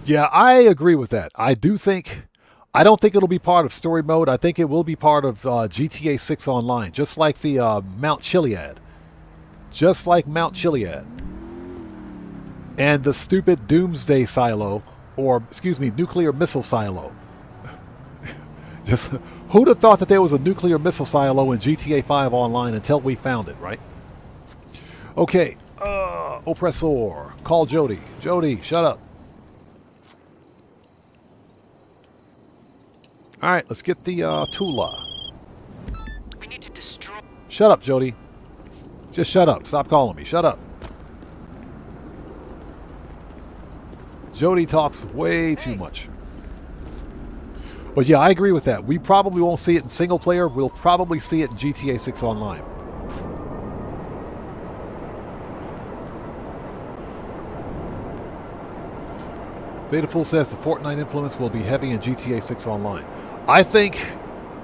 Yeah, I agree with that. I don't think it'll be part of story mode. I think it will be part of GTA 6 Online, just like the Mount Chiliad. Just like Mount Chiliad. And the stupid Doomsday Silo, or, excuse me, Nuclear Missile Silo. Just, who'd have thought that there was a Nuclear Missile Silo in GTA 5 Online until we found it, right? Okay, Oppressor, call Jody. Jody, shut up. All right, let's get the Tula. We need to destroy. Shut up, Jody. Just shut up. Stop calling me. Shut up. Jody talks way too much. But yeah, I agree with that. We probably won't see it in single player. We'll probably see it in GTA 6 Online. Betaful says the Fortnite influence will be heavy in GTA 6 Online. I think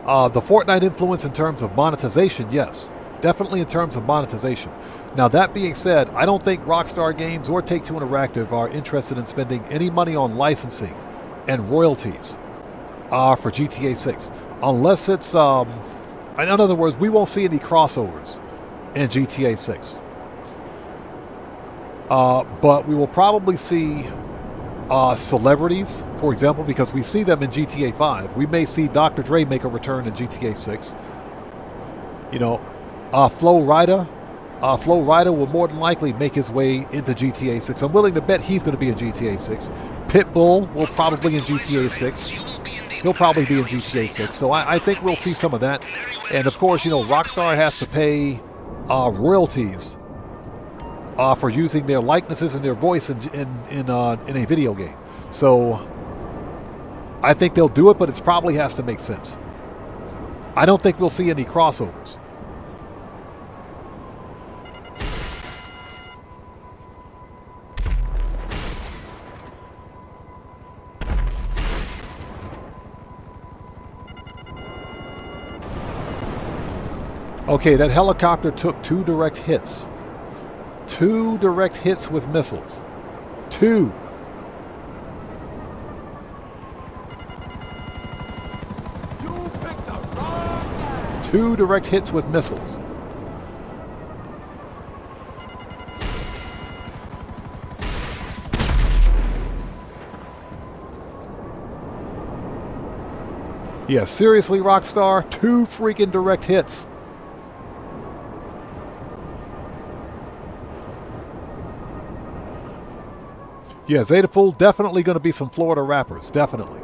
the Fortnite influence in terms of monetization, yes. Definitely in terms of monetization. Now, that being said, I don't think Rockstar Games or Take-Two Interactive are interested in spending any money on licensing and royalties for GTA 6. Unless it's, in other words, we won't see any crossovers in GTA 6. But we will probably see celebrities, for example, because we see them in GTA 5. We may see Dr. Dre make a return in GTA 6. You know, Flo Rida will more than likely make his way into GTA 6. I'm willing to bet he's going to be in GTA 6. Pitbull will probably in GTA 6. He'll probably be in GTA 6. So I think we'll see some of that. And of course, you know, Rockstar has to pay royalties for using their likenesses and their voice in a video game. So I think they'll do it, but it probably has to make sense. I don't think we'll see any crossovers. Okay, that helicopter took 2 direct hits. 2 direct hits with missiles. 2. You picked the wrong guy. 2 direct hits with missiles. Yeah, seriously, Rockstar, 2 freaking direct hits. Yeah, Zetaful, definitely going to be some Florida rappers, definitely.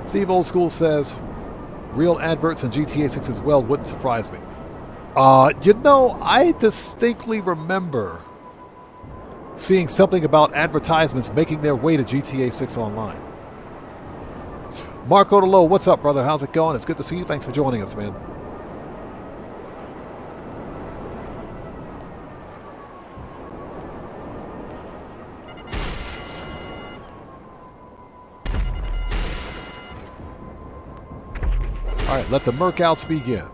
Steve Old School says, real adverts in GTA 6 as well wouldn't surprise me. You know, I distinctly remember seeing something about advertisements making their way to GTA 6 Online. Marco DeLo, what's up, brother? How's it going? It's good to see you. Thanks for joining us, man. All right, let the Merkouts begin.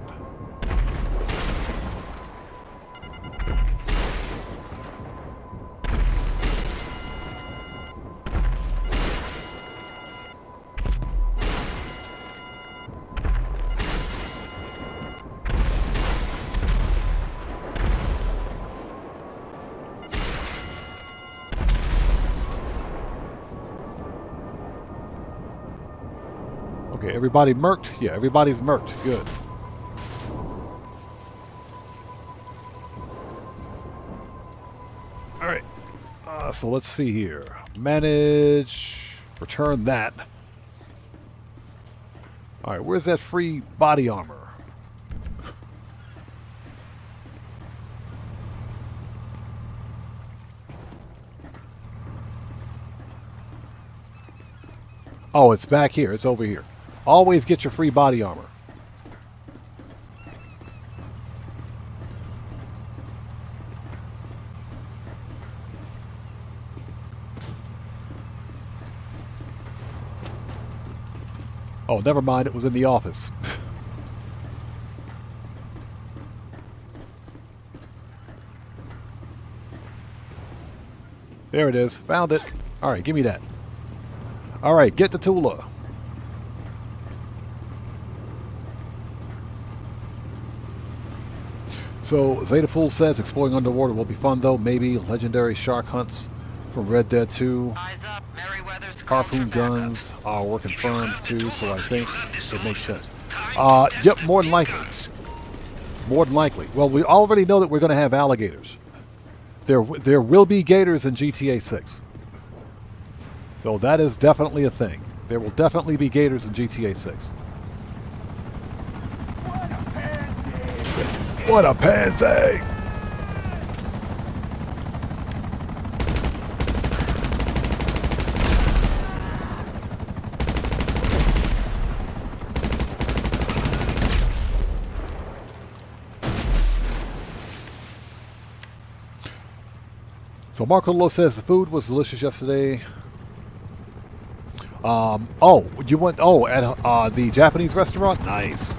Okay, everybody merked? Yeah, everybody's merked. Good. All right. So let's see here. Manage. Return that. All right, where's that free body armor? Oh, it's back here. It's over here. Always get your free body armor. Oh, never mind. It was in the office. There it is. Found it. All right, give me that. All right, get the Tula. So, Zetaful says exploring underwater will be fun, though. Maybe legendary shark hunts from Red Dead 2. Eyes up, Merryweather's called for Harpoon backup. guns were confirmed, too, so I think it makes sense. Yep, more than likely. More than likely. Well, we already know that we're going to have alligators. There will be gators in GTA 6. So that is definitely a thing. There will definitely be gators in GTA 6. What a pansy! So Marco Lo says the food was delicious yesterday. Oh, you went at the Japanese restaurant? Nice.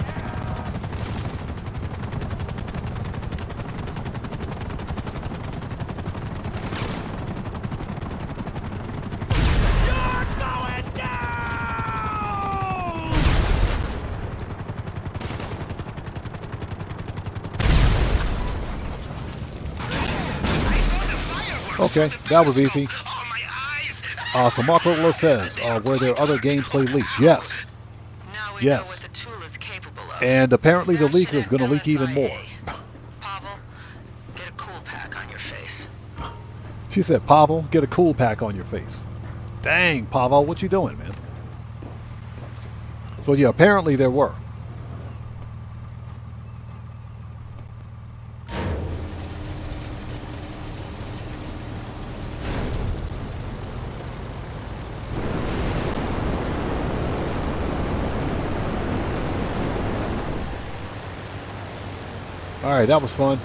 Okay, that was easy. So Marco Lo says, were there other gameplay leaks? Yes. Now we Yes. know what the tool is capable of. And apparently the Session leaker is going to leak even more. LSIA. Pavel, get a cool pack on your face. She said, Pavel, get a cool pack on your face. Dang, Pavel, what you doing, man? So yeah, apparently there were. All right, that was fun.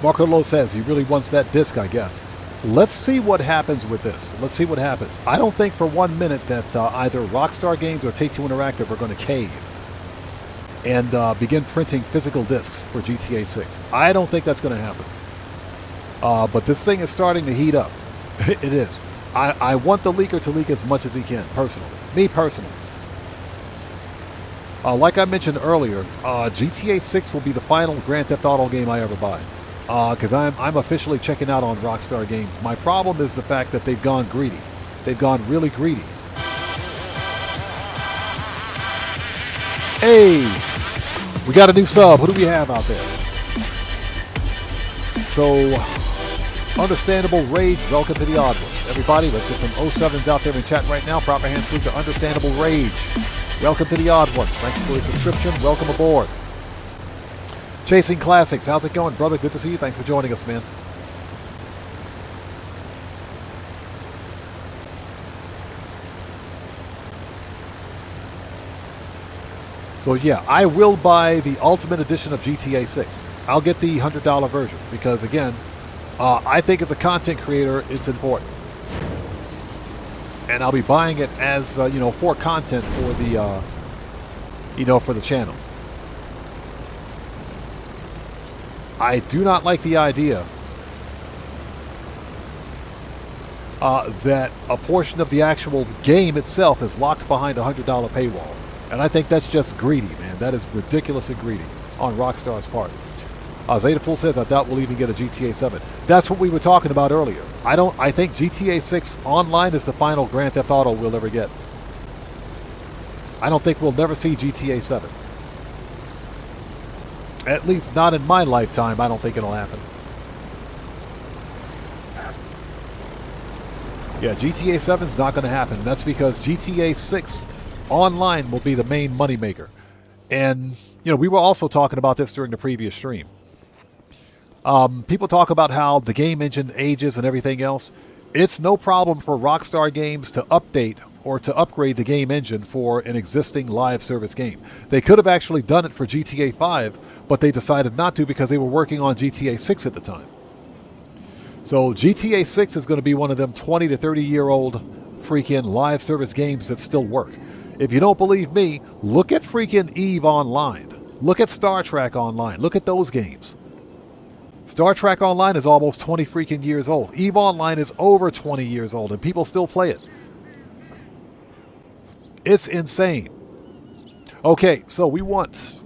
Marco Lo says he really wants that disc, I guess. Let's see what happens with this. Let's see what happens. I don't think for 1 minute that either Rockstar Games or Take-Two Interactive are going to cave. and begin printing physical discs for GTA 6. I don't think that's going to happen. But this thing is starting to heat up. It is. I want the leaker to leak as much as he can, personally. Me personally. Like I mentioned earlier, GTA 6 will be the final Grand Theft Auto game I ever buy. Because I'm officially checking out on Rockstar Games. My problem is the fact that they've gone greedy. They've gone really greedy. Hey! We got a new sub. Who do we have out there? So, Understandable Rage, welcome to the Odd Ones. Everybody, let's get some 07s out there in chat right now. Proper hand salute to Understandable Rage. Welcome to the Odd Ones. Thanks for your subscription. Welcome aboard. Chasing Classics, how's it going, brother? Good to see you. Thanks for joining us, man. So yeah, I will buy the Ultimate Edition of GTA 6. I'll get the $100 version because, again, I think as a content creator, it's important. And I'll be buying it as, for content for the, for the channel. I do not like the idea that a portion of the actual game itself is locked behind a $100 paywall. And I think that's just greedy, man. That is ridiculously greedy on Rockstar's part. Zeta Fool says, I doubt we'll even get a GTA 7. That's what we were talking about earlier. I think GTA 6 Online is the final Grand Theft Auto we'll ever get. I don't think we'll never see GTA 7. At least not in my lifetime. I don't think it'll happen. Yeah, GTA 7 is not going to happen. That's because GTA 6 Online will be the main moneymaker. And, we were also talking about this during the previous stream. People talk about how the game engine ages and everything else. It's no problem for Rockstar Games to update or to upgrade the game engine for an existing live service game. They could have actually done it for GTA 5, but they decided not to because they were working on GTA 6 at the time. So GTA 6 is going to be one of them 20 to 30-year-old freaking live service games that still work. If you don't believe me, look at freaking EVE Online. Look at Star Trek Online. Look at those games. Star Trek Online is almost 20 freaking years old. EVE Online is over 20 years old, and people still play it. It's insane. Okay, so we want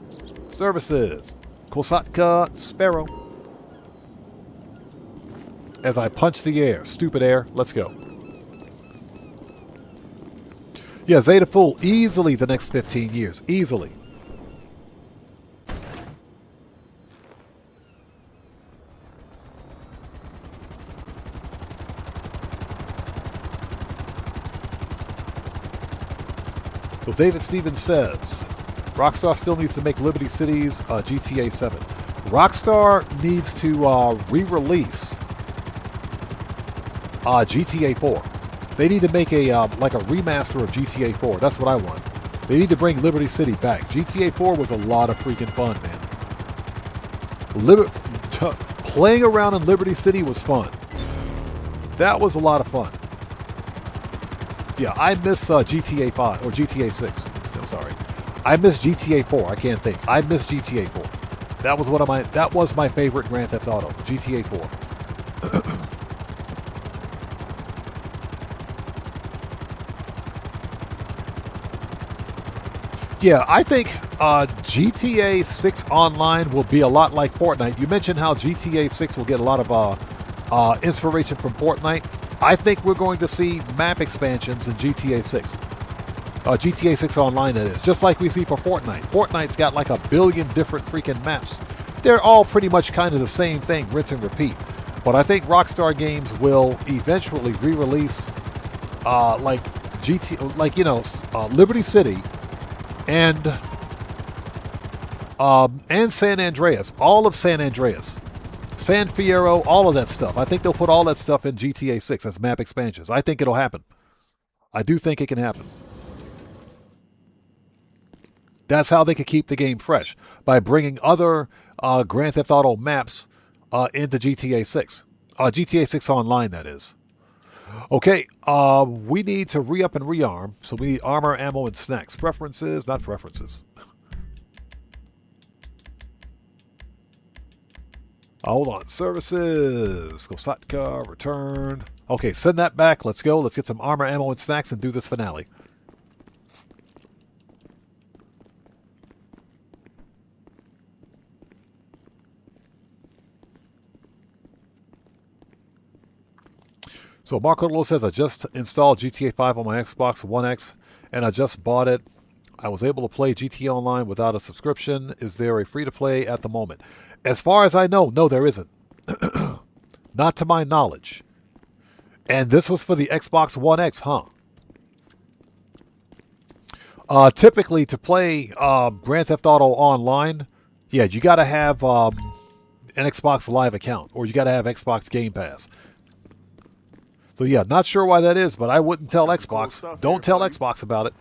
services. Kosatka Sparrow. As I punch the air. Stupid air. Let's go. Yeah, Zeta Fool, easily the next 15 years. Easily. So David Stevens says, Rockstar still needs to make Liberty City's GTA 7. Rockstar needs to re-release GTA 4. They need to make a like a remaster of GTA 4. That's what I want. They need to bring Liberty City back. GTA 4 was a lot of freaking fun, man. Playing around in Liberty City was fun. That was a lot of fun. Yeah, I miss GTA 5 or GTA 6. I'm sorry. I miss GTA 4. I can't think. I miss GTA 4. That was my favorite Grand Theft Auto, GTA 4. Yeah, I think GTA 6 Online will be a lot like Fortnite. You mentioned how GTA 6 will get a lot of inspiration from Fortnite. I think we're going to see map expansions in GTA 6. GTA 6 Online, that is. Just like we see for Fortnite. Fortnite's got like 1 billion different freaking maps. They're all pretty much kind of the same thing, rinse and repeat. But I think Rockstar Games will eventually re-release Liberty City and San Andreas. All of San Andreas. San Fierro, all of that stuff. I think they'll put all that stuff in GTA 6 as map expansions. I think it'll happen. I do think it can happen. That's how they could keep the game fresh, by bringing other Grand Theft Auto maps into GTA 6. GTA 6 Online, that is. Okay, we need to re-up and rearm, so we need armor, ammo, and snacks. Preferences, not preferences. Hold on. Services. Kosatka. Return. Okay, send that back. Let's go. Let's get some armor, ammo, and snacks and do this finale. So Marco Lolo says, I just installed GTA 5 on my Xbox One X and I just bought it. I was able to play GTA Online without a subscription. Is there a free-to-play at the moment? As far as I know, no, there isn't. Not to my knowledge. And this was for the Xbox One X, huh? Typically, to play Grand Theft Auto Online, yeah, you got to have an Xbox Live account, or you got to have Xbox Game Pass. So yeah, not sure why that is, but I wouldn't tell Xbox. Don't tell Xbox about it.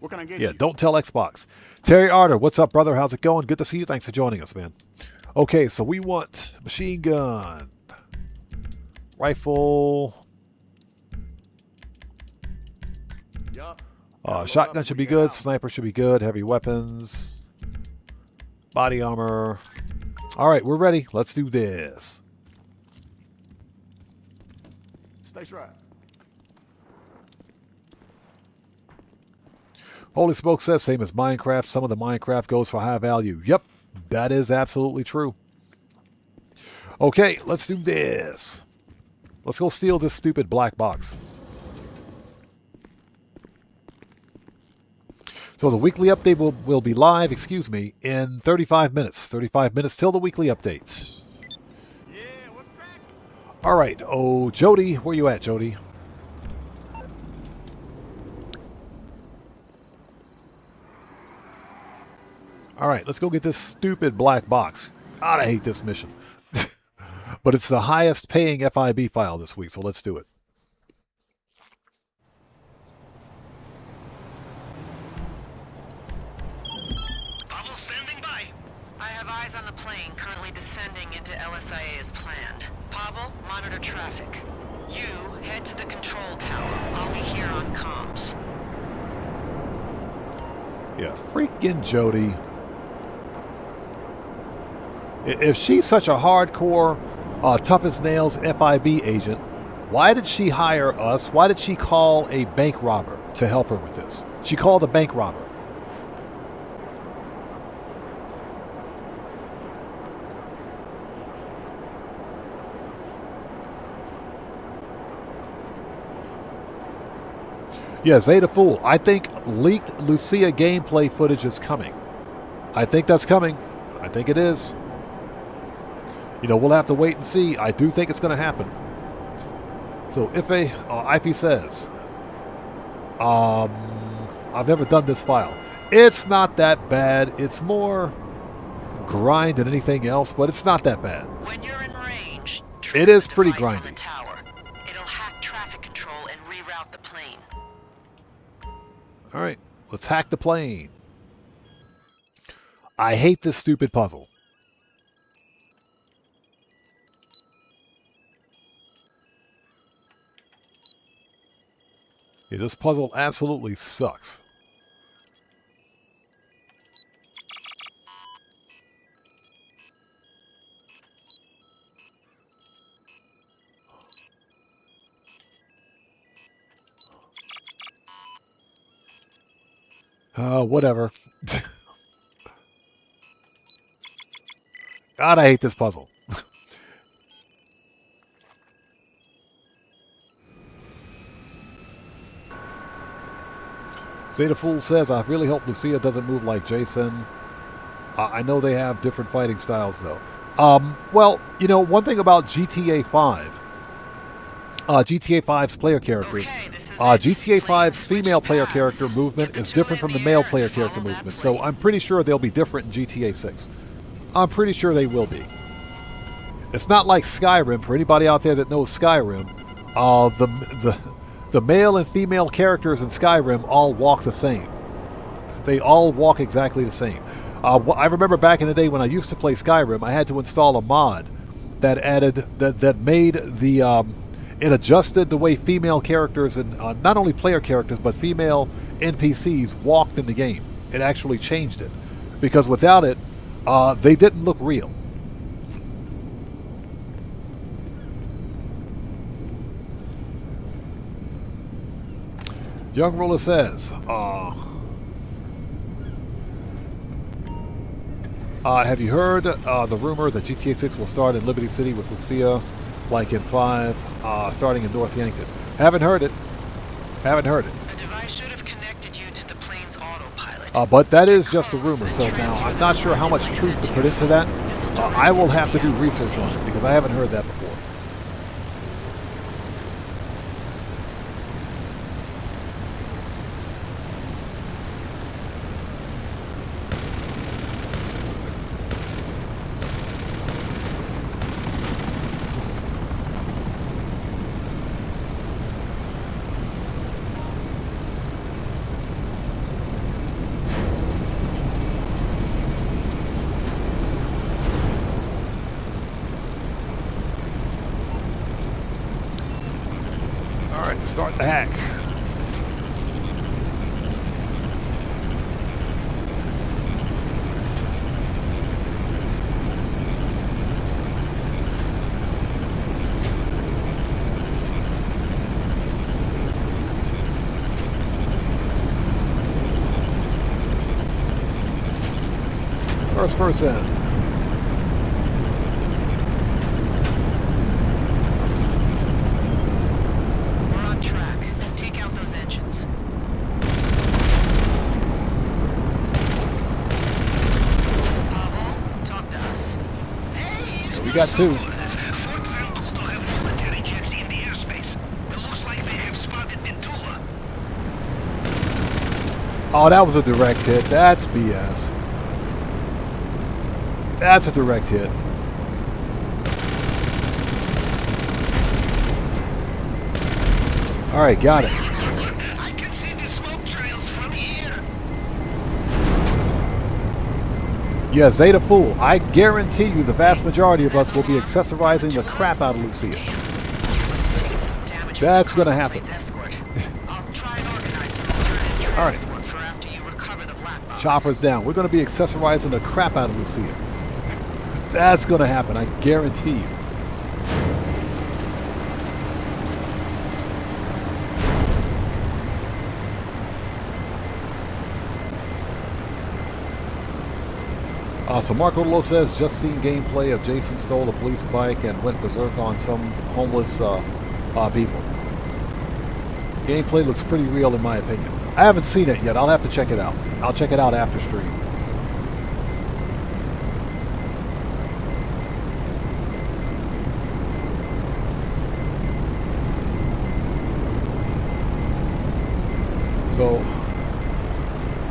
What can I get you? Yeah, don't tell Xbox. Terry Arter, what's up, brother? How's it going? Good to see you. Thanks for joining us, man. Okay, so we want machine gun, rifle. Shotgun should be good. Sniper should be good. Heavy weapons. Body armor. All right, we're ready. Let's do this. Stay strapped. Holy Smoke says, same as Minecraft. Some of the Minecraft goes for high value. Yep, that is absolutely true. Okay, let's do this. Let's go steal this stupid black box. So the weekly update will be live, in 35 minutes. 35 minutes till the weekly updates. Yeah, what's cracking? All right. Oh, Jody, where you at, Jody? All right, let's go get this stupid black box. God, I hate this mission. But it's the highest paying FIB file this week, so let's do it. Pavel standing by. I have eyes on the plane currently descending into LSIA as planned. Pavel, monitor traffic. You head to the control tower. I'll be here on comms. Yeah, freaking Jody. If she's such a hardcore, tough as nails FIB agent, why did she hire us? Why did she call a bank robber to help her with this? She called a bank robber. Yeah, Zeta Fool. I think leaked Lucia gameplay footage is coming. I think that's coming. I think it is. You know, we'll have to wait and see. I do think it's going to happen. So Ify says, I've never done this file. It's not that bad. It's more grind than anything else, but it's not that bad. When you're in range, it is pretty device on grindy. the tower. It'll hack traffic control and reroute the plane. All right, let's hack the plane. I hate this stupid puzzle. Yeah, this puzzle absolutely sucks. Whatever. God, I hate this puzzle. Zeta Fool says, I really hope Lucia doesn't move like Jason. I know they have different fighting styles, though. Well, you know, one thing about GTA 5, GTA 5's player characters, GTA 5's female player character movement is different from the male player character movement, so I'm pretty sure they'll be different in GTA 6. I'm pretty sure they will be. It's not like Skyrim. For anybody out there that knows Skyrim, the male and female characters in Skyrim all walk the same. They all walk exactly the same. I remember back in the day when I used to play Skyrim, I had to install a mod that made the it adjusted the way female characters and not only player characters but female NPCs walked in the game. It actually changed it because without it, they didn't look real. Young Ruler says, have you heard the rumor that GTA 6 will start in Liberty City with Lucia, like in 5, starting in North Yankton? Haven't heard it. Haven't heard it. The device should have connected you to the plane's autopilot. But that is just a rumor, so now I'm not sure how much truth to put into that. I will have to do research on it because I haven't heard that before. Start the hack. First person. Got two. Oh, that was a direct hit. That's BS. That's a direct hit. All right, got it. I can see the smoke trails from here. Yeah, Zeta Fool, I guarantee you the vast majority of us will be accessorizing the crap out of Lucia. That's going to happen. All right. Chopper's down. We're going to be accessorizing the crap out of Lucia. That's going to happen, I guarantee you. So Marco Lo says, just seen gameplay of Jason stole a police bike and went berserk on some homeless people. Gameplay looks pretty real in my opinion. I haven't seen it yet. I'll have to check it out. I'll check it out after stream. So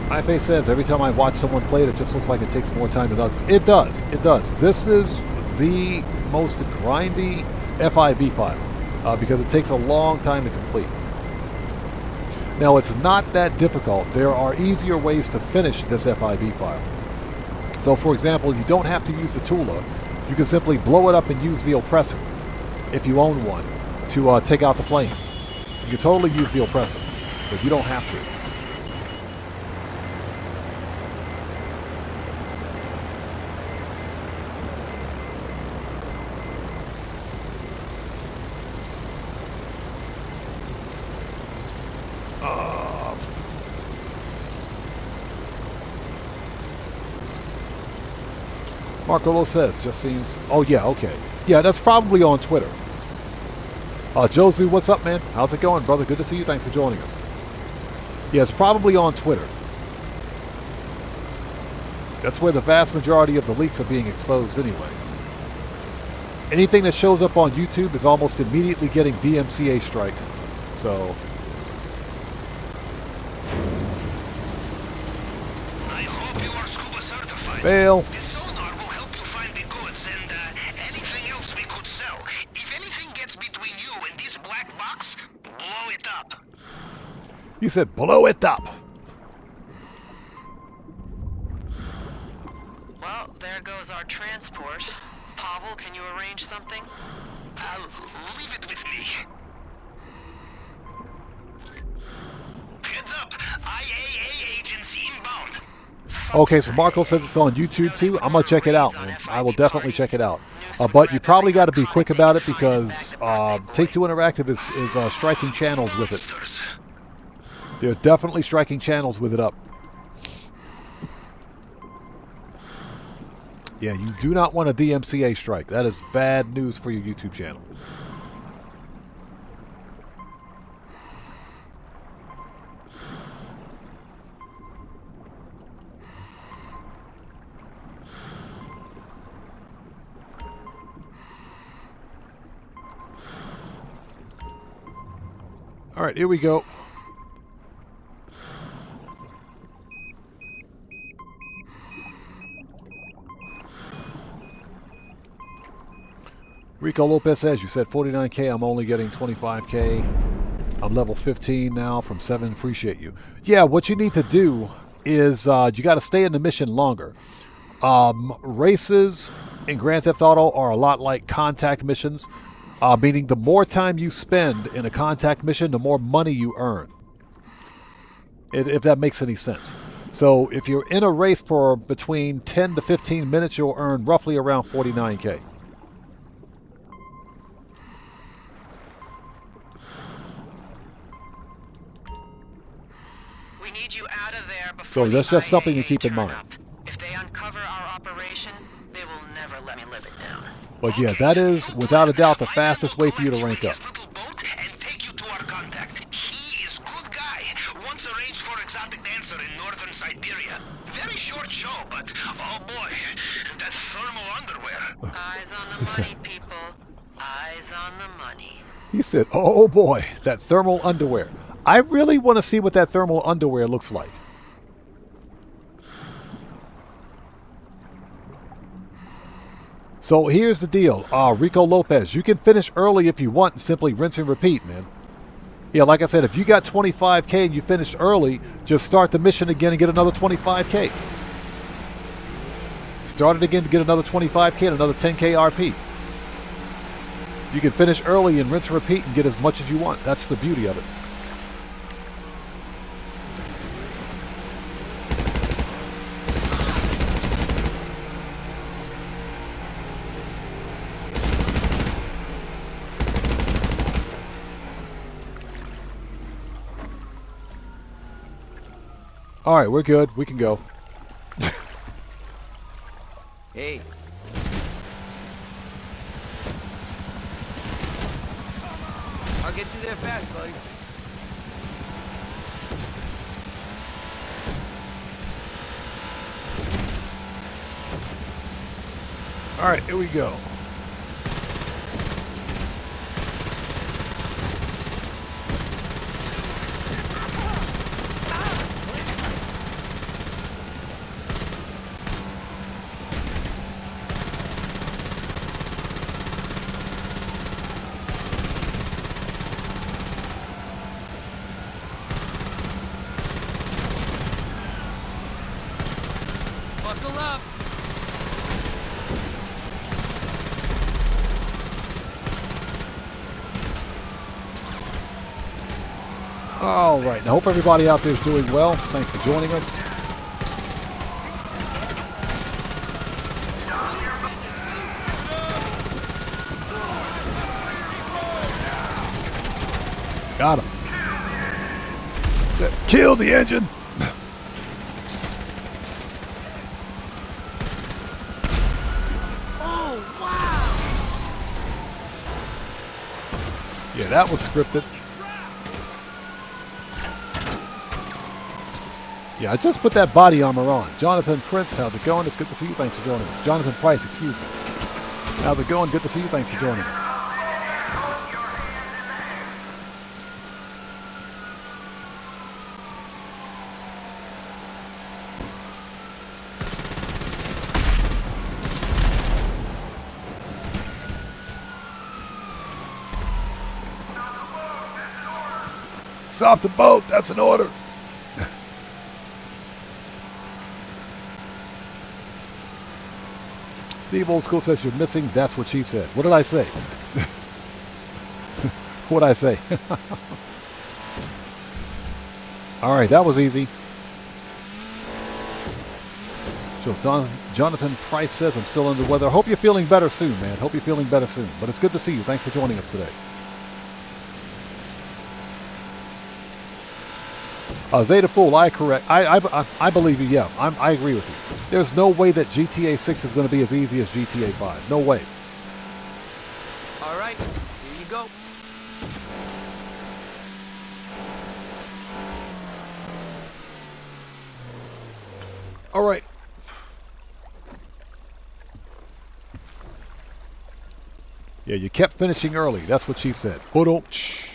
iFace says every time I watch someone play it, it just looks like it takes more time than others. It does. It does. This is the most grindy FIB file because it takes a long time to complete. Now, it's not that difficult. There are easier ways to finish this FIB file. So, for example, you don't have to use the Tula. You can simply blow it up and use the oppressor, if you own one, to take out the plane. You can totally use the oppressor, but you don't have to. Marco Lo says, just seems... Oh, yeah, okay. Yeah, that's probably on Twitter. Josu, what's up, man? How's it going, brother? Good to see you. Thanks for joining us. Yeah, it's probably on Twitter. That's where the vast majority of the leaks are being exposed anyway. Anything that shows up on YouTube is almost immediately getting DMCA striked. So... I hope you are scuba certified. Fail. The sonar will help you find the goods and anything else we could sell. If anything gets between you and this black box, blow it up. He said, blow it up. Well, there goes our transport. Pavel, can you arrange something? I'll leave it with me. Heads up, IAA agency inbound. Okay, so Marco says it's on YouTube too. I'm going to check it out, man. I will definitely check it out. But you probably got to be quick about it because Take-Two Interactive is striking channels with it. They're definitely striking channels with it up. Yeah, you do not want a DMCA strike. That is bad news for your YouTube channel. All right, here we go. Rico Lopez says, you said 49K, I'm only getting 25K. I'm level 15 now from 7, appreciate you. Yeah, what you need to do is you got to stay in the mission longer. Races in Grand Theft Auto are a lot like contact missions, meaning the more time you spend in a contact mission, the more money you earn, if that makes any sense. So if you're in a race for between 10 to 15 minutes, you'll earn roughly around 49K. So that's just something to keep in mind. If they uncover our operation, they will never let me live it down. But yeah, that is without a doubt the fastest way for you to rank up. And take you to our contact. He is good guy. Once arranged for exotic dancer in northern Siberia. Very short show, but oh boy, that thermal underwear. Eyes on the money, people. Eyes on the money. He said, oh boy, that thermal underwear. I really want to see what that thermal underwear looks like. So here's the deal, Rico Lopez, you can finish early if you want and simply rinse and repeat, man. Yeah, like I said, if you got 25K and you finished early, just start the mission again and get another 25K. Start it again to get another 25K and another 10K RP. You can finish early and rinse and repeat and get as much as you want. That's the beauty of it. All right, we're good. We can go. Hey. I'll get you there fast, buddy. All right, here we go. Buckle up. All right, I hope everybody out there is doing well. Thanks for joining us. Got him. Kill the engine. Oh, wow. Yeah, that was scripted. Yeah, I just put that body armor on. Jonathan Prince, how's it going? It's good to see you. Thanks for joining us. Jonathan Price, excuse me. How's it going? Good to see you. Thanks for joining us. Stop the boat. That's an order. Steve Old School says you're missing. That's what she said. What did I say? What did I say? All right, that was easy. So Jonathan Price says I'm still under the weather. Hope you're feeling better soon, man. Hope you're feeling better soon. But it's good to see you. Thanks for joining us today. Zeta Fool, I believe you. Yeah, I agree with you. There's no way that GTA 6 is going to be as easy as GTA 5. No way. All right, here you go. All right. Yeah, you kept finishing early. That's what she said. Ba-dum-tsh.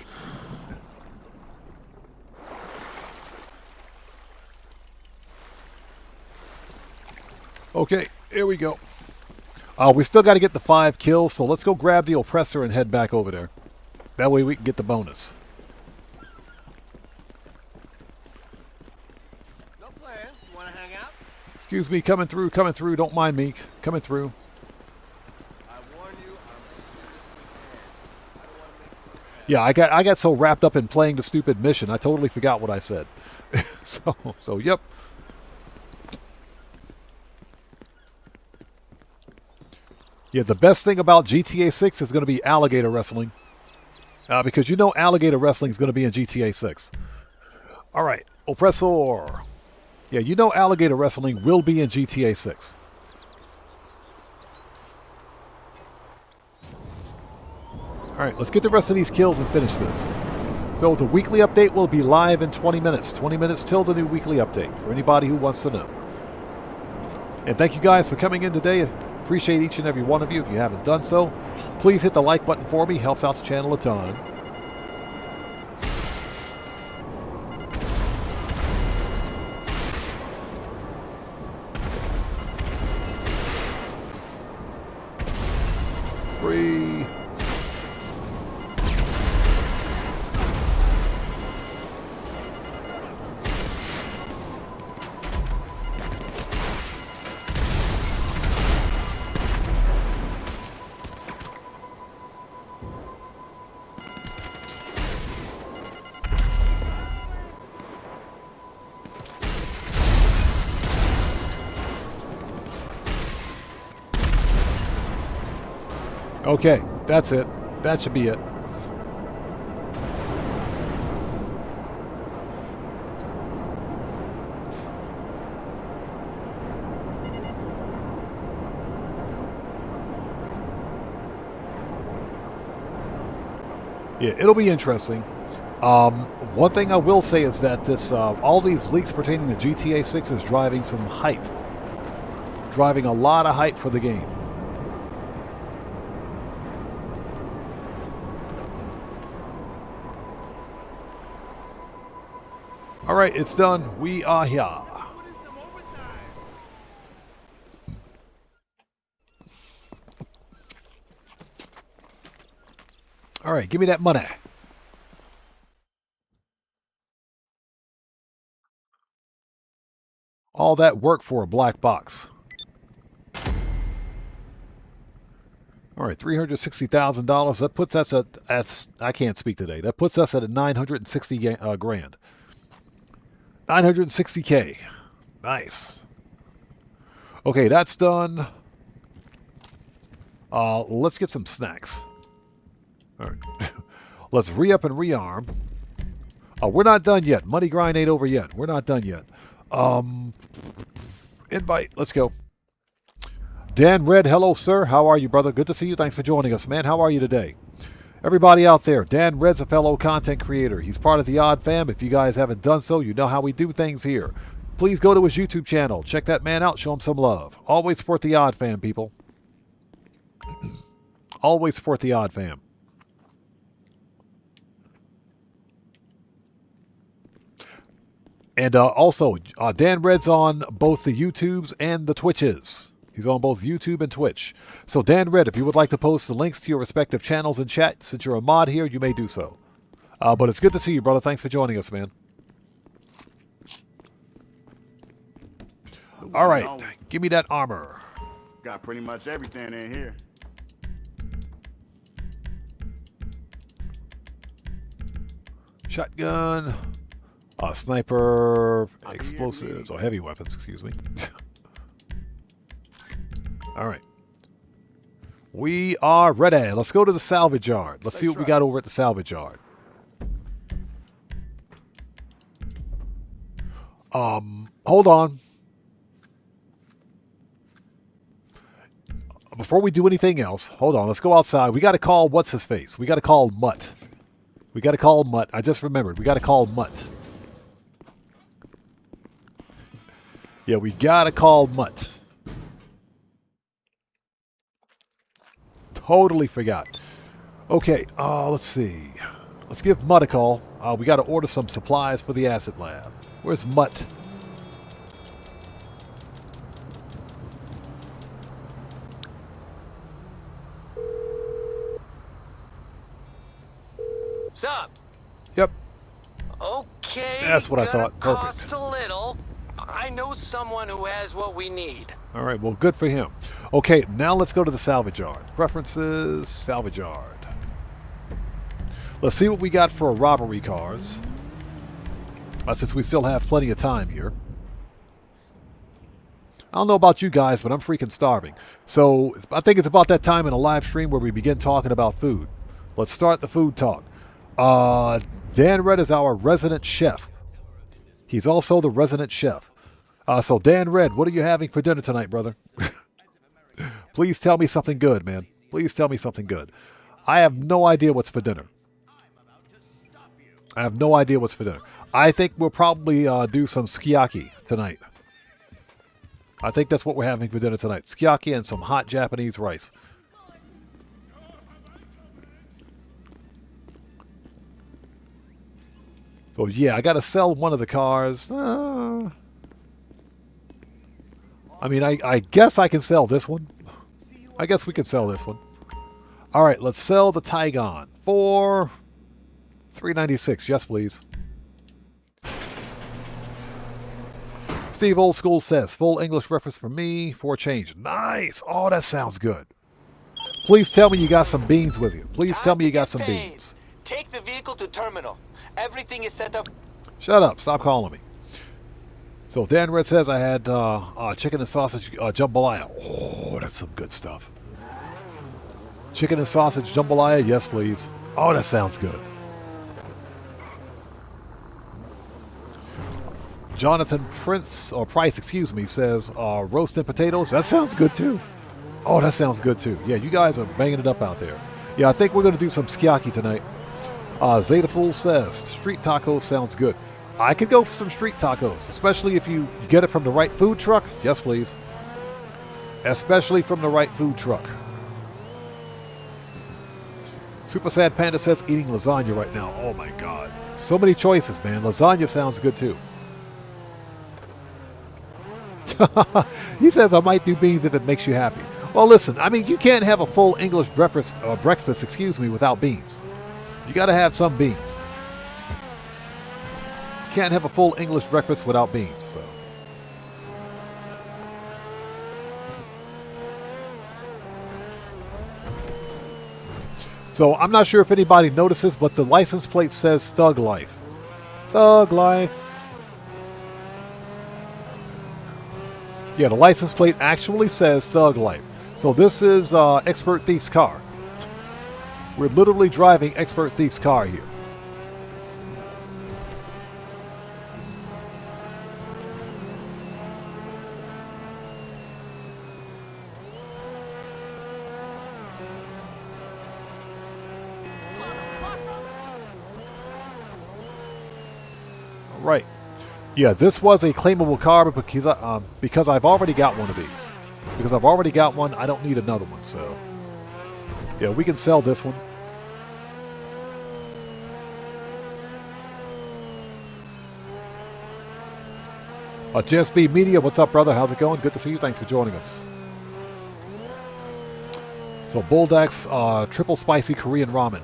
Okay, here we go. We still got to get the 5 kills, so let's go grab the oppressor and head back over there. That way we can get the bonus. No plans. You want to hang out? Excuse me, coming through. Don't mind me. Coming through. I warn you, I'm seriously bad. I don't want to make you look bad. Yeah, I got so wrapped up in playing the stupid mission, I totally forgot what I said. so yep. Yeah, the best thing about GTA 6 is going to be alligator wrestling. Because you know alligator wrestling is going to be in GTA 6. All right, Oppressor. Yeah, you know alligator wrestling will be in GTA 6. All right, let's get the rest of these kills and finish this. So the weekly update will be live in 20 minutes. 20 minutes till the new weekly update for anybody who wants to know. And thank you guys for coming in today. Appreciate each and every one of you. If you haven't done so, please hit the like button for me. Helps out the channel a ton. Three. Okay, that's it. That should be it. Yeah, it'll be interesting. One thing I will say is that this all these leaks pertaining to GTA 6 is driving some hype. Driving a lot of hype for the game. All right, it's done. We are here. All right, give me that money. All that work for a black box. All right, $360,000. That puts us at, I can't speak today. That puts us at a 960 grand. 960K. Nice. Okay, that's done. Let's get some snacks. All right. Let's re-up and rearm. We're not done yet. Money grind ain't over yet. We're not done yet. Invite. Let's go. Dan Red, hello, sir. How are you, brother? Good to see you. Thanks for joining us, man. How are you today? Everybody out there, Dan Red's a fellow content creator. He's part of the Odd Fam. If you guys haven't done so, you know how we do things here. Please go to his YouTube channel. Check that man out. Show him some love. Always support the Odd Fam, people. Always support the Odd Fam. And also, Dan Red's on both the YouTubes and the Twitches. He's on both YouTube and Twitch. So Dan Red, if you would like to post the links to your respective channels in chat, since you're a mod here, you may do so. But it's good to see you, brother. Thanks for joining us, man. All right, give me that armor. Got pretty much everything in here. Shotgun, sniper, explosives, or heavy weapons, excuse me. All right. We are ready. Let's go to the salvage yard. Let's see what we got over at the salvage yard. Hold on. Before we do anything else, hold on. Let's go outside. We got to call what's his face. We got to call Mutt. We got to call Mutt. I just remembered. We got to call Mutt. Yeah, we got to call Mutt. Totally forgot. Okay, let's see. Let's give Mutt a call. We got to order some supplies for the acid lab. Where's Mutt? Sup? Yep. Okay. That's what I thought. Perfect. Cost a little. I know someone who has what we need. All right, well, good for him. Okay, now let's go to the salvage yard. Preferences, salvage yard. Let's see what we got for robbery cars. Since we still have plenty of time here. I don't know about you guys, but I'm freaking starving. So I think it's about that time in a live stream where we begin talking about food. Let's start the food talk. Dan Red is our resident chef. He's also the resident chef. So Dan Red, what are you having for dinner tonight, brother? Please tell me something good, man. Please tell me something good. I have no idea what's for dinner. I have no idea what's for dinner. I think we'll probably do some sukiyaki tonight. I think that's what we're having for dinner tonight. Sukiyaki and some hot Japanese rice. So yeah, I got to sell one of the cars. I mean, I guess I can sell this one. I guess we can sell this one. All right, let's sell the Tygon for $396. Yes, please. Steve Old School says, full English reference for me for change. Nice. Oh, that sounds good. Please tell me you got some beans with you. Please tell me you got some beans. Take the vehicle to terminal. Everything is set up. Shut up. Stop calling me. So Dan Red says I had chicken and sausage jambalaya. Oh, that's some good stuff. Chicken and sausage jambalaya. Yes, please. Oh, that sounds good. Jonathan Price, excuse me, says roasted potatoes. That sounds good too. Oh, that sounds good too. Yeah, you guys are banging it up out there. Yeah, I think we're going to do some sukiyaki tonight. Zeta Fool says street tacos sounds good. I could go for some street tacos, especially if you get it from the right food truck. Yes, please. Especially from the right food truck. Super Sad Panda says eating lasagna right now. Oh my God. So many choices, man. Lasagna sounds good too. He says I might do beans if it makes you happy. Well, listen, I mean, you can't have a full English breakfast, without beans. You got to have some beans. You can't have a full English breakfast without beans. So I'm not sure if anybody notices, but the license plate says Thug Life. Thug Life. Yeah, the license plate actually says Thug Life. So this is Expert Thief's car. We're literally driving Expert Thief's car here. All right. Yeah, this was a claimable car because I've already got one of these. Because I've already got one, I don't need another one. So, yeah, we can sell this one. JSB Media, what's up, brother? How's it going? Good to see you. Thanks for joining us. So, Bulldag's triple spicy Korean ramen.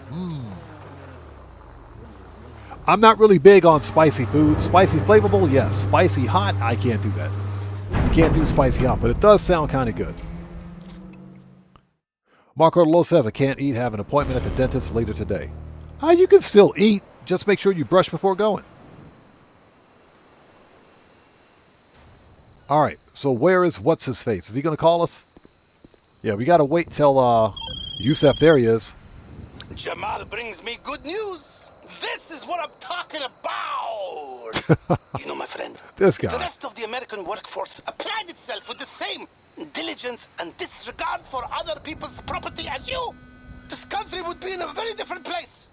I'm not really big on spicy food. Spicy flavorful, yes. Spicy hot, I can't do that. You can't do spicy hot, but it does sound kind of good. Marco Lo says, I can't eat, have an appointment at the dentist later today. You can still eat. Just make sure you brush before going. All right, so where is what's-his-face? Is he going to call us? Yeah, we got to wait till Yusef, there he is. Jamal brings me good news. This is what I'm talking about! You know, my friend, This the guy. rest of the American workforce applied itself with the same diligence and disregard for other people's property as you, this country would be in a very different place.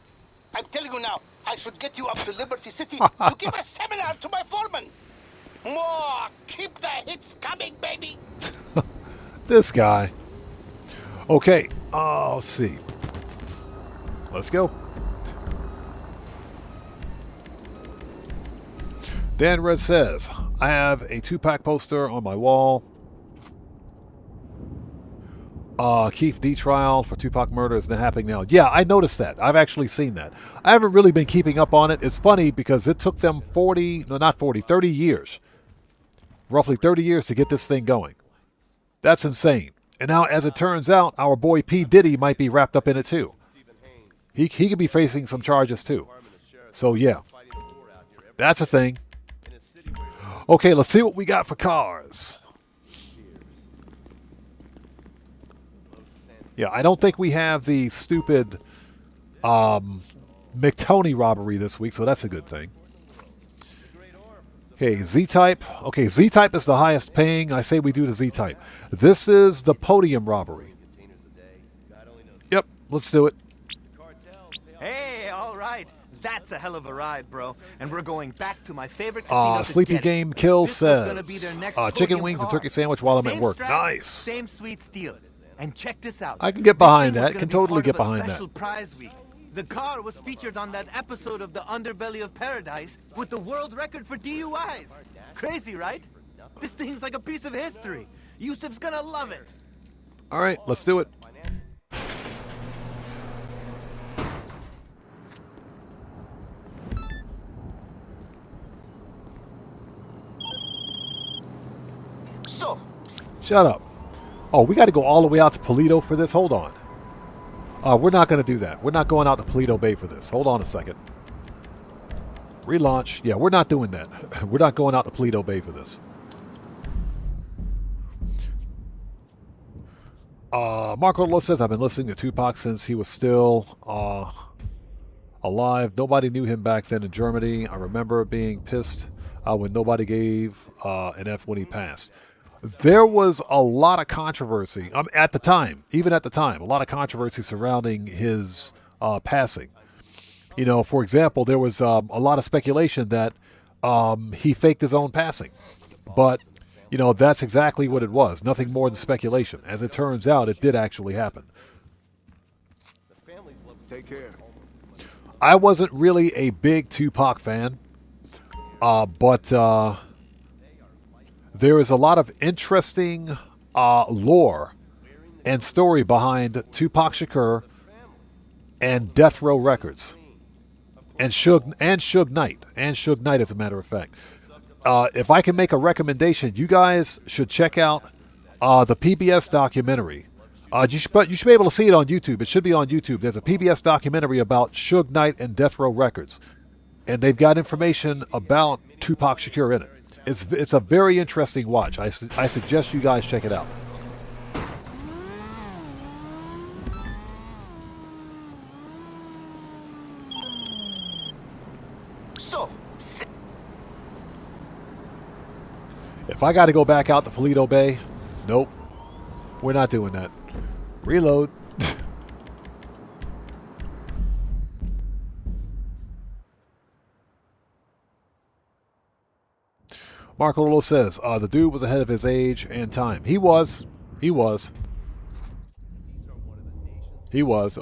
I'm telling you now, I should get you up to Liberty City to give a seminar to my foreman. More! Keep the hits coming, baby! This guy. Okay, let's see. Let's go. Dan Red says, I have a Tupac poster on my wall. Keith D trial for Tupac murder is not happening now. Yeah, I noticed that. I've actually seen that. I haven't really been keeping up on it. It's funny because it took them 30 years. Roughly 30 years to get this thing going. That's insane. And now, as it turns out, our boy P. Diddy might be wrapped up in it too. He could be facing some charges too. So yeah, that's a thing. Okay, let's see what we got for cars. Yeah, I don't think we have the stupid McTony robbery this week, so that's a good thing. Okay, Z-Type. Okay, Z-Type is the highest paying. I say we do the Z-Type. This is the podium robbery. Yep, let's do it. Hey, all right. That's a hell of a ride, bro. And we're going back to my favorite casino to Sleepy get it. Game Kill This was gonna be says, their next chicken podium wings and car. turkey sandwich while I'm at Same work. strap, Nice. Same sweet steel. And check this out. I can get behind This thing that. was Can gonna be totally part get of a behind that. special prize week. The car was featured on that episode of The Underbelly of Paradise with the world record for DUIs. Crazy, right? This thing's like a piece of history. Yusuf's gonna love it. All right, let's do it. So, Shut up. Oh, we got to go all the way out to Paleto for this? Hold on. We're not going to do that. We're not going out to Paleto Bay for this. Hold on a second. Relaunch. Yeah, we're not doing that. We're not going out to Paleto Bay for this. Marco Lo says, I've been listening to Tupac since he was still alive. Nobody knew him back then in Germany. I remember being pissed when nobody gave an F when he passed. There was a lot of controversy at the time, even at the time, a lot of controversy surrounding his passing. You know, for example, there was a lot of speculation that he faked his own passing. But, you know, that's exactly what it was. Nothing more than speculation. As it turns out, it did actually happen. Take care. I wasn't really a big Tupac fan, but there is a lot of interesting lore and story behind Tupac Shakur and Death Row Records and Suge Knight, as a matter of fact. If I can make a recommendation, you guys should check out the PBS documentary. You should be able to see it on YouTube. It should be on YouTube. There's a PBS documentary about Suge Knight and Death Row Records, and they've got information about Tupac Shakur in it. It's a very interesting watch. I suggest you guys check it out. so, If I got to go back out to Paleto Bay, nope. We're not doing that. Reload. Marco Lolo says, the dude was ahead of his age and time. He was. Oh,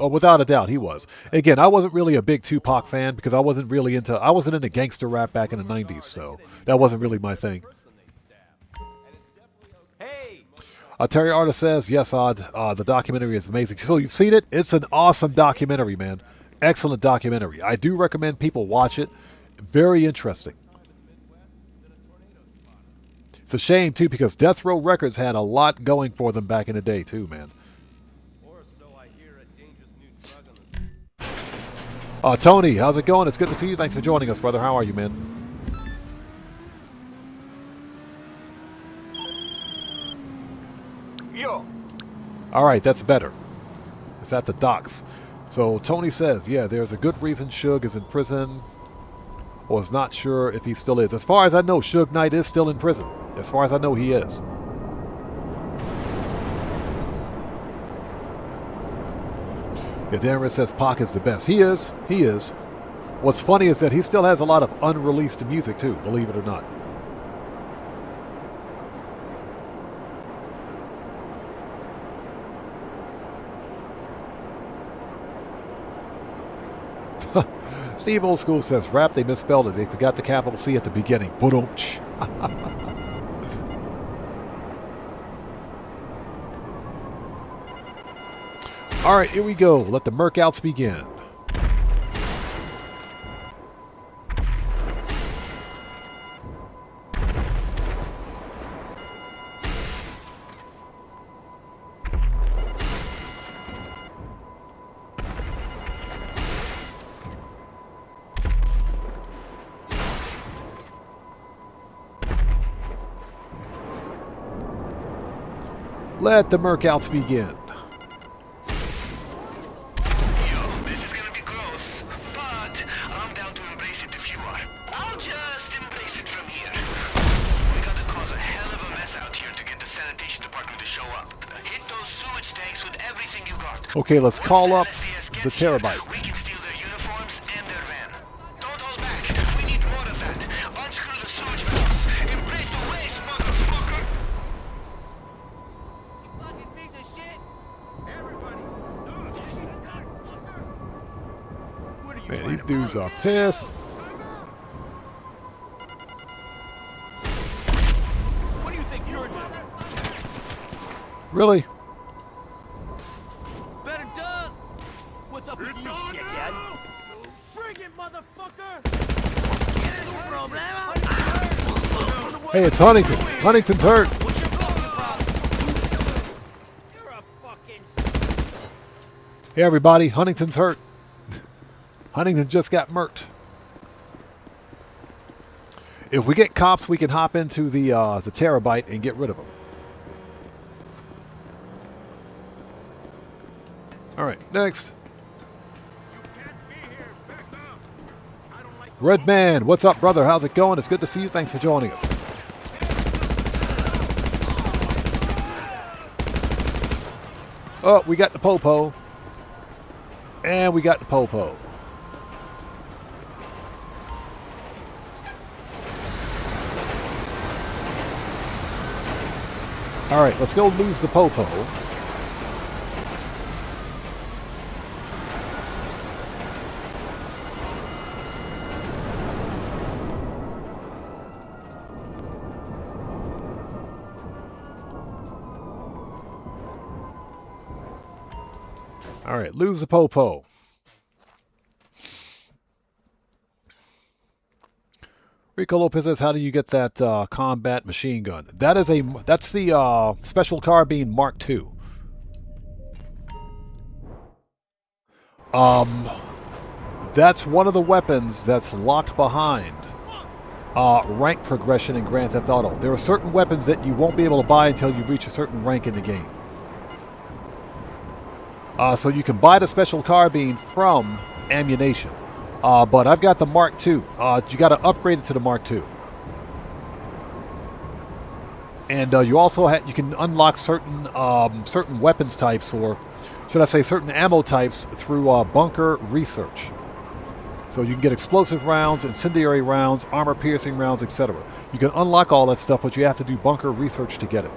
without a doubt, he was. Again, I wasn't really a big Tupac fan because I wasn't into gangster rap back in the 90s, so that wasn't really my thing. Terry Artis says, yes, Odd, the documentary is amazing. So you've seen it? It's an awesome documentary, man. Excellent documentary. I do recommend people watch it. Very interesting. It's a shame, too, because Death Row Records had a lot going for them back in the day, too, man. Tony, how's it going? It's good to see you. Thanks for joining us, brother. How are you, man? yo, All right, that's better. It's at the docks. So Tony says, yeah, there's a good reason Suge is in prison, or is not sure if he still is. As far as I know, Suge Knight is still in prison. As far as I know, he is. Yeah, Darren says Pac is the best. He is. He is. What's funny is that he still has a lot of unreleased music too, believe it or not. Steve Old School says, rap, they misspelled it. They forgot the capital C at the beginning. Ba-dum-tsh. All right, here we go. Let the Mercouts begin. Let the Mercouts begin. Yo, this is gonna be gross, but I'm down to embrace it if you are. I'll just embrace it from here. We gotta cause a hell of a mess out here to get the sanitation department to show up. Hit those sewage tanks with everything you got. Okay, let's call up the Gets here, terabyte. We can steal their uniforms and their van. Don't hold back. We need more of that. Unscrew the sewage valves. Embrace the waste, motherfucker. Fucking piece of shit! Everybody! What are you Man, these dudes are pissed. What do you think you're doing? Really? Better duck! What's up with you, dickhead? Bring it, motherfucker! Hey, it's Huntington. Huntington's hurt. What's your fucking problem? You're a fucking... Hey, everybody. Huntington's hurt. Huntington just got murked. If we get cops, we can hop into the terabyte and get rid of them. All right, next. Red Man, what's up, brother? How's it going? It's good to see you. Thanks for joining us. Oh, we got the Popo. And we got the Popo. All right, let's go lose the Popo. All right, lose the Popo. Rico Lopez says, "How do you get that combat machine gun?" That's the special carbine Mark II. That's one of the weapons that's locked behind rank progression in Grand Theft Auto. There are certain weapons that you won't be able to buy until you reach a certain rank in the game. So you can buy the special carbine from ammunition. But I've got the Mark II. You got to upgrade it to the Mark II. And you also you can unlock certain weapons types, or should I say certain ammo types, through bunker research. So you can get explosive rounds, incendiary rounds, armor-piercing rounds, etc. You can unlock all that stuff, but you have to do bunker research to get it.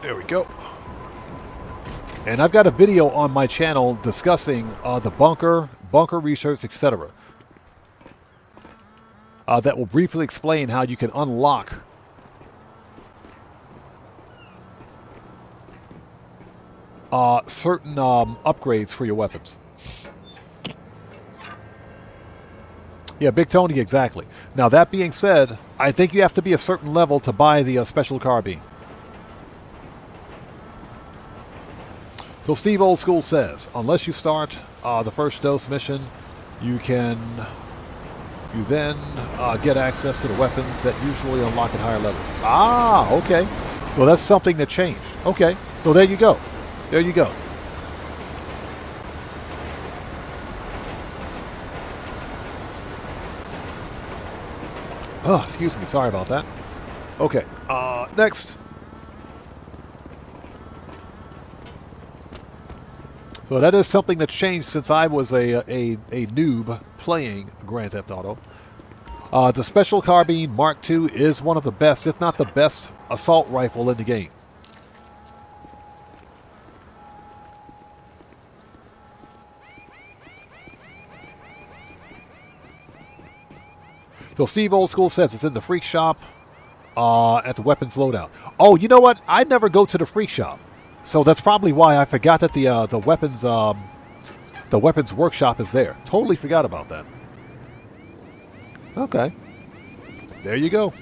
There we go. And I've got a video on my channel discussing the bunker research, etc. That will briefly explain how you can unlock certain upgrades for your weapons. Yeah, Big Tony, exactly. Now, that being said, I think you have to be a certain level to buy the special carbine. So Steve Old School says, unless you start the first dose mission, you can You then get access to the weapons that usually unlock at higher levels. Ah, okay. So that's something that changed. Okay, so there you go. There you go. Oh, excuse me. Sorry about that. Okay, next. So that is something that's changed since I was a noob playing Grand Theft Auto. The Special Carbine Mark II is one of the best, if not the best, assault rifle in the game. So Steve Old School says it's in the Freak Shop at the weapons loadout. Oh, you know what? I never go to the Freak Shop, so that's probably why I forgot that the weapons workshop is there. Totally forgot about that. Okay, there you go.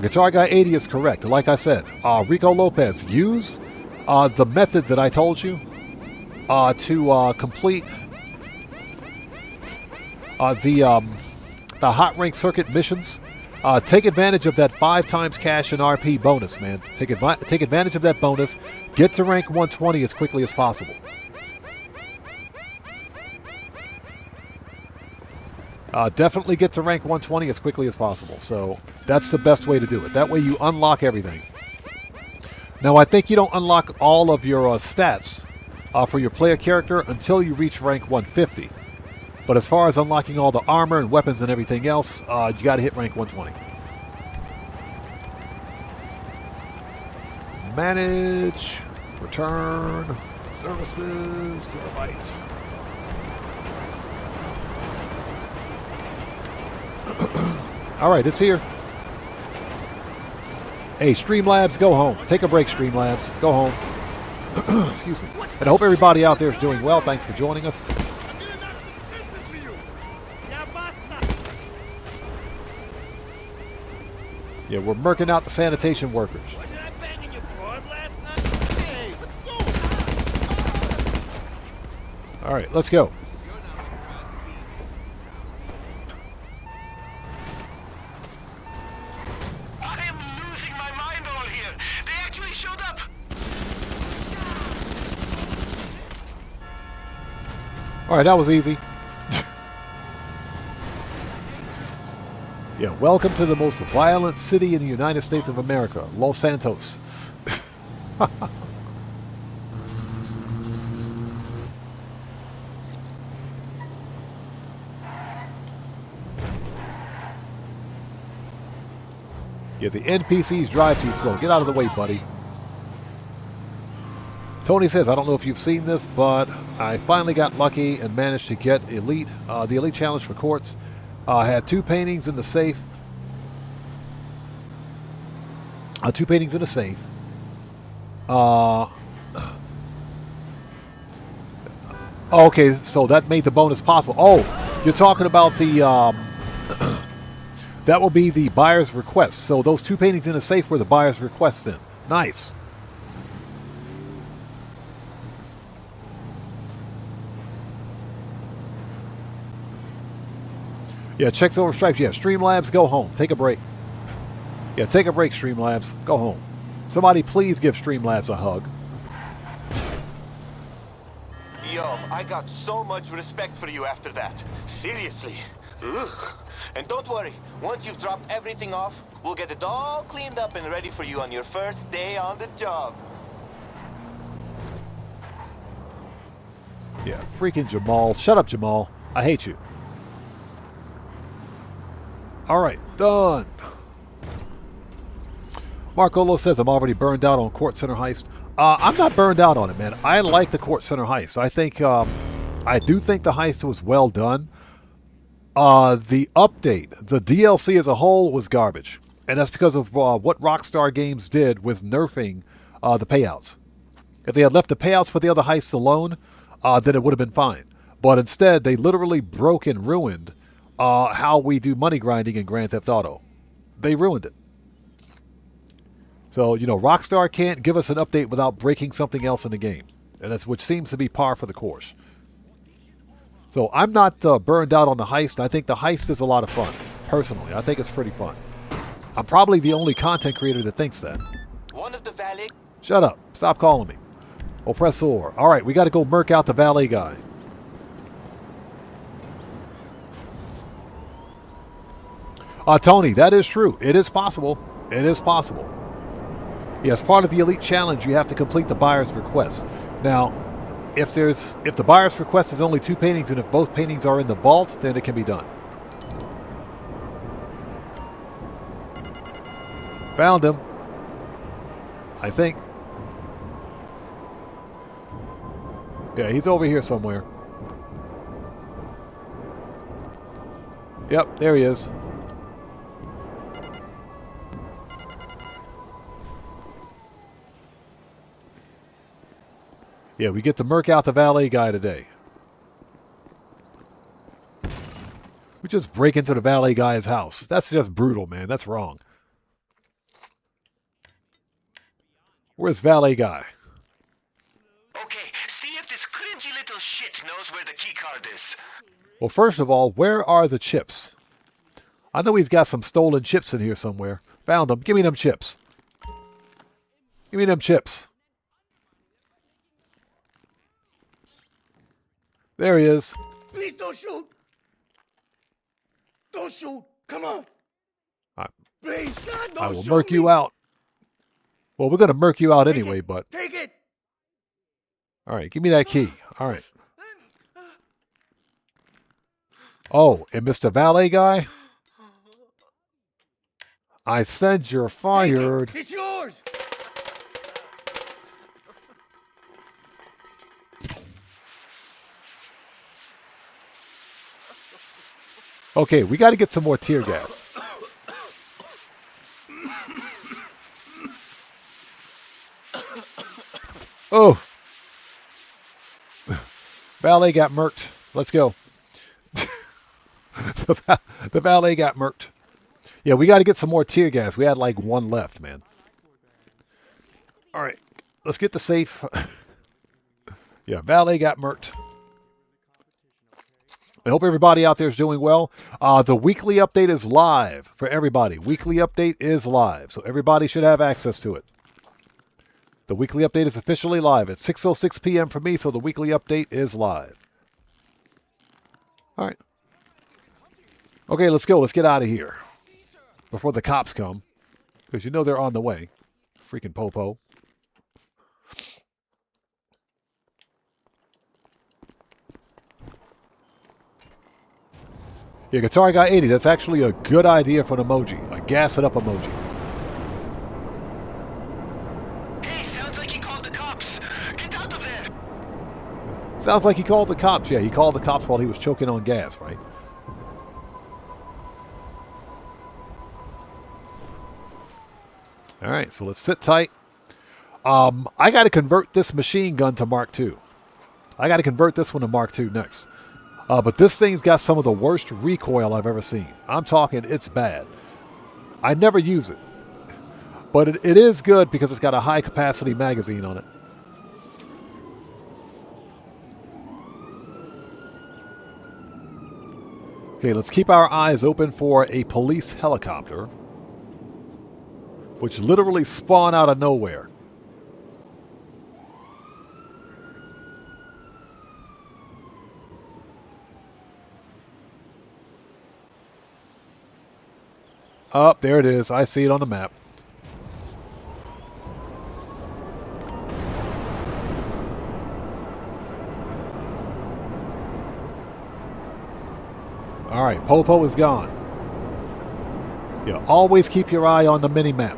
Guitar Guy 80 is correct. Like I said, Rico Lopez, use the method that I told you to complete the Hot Rank Circuit missions. Take advantage of that 5 times cash and RP bonus, man. Take advantage of that bonus. Get to rank 120 as quickly as possible. Definitely get to rank 120 as quickly as possible. So that's the best way to do it. That way you unlock everything. Now, I think you don't unlock all of your stats for your player character until you reach rank 150. But as far as unlocking all the armor and weapons and everything else, you got to hit rank 120. Manage, return, services to the right. All right, it's here. Hey, Streamlabs, go home. Take a break, Streamlabs. Go home. Excuse me. And I hope everybody out there is doing well. Thanks for joining us. Yeah, we're murking out the sanitation workers. All right, let's go. I am losing my mind all here. They actually showed up. All right, that was easy. Yeah, welcome to the most violent city in the United States of America, Los Santos. Yeah, the NPCs drive too slow. Get out of the way, buddy. Tony says, I don't know if you've seen this, but I finally got lucky and managed to get the Elite Challenge for Courts. I had 2 paintings in the safe. Okay, so that made the bonus possible. Oh, you're talking about the... that will be the buyer's request. So those 2 paintings in the safe were the buyer's request then. Nice. Yeah, checks over stripes. Yeah, Streamlabs, go home. Take a break. Yeah, take a break, Streamlabs. Go home. Somebody please give Streamlabs a hug. Yo, I got so much respect for you after that. Seriously. Ugh. And don't worry, once you've dropped everything off, we'll get it all cleaned up and ready for you on your first day on the job. Yeah, freaking Jamal. Shut up, Jamal. I hate you. All right, done. Marcolo says, I'm already burned out on Court Center Heist. I'm not burned out on it, man. I like the Court Center Heist. I do think the heist was well done. The update, the DLC as a whole was garbage. And that's because of what Rockstar Games did with nerfing the payouts. If they had left the payouts for the other heists alone, then it would have been fine. But instead, they literally broke and ruined how we do money grinding in Grand Theft Auto. They ruined it. So, you know, Rockstar can't give us an update without breaking something else in the game. And that's which seems to be par for the course. So I'm not burned out on the heist. I think the heist is a lot of fun. Personally, I think it's pretty fun. I'm probably the only content creator that thinks that. One of the valet. Shut up. Stop calling me. Oppressor. All right, we got to go murk out the valet guy. Tony, that is true. It is possible. It is possible. Yes, part of the Elite Challenge, you have to complete the buyer's request. Now, if the buyer's request is only 2 paintings and if both paintings are in the vault, then it can be done. Found him. I think. Yeah, he's over here somewhere. Yep, there he is. Yeah, we get to murk out the valet guy today. We just break into the valet guy's house. That's just brutal, man. That's wrong. Where's valet guy? Okay, see if this cringy little shit knows where the keycard is. Well, first of all, where are the chips? I know he's got some stolen chips in here somewhere. Found them. Give me them chips. Give me them chips. There he is. Please don't shoot. Don't shoot. Come on. Please, God, don't I will shoot murk me. you out. Well, we're going to murk you out anyway, but... Take it. All right, give me that key. All right. Oh, and Mr. Valet guy? I said you're fired. It's yours. Okay, we got to get some more tear gas. Oh. Valet got murked. Let's go. The valet got murked. Yeah, we got to get some more tear gas. We had like 1 left, man. All right, let's get the safe. Yeah, valet got murked. I hope everybody out there is doing well. The weekly update is live for everybody. Weekly update is live, so everybody should have access to it. The weekly update is officially live at 6:06 p.m. for me, so the weekly update is live. All right. Okay, let's go. Let's get out of here before the cops come, because you know they're on the way. Freaking popo. Yeah, Guitar Guy 80, that's actually a good idea for an emoji. A gas it up emoji. Hey, sounds like he called the cops. Get out of there. Sounds like he called the cops. Yeah, he called the cops while he was choking on gas, right? All right, so let's sit tight. I got to convert this machine gun to Mark II. I got to convert this one to Mark II next. But this thing's got some of the worst recoil I've ever seen. I'm talking, it's bad. I never use it. But it is good because it's got a high-capacity magazine on it. Okay, let's keep our eyes open for a police helicopter, which literally spawned out of nowhere. Oh, there it is. I see it on the map. All right, Popo is gone. Yeah, always keep your eye on the mini-map.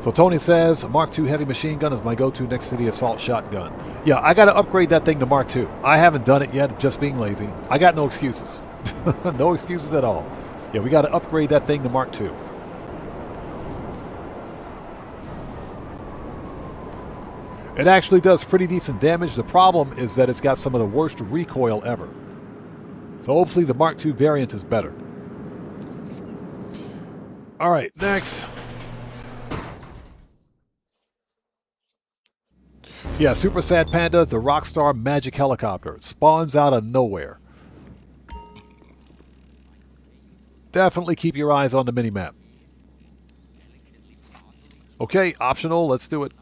So Tony says, Mark II heavy machine gun is my go-to next to the assault shotgun. Yeah, I got to upgrade that thing to Mark II. I haven't done it yet, I'm just being lazy. I got no excuses. No excuses at all. Yeah, we got to upgrade that thing to Mark II. It actually does pretty decent damage. The problem is that it's got some of the worst recoil ever. So hopefully the Mark II variant is better. All right, next. Yeah, Super Sad Panda, the Rockstar Magic Helicopter. It spawns out of nowhere. Definitely keep your eyes on the minimap. Okay, optional. Let's do it.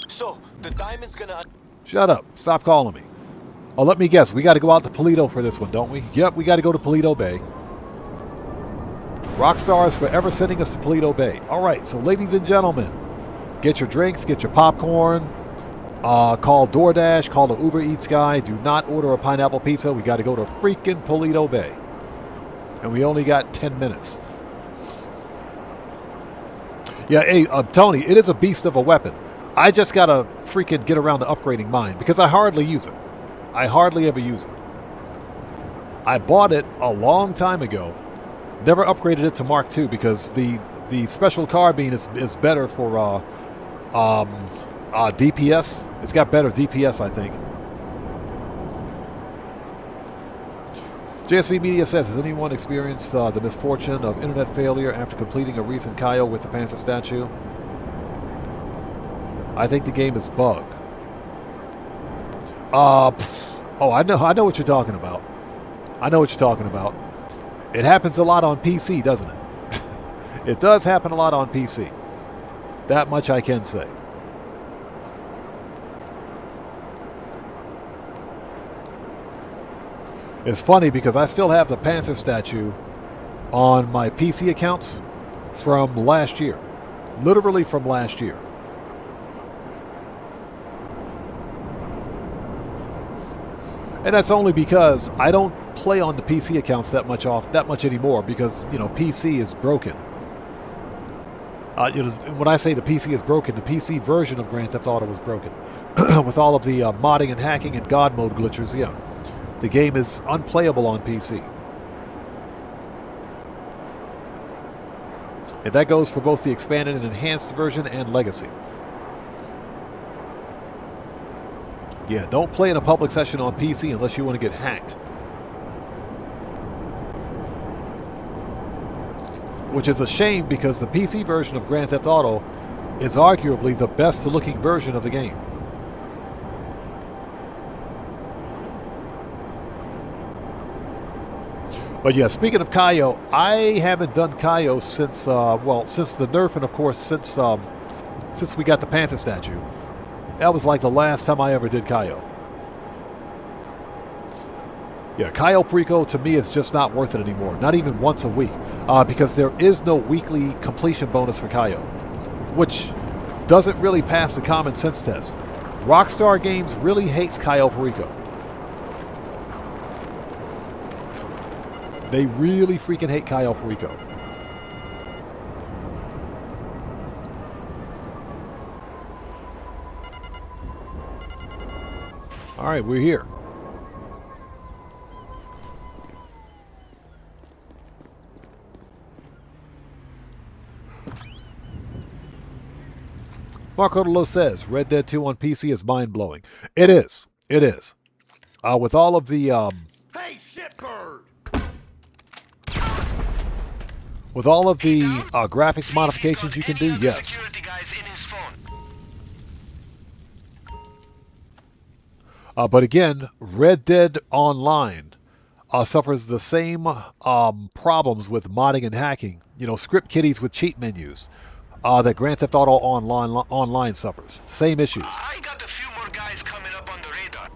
So, the diamond's gonna... Shut up. Stop calling me. Oh, let me guess. We got to go out to Paleto for this one, don't we? Yep, we got to go to Paleto Bay. Rockstar is forever sending us to Paleto Bay. All right, so ladies and gentlemen, get your drinks, get your popcorn, call DoorDash, call the Uber Eats guy. Do not order a pineapple pizza. We got to go to freaking Paleto Bay. And we only got 10 minutes. Yeah, hey, Tony, it is a beast of a weapon. I just got to freaking get around to upgrading mine because I hardly use it. I hardly ever use it. I bought it a long time ago. Never upgraded it to Mark II because the special carbine is better for DPS. It's got better DPS, I think. JSB Media says, has anyone experienced the misfortune of internet failure after completing a recent Kaio with the Panther statue? I think the game is bugged. Oh, I know what you're talking about. I know what you're talking about. It happens a lot on PC, doesn't it? It does happen a lot on PC. That much I can say. It's funny because I still have the Panther statue on my PC accounts from last year. Literally from last year. And that's only because I don't play on the PC accounts that much anymore because, you know, PC is broken. When I say the PC is broken, the PC version of Grand Theft Auto was broken. With all of the modding and hacking and God mode glitches, yeah. The game is unplayable on PC. And that goes for both the expanded and enhanced version and Legacy. Yeah, don't play in a public session on PC unless you want to get hacked. Which is a shame because the PC version of Grand Theft Auto is arguably the best looking version of the game. But yeah, speaking of Kaio, I haven't done Kaio since, since the nerf and of course since we got the Panther statue. That was like the last time I ever did Kaio. Yeah, Kaio Perico to me is just not worth it anymore. Not even once a week. Because there is no weekly completion bonus for Kaio. Which doesn't really pass the common sense test. Rockstar Games really hates Kaio Perico. They really freaking hate Kaio Perico. All right, we're here. Marco Delo says, Red Dead 2 on PC is mind-blowing. It is. It is. With all of the... Hey, shitbird! With all of the graphics modifications you can do, yes. Security guys in his phone. But again, Red Dead Online suffers the same problems with modding and hacking. You know, script kiddies with cheat menus that Grand Theft Auto Online suffers. Same issues. I got a few more guys coming up on the radar.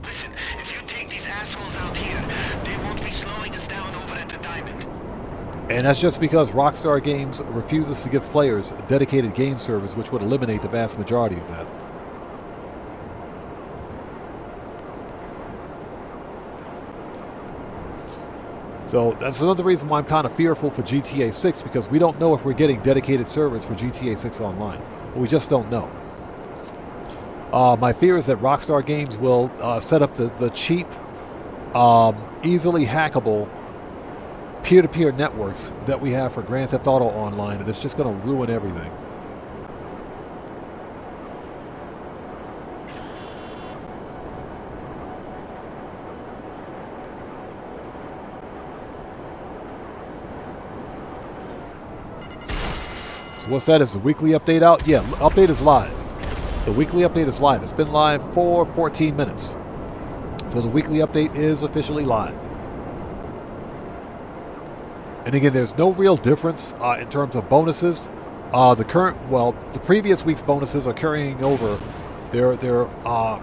Listen, if you take these assholes out here, they won't be slowing us down over at the Diamond. And that's just because Rockstar Games refuses to give players dedicated game servers, which would eliminate the vast majority of that. So that's another reason why I'm kind of fearful for GTA 6, because we don't know if we're getting dedicated servers for GTA 6 Online. We just don't know. My fear is that Rockstar Games will set up the cheap, easily hackable peer-to-peer networks that we have for Grand Theft Auto Online, and it's just going to ruin everything. what's that? Is the weekly update out? Yeah, update is live. The weekly update is live. It's been live for 14 minutes. So the weekly update is officially live. And again, there's no real difference in terms of bonuses. The previous week's bonuses are carrying over. They're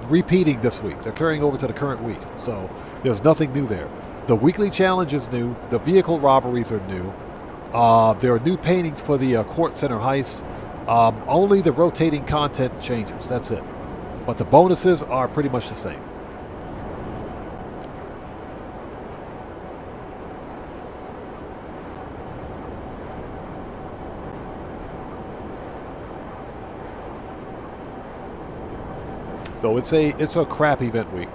repeating this week. They're carrying over to the current week. So there's nothing new there. The weekly challenge is new. The vehicle robberies are new. There are new paintings for the Court Center heist. Only the rotating content changes. That's it. But the bonuses are pretty much the same. So it's a crap event week.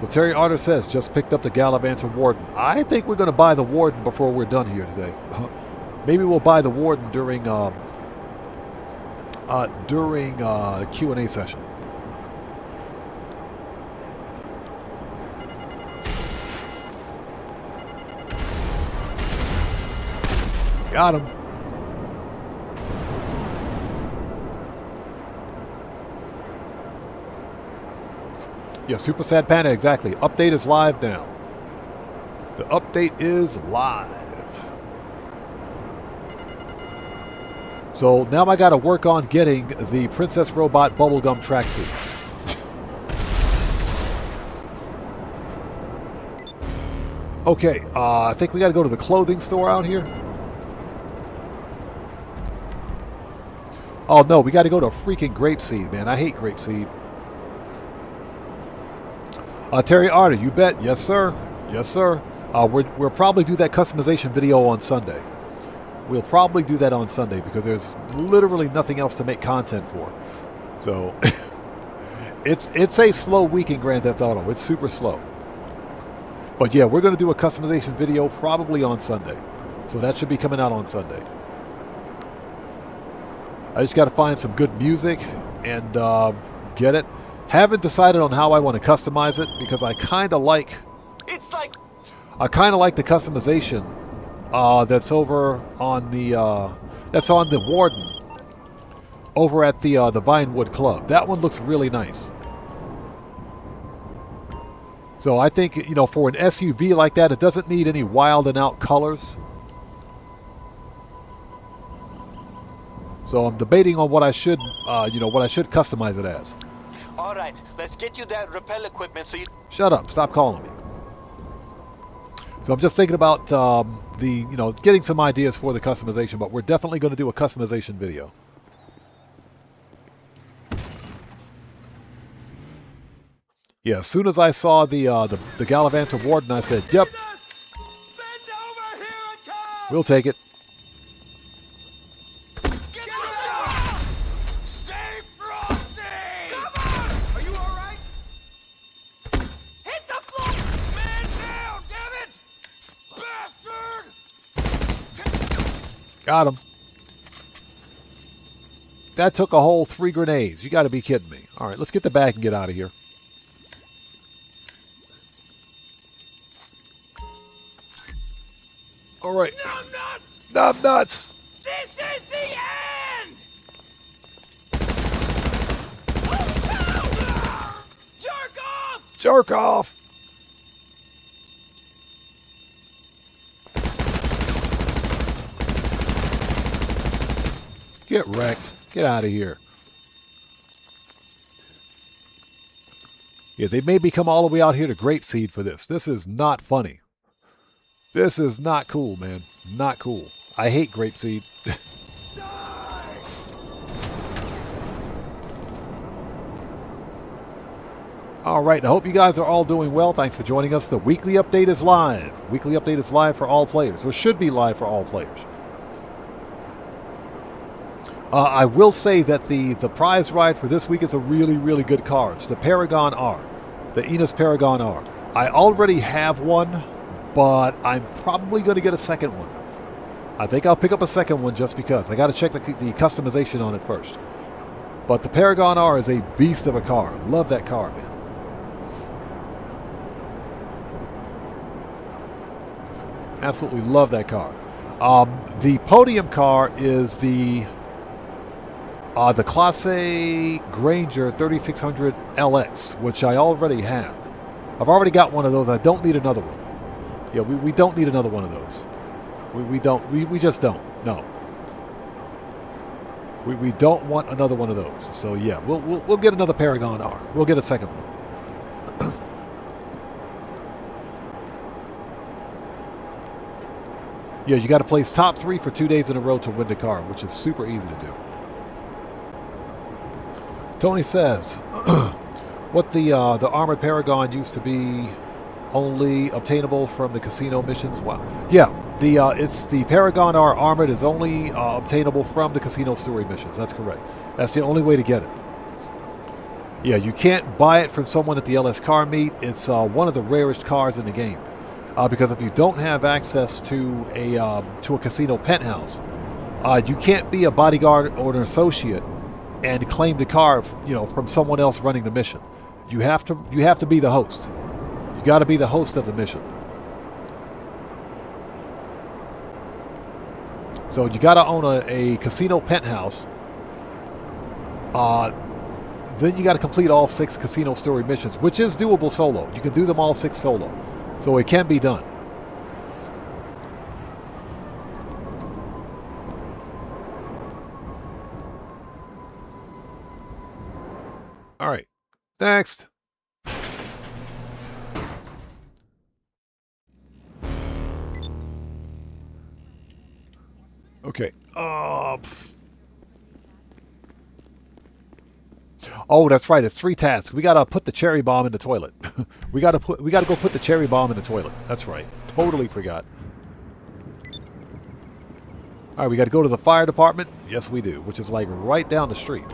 So Terry Arter says, just picked up the Gallivanter Warden. I think we're going to buy the Warden before we're done here today. Maybe we'll buy the Warden during Q&A session. Got him. Yeah, Super Sad Panda, exactly. Update is live now. The update is live. So now I got to work on getting the Princess Robot bubblegum tracksuit. Okay, I think we got to go to the clothing store out here. Oh no, we got to go to freaking Grapeseed, man. I hate Grapeseed. Terry Arter, you bet. Yes, sir. Yes, sir. We'll probably do that customization video on Sunday. We'll probably do that on Sunday because there's literally nothing else to make content for. So it's a slow week in Grand Theft Auto. It's super slow. But yeah, we're going to do a customization video probably on Sunday. So that should be coming out on Sunday. I just got to find some good music and get it. Haven't decided on how I want to customize it because I kind of like the customization that's over on the Warden over at the Vinewood Club. That one looks really nice. So I think, you know, for an SUV like that, it doesn't need any wild and out colors. So I'm debating on what I should customize it as. All right, let's get you that rappel equipment so you... Shut up. Stop calling me. So I'm just thinking about getting some ideas for the customization, but we're definitely going to do a customization video. Yeah, as soon as I saw the Gallivanter Warden, I said, yep. We'll take it. Got him. That took a whole 3 grenades. You got to be kidding me. All right, let's get the bag and get out of here. All right. Numb nuts! Numb nuts! This is the end! Jerk off! Jerk off! Get wrecked. Get out of here. Yeah, they made me come all the way out here to Grapeseed for this. This is not funny. This is not cool, man. Not cool. I hate Grapeseed. All right, I hope you guys are all doing well. Thanks for joining us. The weekly update is live. Weekly update is live for all players, or should be live for all players. I will say that the prize ride for this week is a really, really good car. It's the Paragon R, the Enos Paragon R. I already have one, but I'm probably going to get a second one. I think I'll pick up a second one just because. I got to check the customization on it first. But the Paragon R is a beast of a car. Love that car, man. Absolutely love that car. The podium car is the Classe Granger 3600 LX, which I already have. I've already got one of those. I don't need another one. Yeah, we don't need another one of those. We just don't. No. We don't want another one of those. So yeah, we'll get another Paragon R. We'll get a second one. Yeah, you got to place top 3 for 2 days in a row to win the car, which is super easy to do. Tony says, what the Armored Paragon used to be only obtainable from the casino missions. Wow. Yeah, it's the Paragon R Armored is only obtainable from the casino story missions. That's correct. That's the only way to get it. Yeah, you can't buy it from someone at the LS car meet. It's one of the rarest cars in the game. Because if you don't have access to a casino penthouse, you can't be a bodyguard or an associate and claim the car, from someone else running the mission. You have to be the host. You got to be the host of the mission. So you got to own a casino penthouse. Then you got to complete all 6 casino story missions, which is doable solo. You can do them all 6 solo. So it can be done. All right. Next. Okay. Oh, that's right. It's 3 tasks. We gotta put the cherry bomb in the toilet. we gotta go put the cherry bomb in the toilet. That's right. Totally forgot. All right, we gotta go to the fire department. Yes, we do. Which is like right down the street.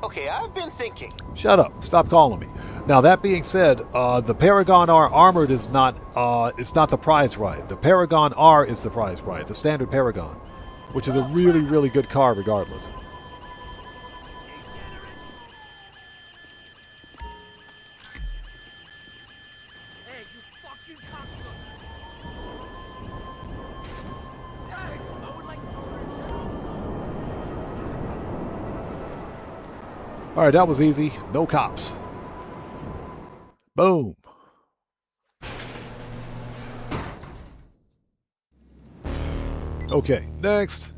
Okay, I've been thinking. Shut up. Stop calling me. Now, that being said, the Paragon R Armored is not it's not the prize ride. The Paragon R is the prize ride, the standard Paragon, which is a really, really good car regardless. Hey, you fucking cocksucker! I would like All right, that was easy. No cops. Boom. Okay, next.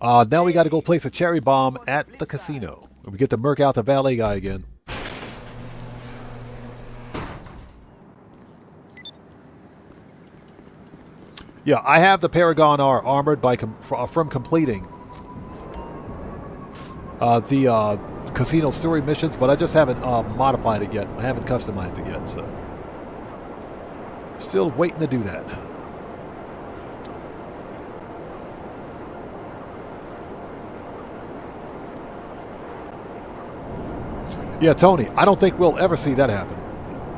Now we got to go place a cherry bomb at the casino. We get to murk out the valet guy again. Yeah, I have the Paragon R Armored from completing the casino story missions, but I just haven't modified it yet. I haven't customized it yet, so still waiting to do that. Yeah, Tony, I don't think we'll ever see that happen.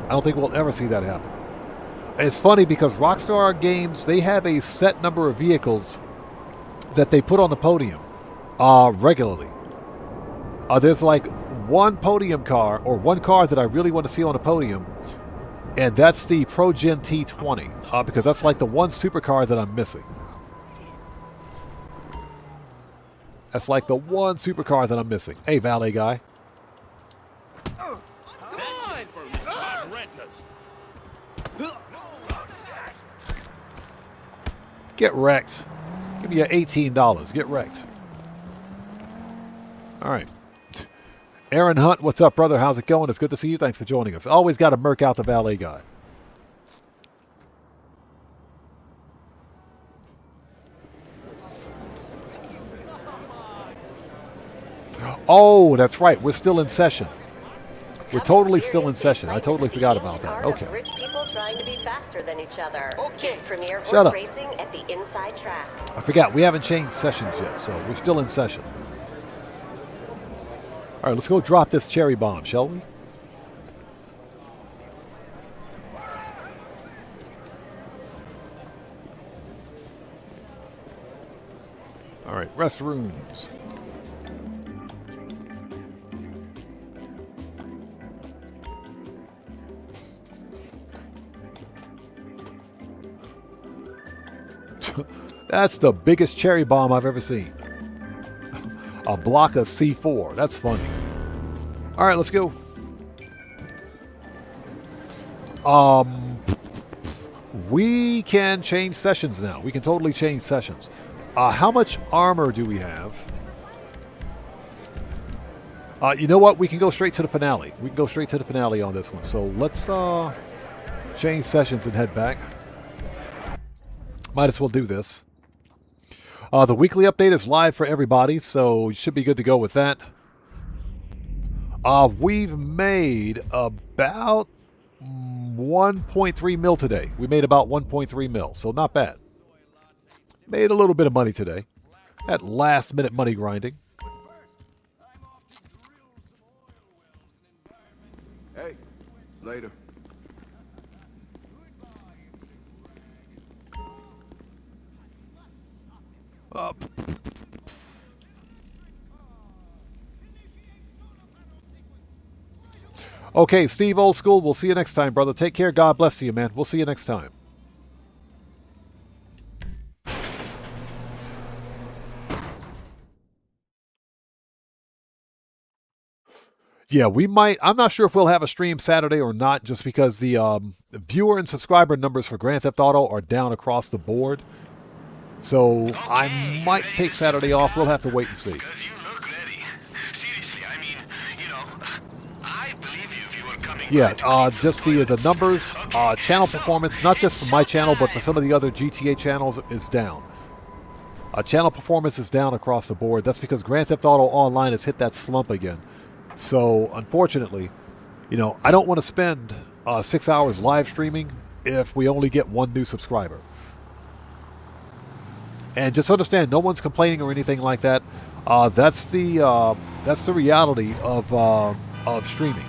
I don't think we'll ever see that happen. It's funny because Rockstar Games, they have a set number of vehicles that they put on the podium regularly. There's like one podium car, or one car that I really want to see on a podium, and that's the ProGen T20, because that's like the one supercar that I'm missing. That's like the one supercar that I'm missing. Hey, valet guy. Get wrecked. Give me your $18. Get wrecked. All right. Aaron Hunt, what's up, brother? How's it going? It's good to see you. Thanks for joining us. Always got to murk out the valet guy. Oh, that's right. We're still in session. We're totally still in session. I totally forgot about that. Okay. Rich people trying to be faster than each other. Okay. It's Premier Shut Horse up. Racing at the inside track. I forgot. We haven't changed sessions yet, so we're still in session. All right, let's go drop this cherry bomb, shall we? All right, restrooms. That's the biggest cherry bomb I've ever seen. A block of C4. That's funny. All right, let's go. We can change sessions now. We can totally change sessions. How much armor do we have? You know what? We can go straight to the finale. We can go straight to the finale on this one. So let's change sessions and head back. Might as well do this. The weekly update is live for everybody, so you should be good to go with that. We've made about 1.3 mil today. We made about 1.3 mil, so not bad. Made a little bit of money today. At last minute money grinding. Hey, later. Okay, Steve Old School, we'll see you next time, brother. Take care. God bless you, man. We'll see you next time. Yeah, we might. I'm not sure if we'll have a stream Saturday or not, just because the viewer and subscriber numbers for Grand Theft Auto are down across the board. So I might take Saturday off. We'll have to wait and see. Because you look ready. Seriously, I mean, you know, I believe you if you were coming. Yeah, just the numbers, channel performance, not just for my channel, but for some of the other GTA channels, is down. Channel performance is down across the board. That's because Grand Theft Auto Online has hit that slump again. So, unfortunately, you know, I don't want to spend 6 hours live streaming if we only get one new subscriber. And just understand, no one's complaining or anything like that. That's the reality of streaming.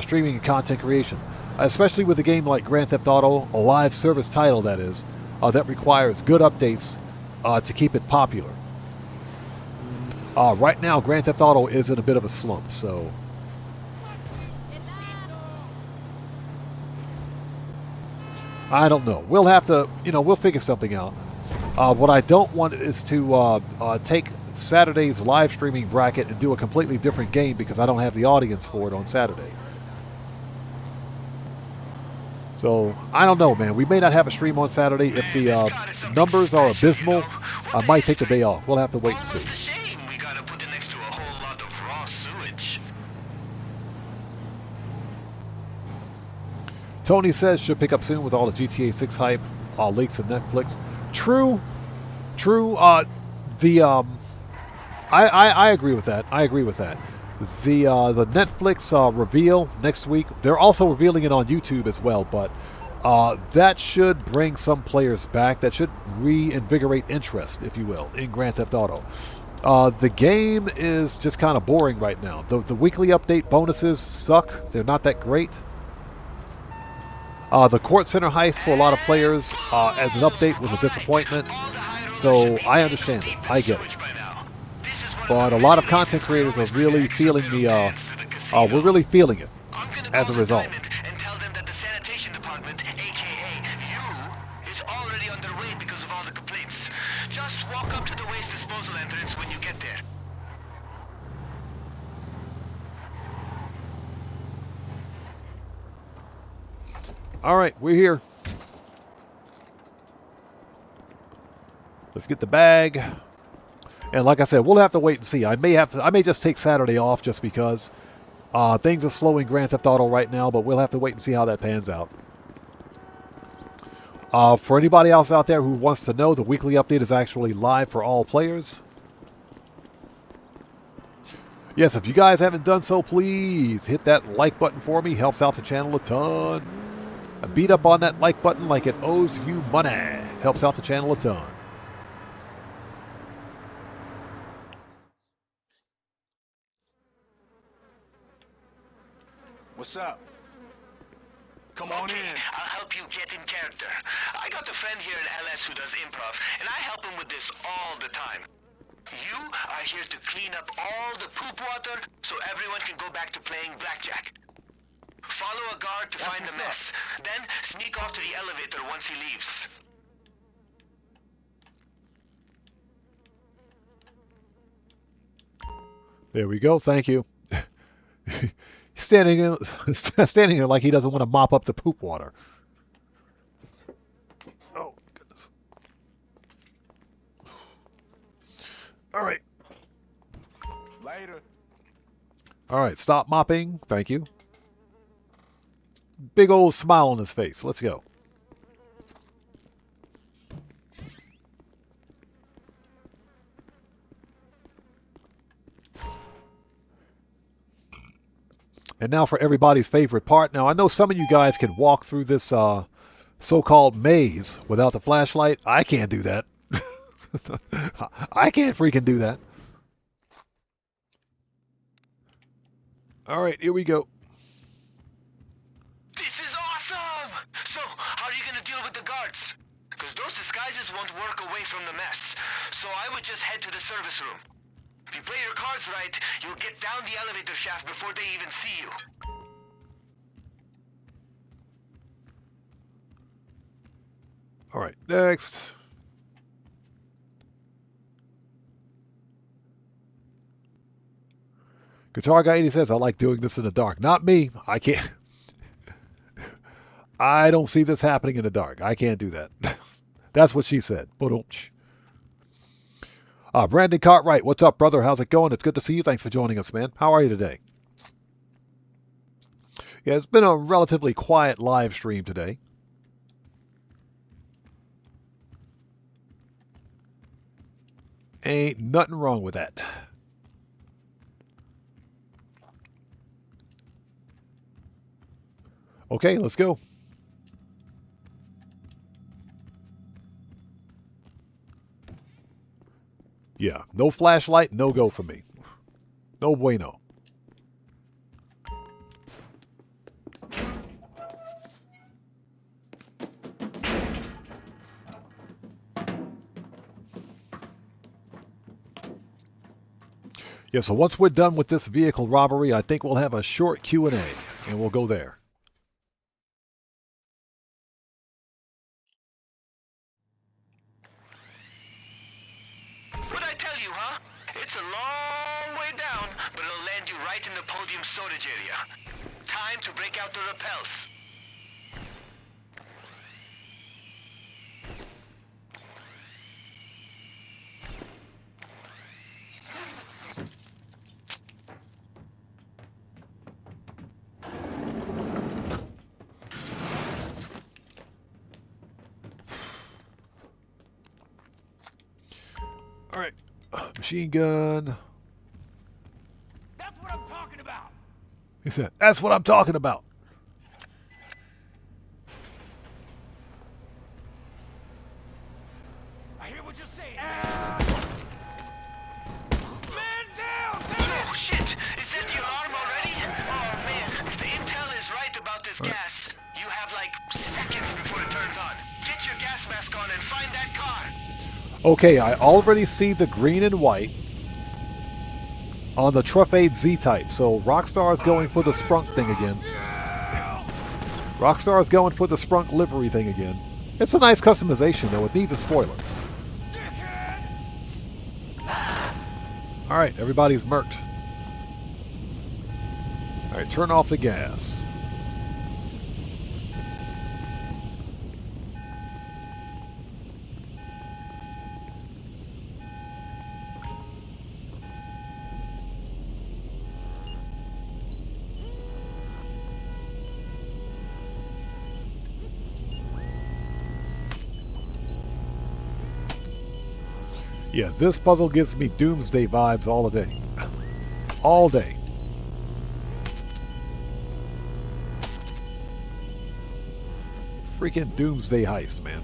Streaming and content creation, especially with a game like Grand Theft Auto, a live service title that is, that requires good updates to keep it popular. Right now, Grand Theft Auto is in a bit of a slump, so I don't know. We'll have to, you know, we'll figure something out. What I don't want is to take Saturday's live streaming bracket and do a completely different game because I don't have the audience for it on Saturday. So, I don't know, man. We may not have a stream on Saturday. If the numbers are abysmal, I might take the day off. We'll have to wait and see. Tony says should pick up soon with all the GTA 6 hype, leaks of Netflix. True. I agree with that. The Netflix reveal next week, they're also revealing it on YouTube as well, but that should bring some players back. That should reinvigorate interest, if you will, in Grand Theft Auto. The game is just kind of boring right now. The weekly update bonuses suck. They're not that great. The Court Center heist for a lot of players as an update was a disappointment. So I understand it. I get it. But a lot of content creators are really feeling we're really feeling it as a result. And tell them that the sanitation department, aka you, is already underway because of all the complaints. Just walk up to the waste disposal entrance when you get there. All right, we're here. Let's get the bag. And like I said, we'll have to wait and see. I may just take Saturday off just because things are slow in Grand Theft Auto right now, but we'll have to wait and see how that pans out. For anybody else out there who wants to know, the weekly update is actually live for all players. Yes, if you guys haven't done so, please hit that like button for me. Helps out the channel a ton. Beat up on that like button like it owes you money. Helps out the channel a ton. What's up? Come on in. I'll help you get in character. I got a friend here in LS who does improv, and I help him with this all the time. You are here to clean up all the poop water so everyone can go back to playing blackjack. Follow a guard to find the mess. Then sneak off to the elevator once he leaves. There we go. Thank you. standing there like he doesn't want to mop up the poop water. Oh, goodness. All right. Later. All right. Stop mopping. Thank you. Big old smile on his face. Let's go. And now for everybody's favorite part. Now, I know some of you guys can walk through this so-called maze without the flashlight. I can't do that. I can't freaking do that. All right, here we go. This is awesome! So, how are you gonna deal with the guards? Because those disguises won't work away from the mess. So I would just head to the service room. If you play your cards right, you'll get down the elevator shaft before they even see you. All right, next. Guitar Guy 80 says, I like doing this in the dark. Not me. I can't. I don't see this happening in the dark. I can't do that. That's what she said. Ba-dum-tsh. Brandon Cartwright, what's up, brother? How's it going? It's good to see you. Thanks for joining us, man. How are you today? Yeah, it's been a relatively quiet live stream today. Ain't nothing wrong with that. Okay, let's go. Yeah, no flashlight, no go for me. No bueno. Yeah, so once we're done with this vehicle robbery, I think we'll have a short Q&A, and we'll go there. What'd I tell you, huh? It's a long way down, but it'll land you right in the podium storage area. Time to break out the rappels. All right, machine gun. That's what I'm talking about. He said, that's what I'm talking about. I hear what you're saying. Man down! Oh, shit! Is that the alarm already? Oh, man. If the intel is right about this gas, you have like seconds before it turns on. Get your gas mask on and find that car. Okay, I already see the green and white on the Truffade Z-Type. So Rockstar's going for the Sprunk thing again. Rockstar's going for the Sprunk livery thing again. It's a nice customization, though. It needs a spoiler. All right, everybody's murked. All right, turn off the gas. Yeah, this puzzle gives me Doomsday vibes all day. All day. Freaking Doomsday heist, man.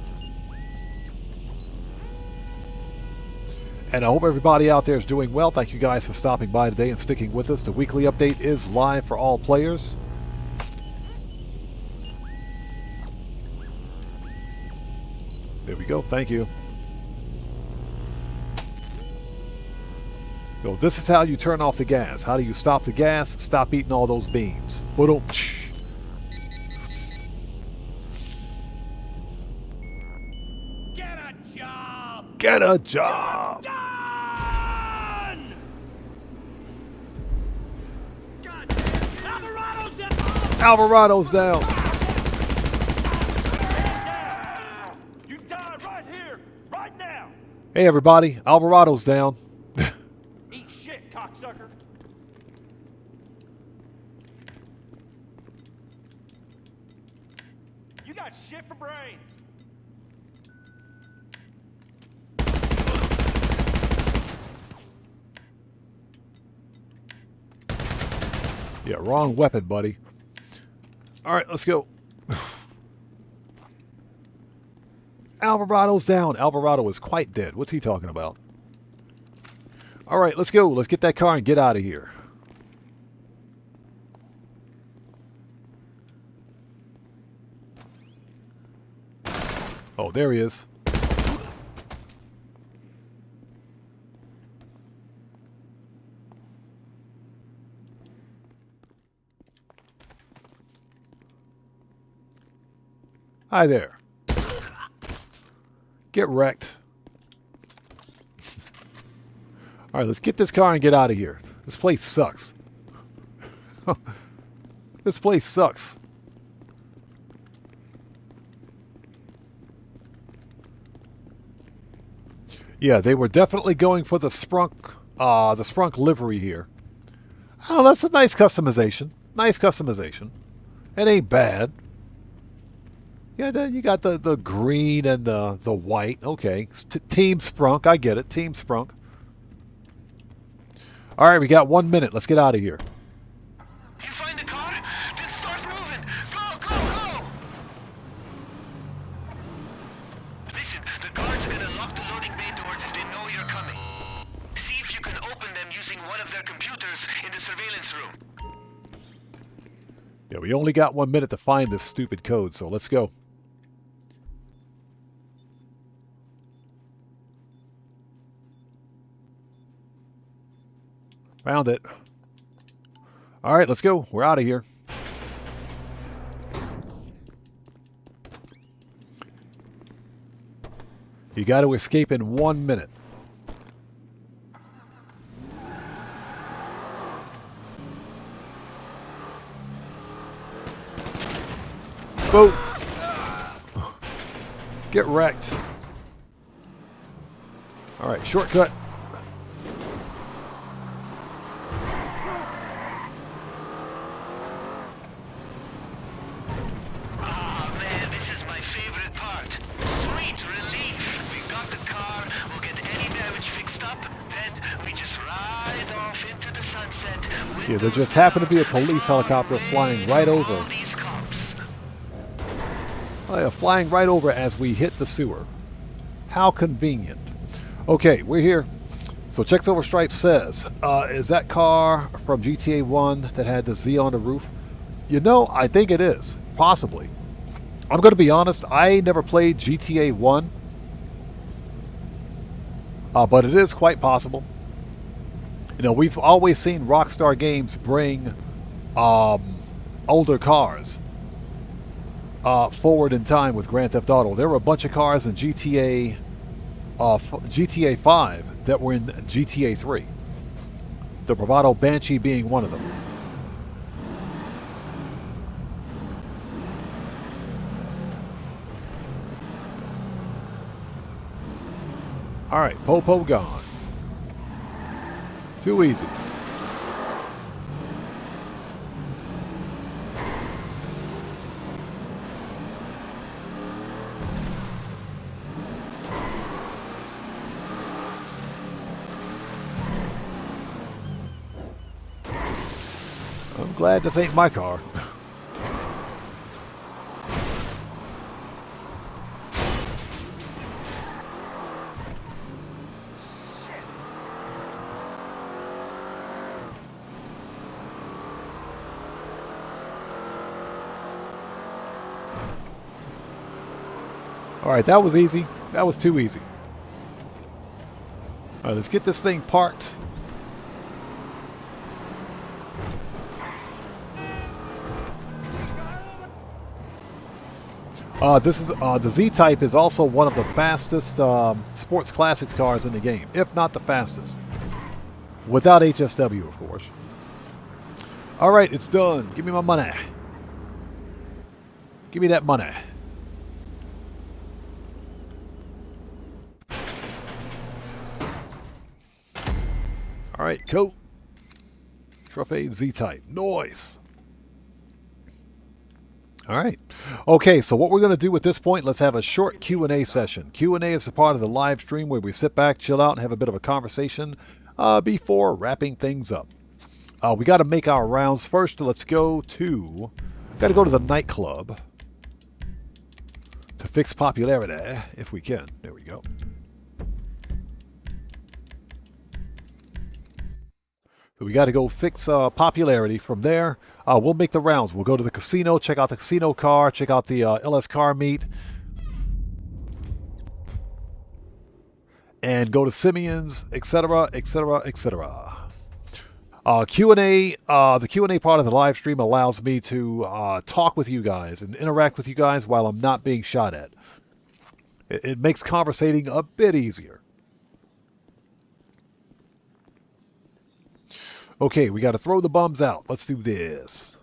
And I hope everybody out there is doing well. Thank you guys for stopping by today and sticking with us. The weekly update is live for all players. go. Thank you. So this is how you turn off the gas. How do you stop the gas? Stop eating all those beans. Get a job! Get a job! Done! Alvarado's down! Alvarado's down. You die right here, right now! Hey everybody, Alvarado's down. Eat shit, cocksucker! You got shit for brains! Yeah, wrong weapon, buddy. All right, let's go. Alvarado's down. Alvarado is quite dead. What's he talking about? All right, let's go. Let's get that car and get out of here. Oh, there he is. Hi there. Get wrecked. All right, let's get this car and get out of here. This place sucks. This place sucks. Yeah, they were definitely going for the Sprunk livery here. Oh, that's a nice customization. Nice customization. It ain't bad. Yeah, then you got the green and the white. Okay, Team Sprunk. I get it. Team Sprunk. All right, we got 1 minute. Let's get out of here. You find the car? Then start moving. Go, go, go! Listen, the guards are gonna lock the loading bay doors if they know you're coming. See if you can open them using one of their computers in the surveillance room. Yeah, we only got 1 minute to find this stupid code, so let's go. Found it. All right, let's go. We're out of here. You got to escape in 1 minute. Boat. Get wrecked. All right, shortcut. Yeah, there just happened to be a police helicopter flying right over. Oh yeah, flying right over as we hit the sewer. How convenient. Okay, we're here. So Checks Over Stripes says, is that car from GTA 1 that had the Z on the roof? You know, I think it is. Possibly. I'm going to be honest, I never played GTA 1. But it is quite possible. You know, we've always seen Rockstar Games bring older cars forward in time with Grand Theft Auto. There were a bunch of cars in GTA 5 that were in GTA 3. The Bravado Banshee being one of them. All right, Popo gone. Too easy. I'm glad this ain't my car. All right, that was easy. That was too easy. All right, let's get this thing parked. This is the Z-Type is also one of the fastest sports classics cars in the game, if not the fastest. Without HSW, of course. All right, it's done. Give me my money. Give me that money. All right, cool. Trophy Z-Type. Nice. All right. Okay, so what we're going to do at this point, let's have a short Q&A session. Q&A is a part of the live stream where we sit back, chill out, and have a bit of a conversation before wrapping things up. We got to make our rounds first. Let's go to... Got to go to the nightclub to fix popularity, if we can. There we go. So we got to go fix popularity. From there, we'll make the rounds. We'll go to the casino, check out the casino car, check out the LS car meet, and go to Simeon's, etc., etc., etc. Q&A, the Q&A part of the live stream allows me to talk with you guys and interact with you guys while I'm not being shot at. It makes conversating a bit easier. Okay, we got to throw the bums out. Let's do this.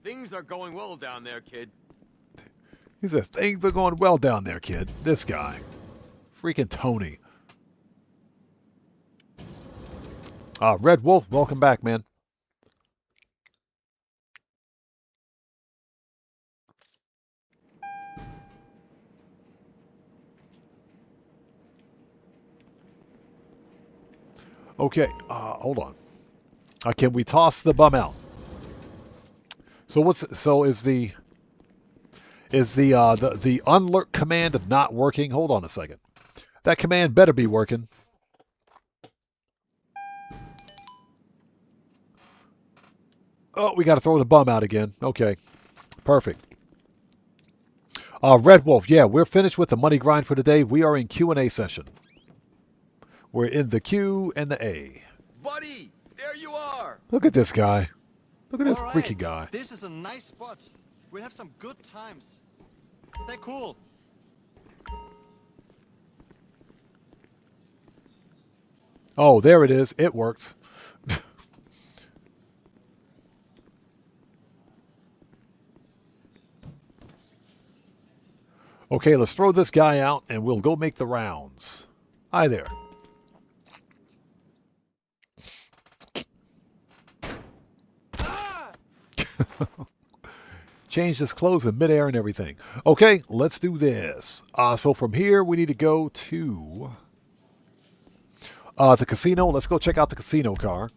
Things are going well down there, kid. He says, things are going well down there, kid. This guy. Freaking Tony. Red Wolf, welcome back, man. Okay, hold on. Can we toss the bum out? So is the unlurk command not working? Hold on a second. That command better be working. Oh, we got to throw the bum out again. Okay, perfect. Red Wolf, yeah, we're finished with the money grind for today. We are in Q&A session. We're in the Q and the A. Buddy, there you are. Look at this guy. Look at this All freaky right, guy. This is a nice spot. We'll have some good times. Stay cool. Oh, there it is. It works. Okay, let's throw this guy out and we'll go make the rounds. Hi there. Changed his clothes in midair and everything. Okay, let's do this. So from here, we need to go to the casino. Let's go check out the casino car.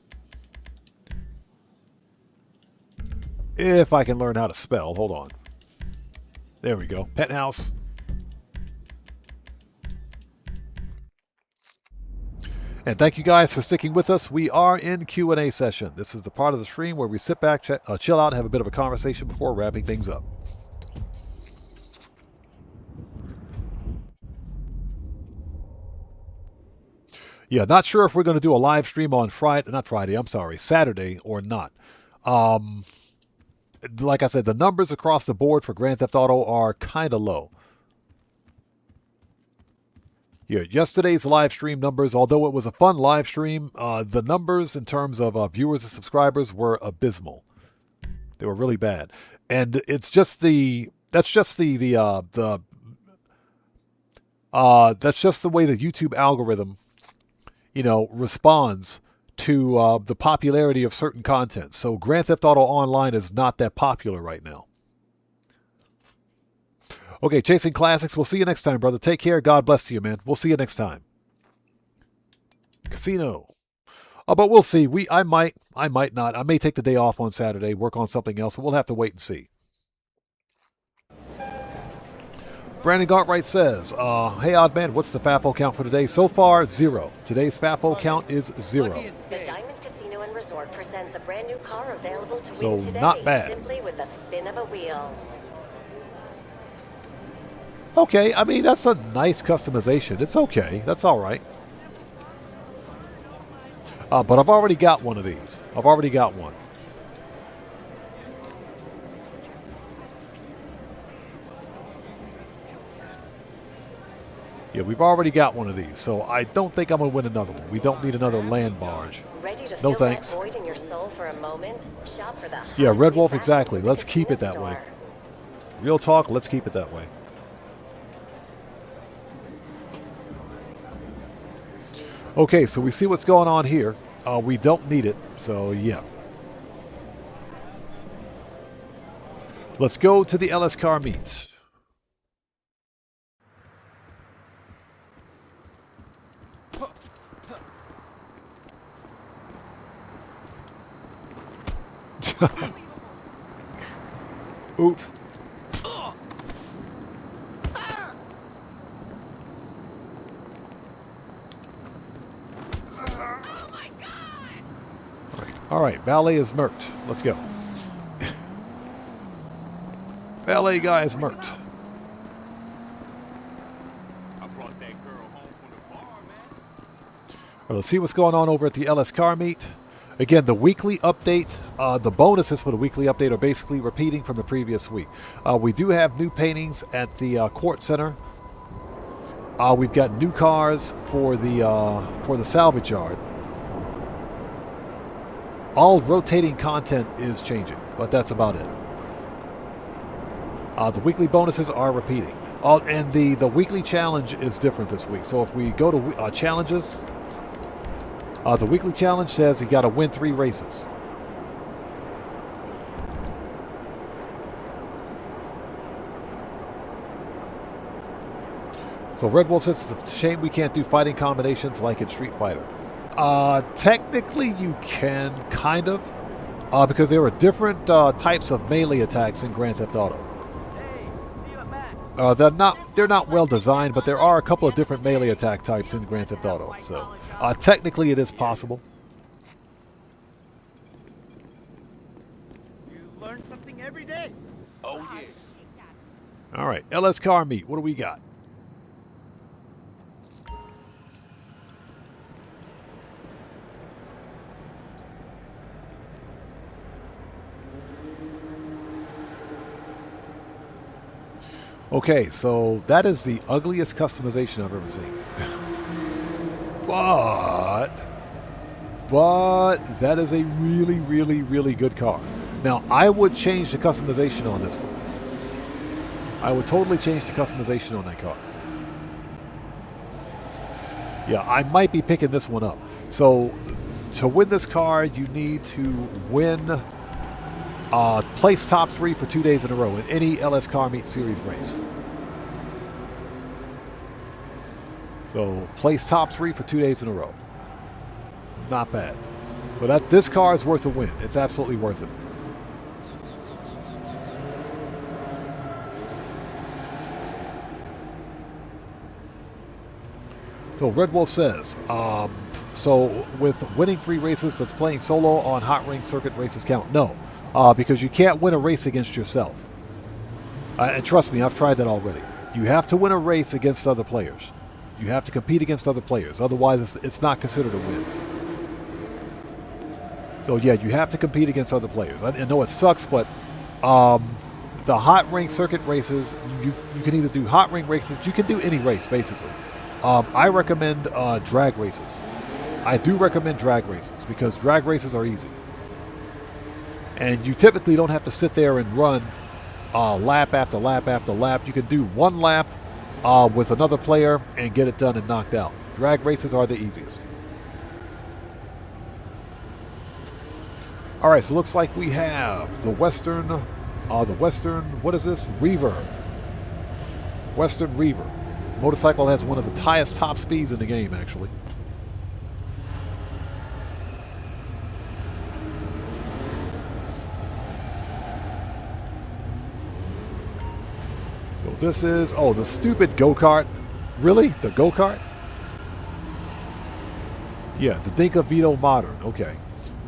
If I can learn how to spell. Hold on. There we go. Penthouse. And thank you guys for sticking with us. We are in Q&A session. This is the part of the stream where we sit back, chill out, and have a bit of a conversation before wrapping things up. Yeah, not sure if we're going to do a live stream on Saturday or not. Like I said, the numbers across the board for Grand Theft Auto are kind of low. Yeah, yesterday's live stream numbers, although it was a fun live stream, the numbers in terms of viewers and subscribers were abysmal. They were really bad, and that's just the way the YouTube algorithm, responds to the popularity of certain content. So Grand Theft Auto Online is not that popular right now. Okay, Chasing Classics. We'll see you next time, brother. Take care. God bless to you, man. We'll see you next time. Casino. Oh, but we'll see. I might not. I may take the day off on Saturday, work on something else, but we'll have to wait and see. Brandon Gartwright says, hey, odd man, what's the FAFO count for today? So far, 0. Today's FAFO count is 0. The Diamond Casino and Resort presents a brand new car available to So win today. not bad. Simply with the spin of a wheel. Okay, I mean, that's a nice customization. It's okay. That's all right. But I've already got one of these. I've already got one. Yeah, we've already got one of these, so I don't think I'm going to win another one. We don't need another land barge. Ready to No fill thanks. that void in your soul for a moment? Shop for the Yeah, hottest Red new Wolf, fashion exactly. in the Let's keep it casino that way. store. Real talk, let's keep it that way. Okay, so we see what's going on here. We don't need it, so yeah. Let's go to the LS car meet. Oops. All right, valet is murked. Let's go. Valet guy is murked. I brought that girl home from the bar, man. Well, let's see what's going on over at the LS car meet. Again, the weekly update, the bonuses for the weekly update are basically repeating from the previous week. We do have new paintings at the Court Center. We've got new cars for the salvage yard. All rotating content is changing, but that's about it. The weekly bonuses are repeating. And the weekly challenge is different this week. So if we go to challenges, the weekly challenge says you got to win 3 races. So Red Wolf says it's a shame we can't do fighting combinations like in Street Fighter. Technically you can, kind of, because there are different types of melee attacks in Grand Theft Auto. They're not well designed, but there are a couple of different melee attack types in Grand Theft Auto. So technically it is possible. You learn something every day. Oh, yeah. All right, LS car meet. What do we got? Okay, so that is the ugliest customization I've ever seen. But that is a really, really, really good car. Now, I would change the customization on this one. I would totally change the customization on that car. Yeah, I might be picking this one up. So, to win this car, you need to win... place top 3 for 2 days in a row in any LS Car Meet Series race. So place top 3 for 2 days in a row. Not bad. So this car is worth a win. It's absolutely worth it. So Red Wolf says, so with winning 3 races, does playing solo on Hot Ring Circuit races count? No. Because you can't win a race against yourself. And trust me, I've tried that already. You have to win a race against other players. You have to compete against other players. Otherwise, it's not considered a win. So, yeah, you have to compete against other players. I know it sucks, but the Hot Ring Circuit races, you can either do Hot Ring races. You can do any race, basically. I recommend drag races. I do recommend drag races because drag races are easy. And you typically don't have to sit there and run lap after lap after lap. You can do 1 lap with another player and get it done and knocked out. Drag races are the easiest. All right, so looks like we have the Western, what is this? Reaver. Western Reaver. Motorcycle has one of the highest top speeds in the game, actually. So this is, the stupid go-kart. Really? The go-kart? Yeah, the Dinka Vito Modern. Okay.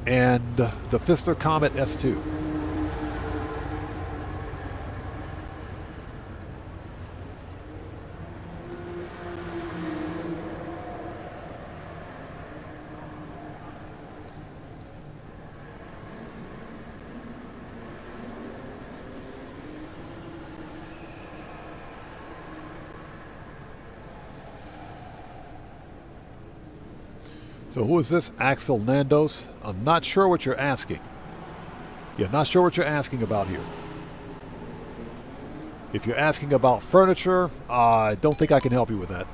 And the Pfister Comet S2. So who is this? Axel Nandos? I'm not sure what you're asking. Yeah, not sure what you're asking about here. If you're asking about furniture, I don't think I can help you with that.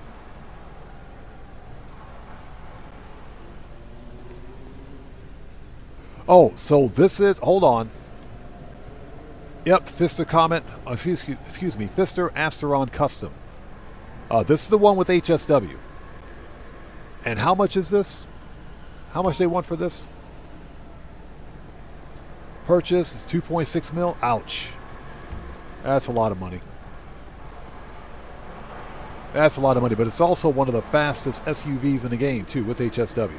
Oh, so this is... Hold on. Yep, Fister comment. Excuse me, Fister Asteron Custom. This is the one with HSW. And how much is this? How much they want for this? Purchase is 2.6 mil. Ouch. That's a lot of money. That's a lot of money, but it's also one of the fastest SUVs in the game, too, with HSW.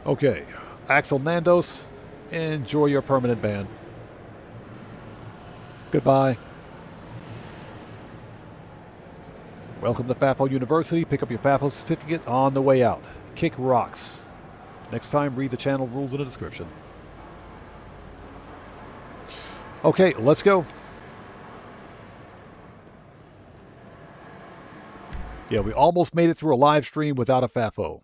Okay, Axel Nandos, enjoy your permanent ban. Goodbye. Welcome to FAFO University. Pick up your FAFO certificate on the way out. Kick rocks. Next time, read the channel rules in the description. Okay, let's go. Yeah, we almost made it through a live stream without a FAFO.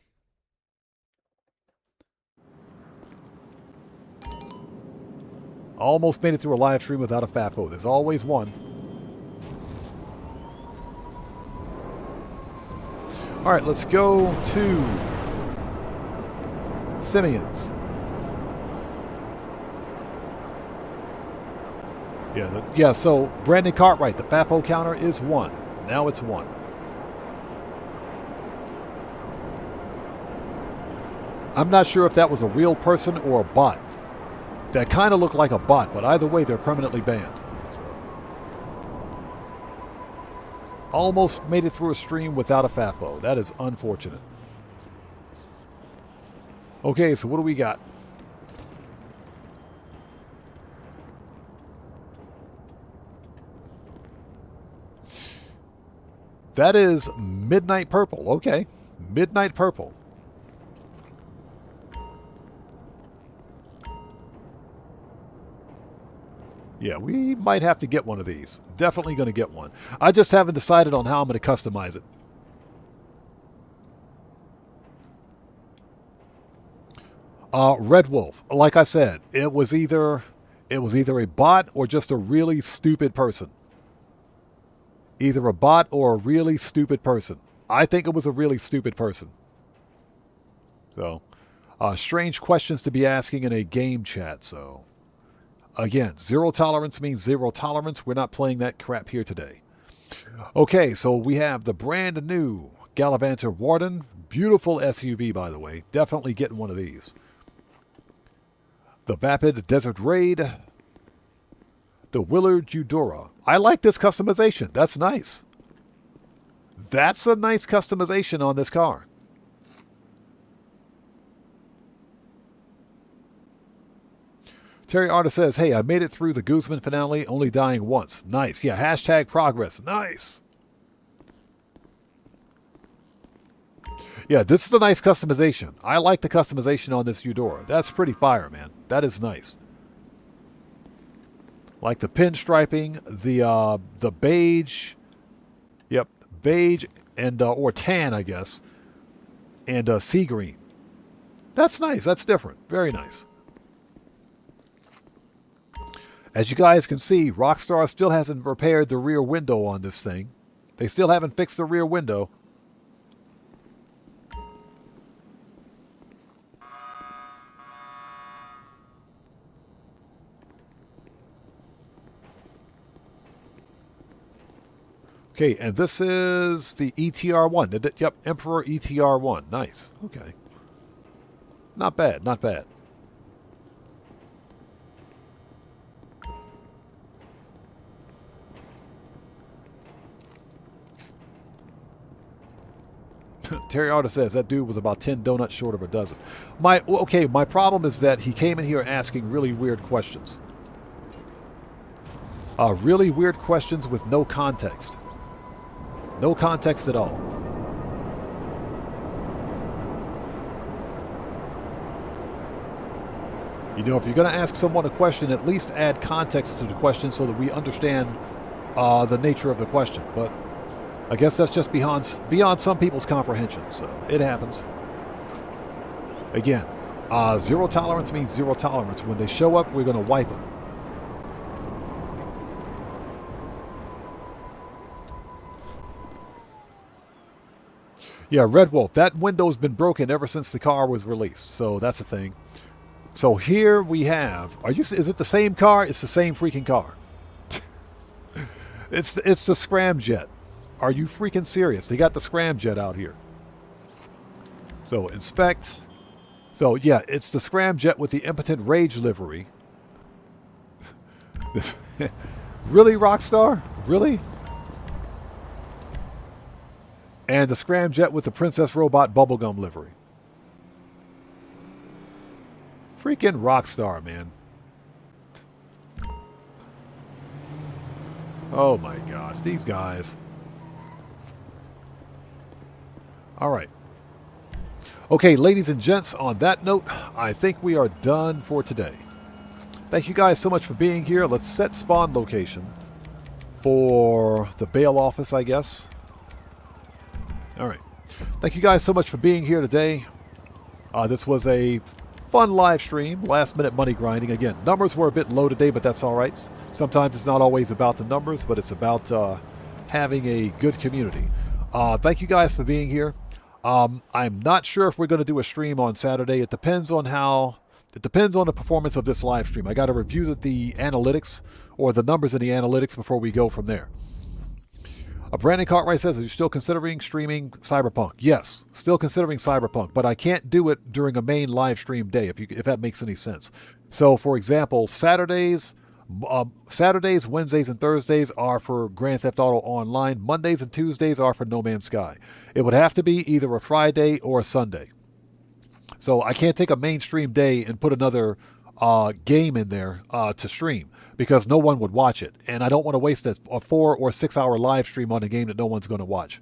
Almost made it through a live stream without a FAFO. There's always one. All right, let's go to Simeon's. Yeah, so Brandon Cartwright, the FAFO counter is 1. Now it's 1. I'm not sure if that was a real person or a bot. That kind of looked like a bot, but either way, they're permanently banned. So. Almost made it through a stream without a FAFO. That is unfortunate. Okay, so what do we got? That is Midnight Purple. Okay, Midnight Purple. Yeah, we might have to get one of these. Definitely going to get one. I just haven't decided on how I'm going to customize it. Red Wolf. Like I said, it was either a bot or just a really stupid person. Either a bot or a really stupid person. I think it was a really stupid person. So, strange questions to be asking in a game chat, so... Again, 0 tolerance means 0 tolerance. We're not playing that crap here today. Okay, so we have the brand new Gallivanter Warden. Beautiful SUV, by the way. Definitely getting one of these. The Vapid Desert Raid. The Willard Eudora. I like this customization. That's nice. That's a nice customization on this car. Terry Arta says, hey, I made it through the Guzman finale, only dying once. Nice. Yeah, hashtag progress. Nice. Yeah, this is a nice customization. I like the customization on this Eudora. That's pretty fire, man. That is nice. Like the pinstriping, the beige. Yep, beige and or tan, I guess. And sea green. That's nice. That's different. Very nice. As you guys can see, Rockstar still hasn't repaired the rear window on this thing. They still haven't fixed the rear window. Okay, and this is the ETR1. Yep, Emperor ETR1. Nice. Okay. Not bad, not bad. Terry Arta says that dude was about 10 donuts short of a dozen. My problem is that he came in here asking really weird questions. Really weird questions with no context. No context at all. You know, if you're going to ask someone a question, at least add context to the question so that we understand the nature of the question. But I guess that's just beyond some people's comprehension. So it happens. Again, zero tolerance means zero tolerance. When they show up, we're going to wipe them. Yeah, Red Wolf, that window's been broken ever since the car was released. So that's a thing. So here we have, is it the same car? It's the same freaking car. It's the scramjet. Are you freaking serious? They got the scramjet out here. So inspect. So yeah, it's the scramjet with the impotent rage livery. Really, Rockstar? Really? And the scramjet with the Princess Robot bubblegum livery. Freaking Rockstar, man. Oh my gosh, these guys. All right. Okay, ladies and gents, on that note, I think we are done for today. Thank you guys so much for being here. Let's set spawn location for the bail office, I guess. All right. Thank you guys so much for being here today. This was a fun live stream, last minute money grinding. Again, numbers were a bit low today, but that's all right. Sometimes it's not always about the numbers, but it's about having a good community. Thank you guys for being here. I'm not sure if we're going to do a stream on Saturday. It depends on the performance of this live stream. I got to review the analytics or the numbers in the analytics before we go from there. Brandon Cartwright says, are you still considering streaming Cyberpunk? Yes, still considering Cyberpunk, but I can't do it during a main live stream day, if that makes any sense. So, for example, Saturdays, Wednesdays, and Thursdays are for Grand Theft Auto Online. Mondays and Tuesdays are for No Man's Sky. It would have to be either a Friday or a Sunday. So I can't take a mainstream day and put another game in there to stream, because no one would watch it. And I don't want to waste a 4 or 6 hour live stream on a game that no one's going to watch.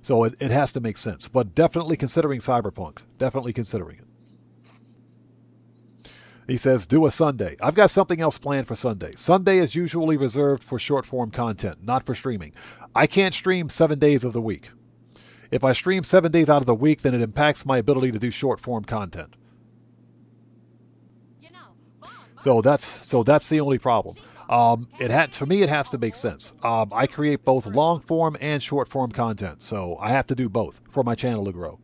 So it has to make sense. But definitely considering Cyberpunk. Definitely considering it. He says, do a Sunday. I've got something else planned for Sunday. Sunday is usually reserved for short form content, not for streaming. I can't stream 7 days of the week. If I stream 7 days out of the week, then it impacts my ability to do short form content. So that's the only problem. For me, it has to make sense. I create both long form and short form content, so I have to do both for my channel to grow.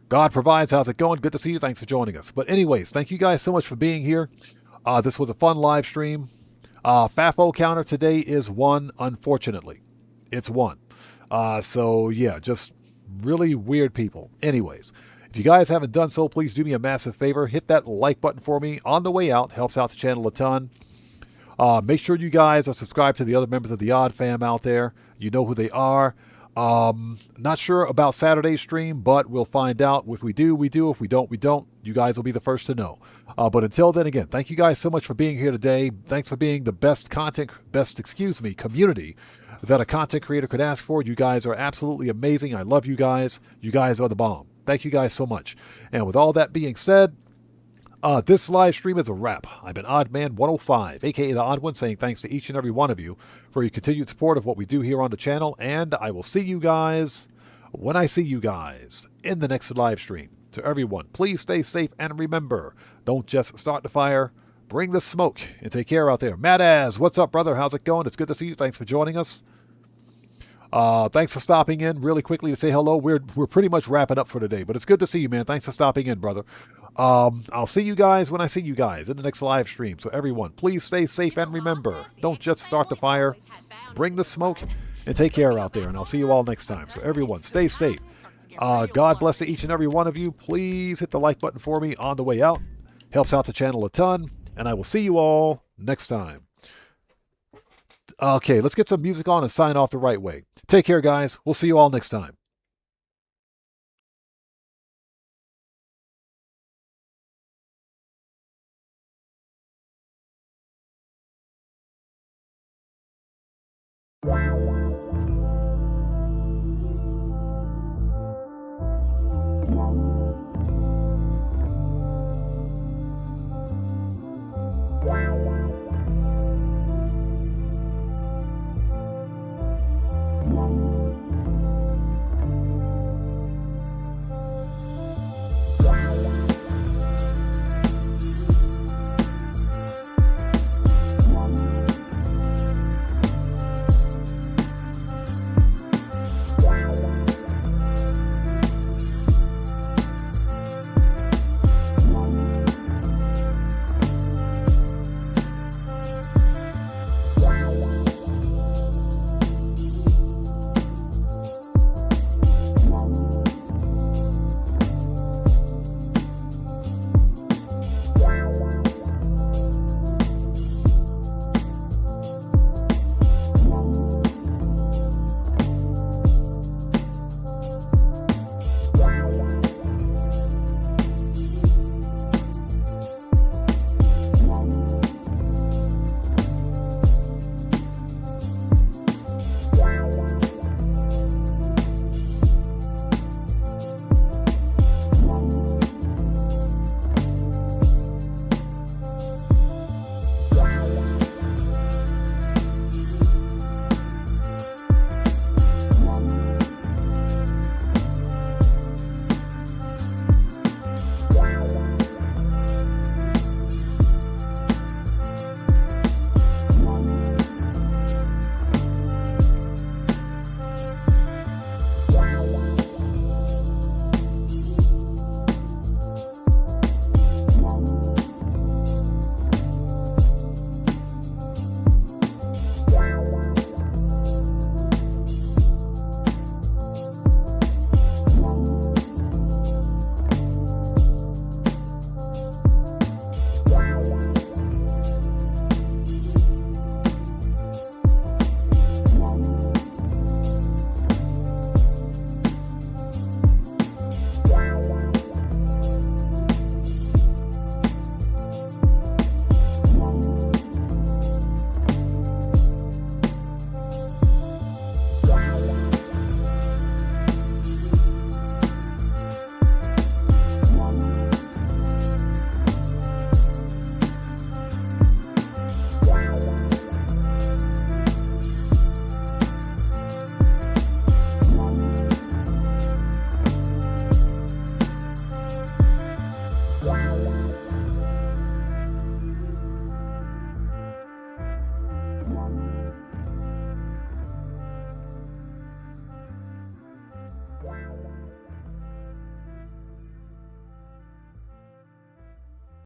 God provides. How's it going? Good to see you. Thanks for joining us. But anyways, thank you guys so much for being here. This was a fun live stream. FAFO counter today is 1, unfortunately. It's 1. So yeah, just really weird people. Anyways. If you guys haven't done so, please do me a massive favor. Hit that like button for me on the way out. Helps out the channel a ton. Make sure you guys are subscribed to the other members of the Odd Fam out there. You know who they are. Not sure about Saturday's stream, but we'll find out. If we do, we do. If we don't, we don't. You guys will be the first to know. But until then, again, thank you guys so much for being here today. Thanks for being the best community that a content creator could ask for. You guys are absolutely amazing. I love you guys. You guys are the bomb. Thank you guys so much. And with all that being said, this live stream is a wrap. I've been Oddman105, a.k.a. The Odd One, saying thanks to each and every one of you for your continued support of what we do here on the channel. And I will see you guys when I see you guys in the next live stream. To everyone, please stay safe and remember, don't just start the fire, bring the smoke, and take care out there. Mad Az, what's up, brother? How's it going? It's good to see you. Thanks for joining us. Thanks for stopping in really quickly to say hello. We're pretty much wrapping up for today, but it's good to see you, man. Thanks for stopping in, brother. I'll see you guys when I see you guys in the next live stream. So everyone, please stay safe and remember, don't just start the fire, bring the smoke, and take care out there. And I'll see you all next time. So everyone, stay safe. God bless to each and every one of you. Please hit the like button for me on the way out. Helps out the channel a ton. And I will see you all next time. Okay, let's get some music on and sign off the right way. Take care, guys. We'll see you all next time. Wow.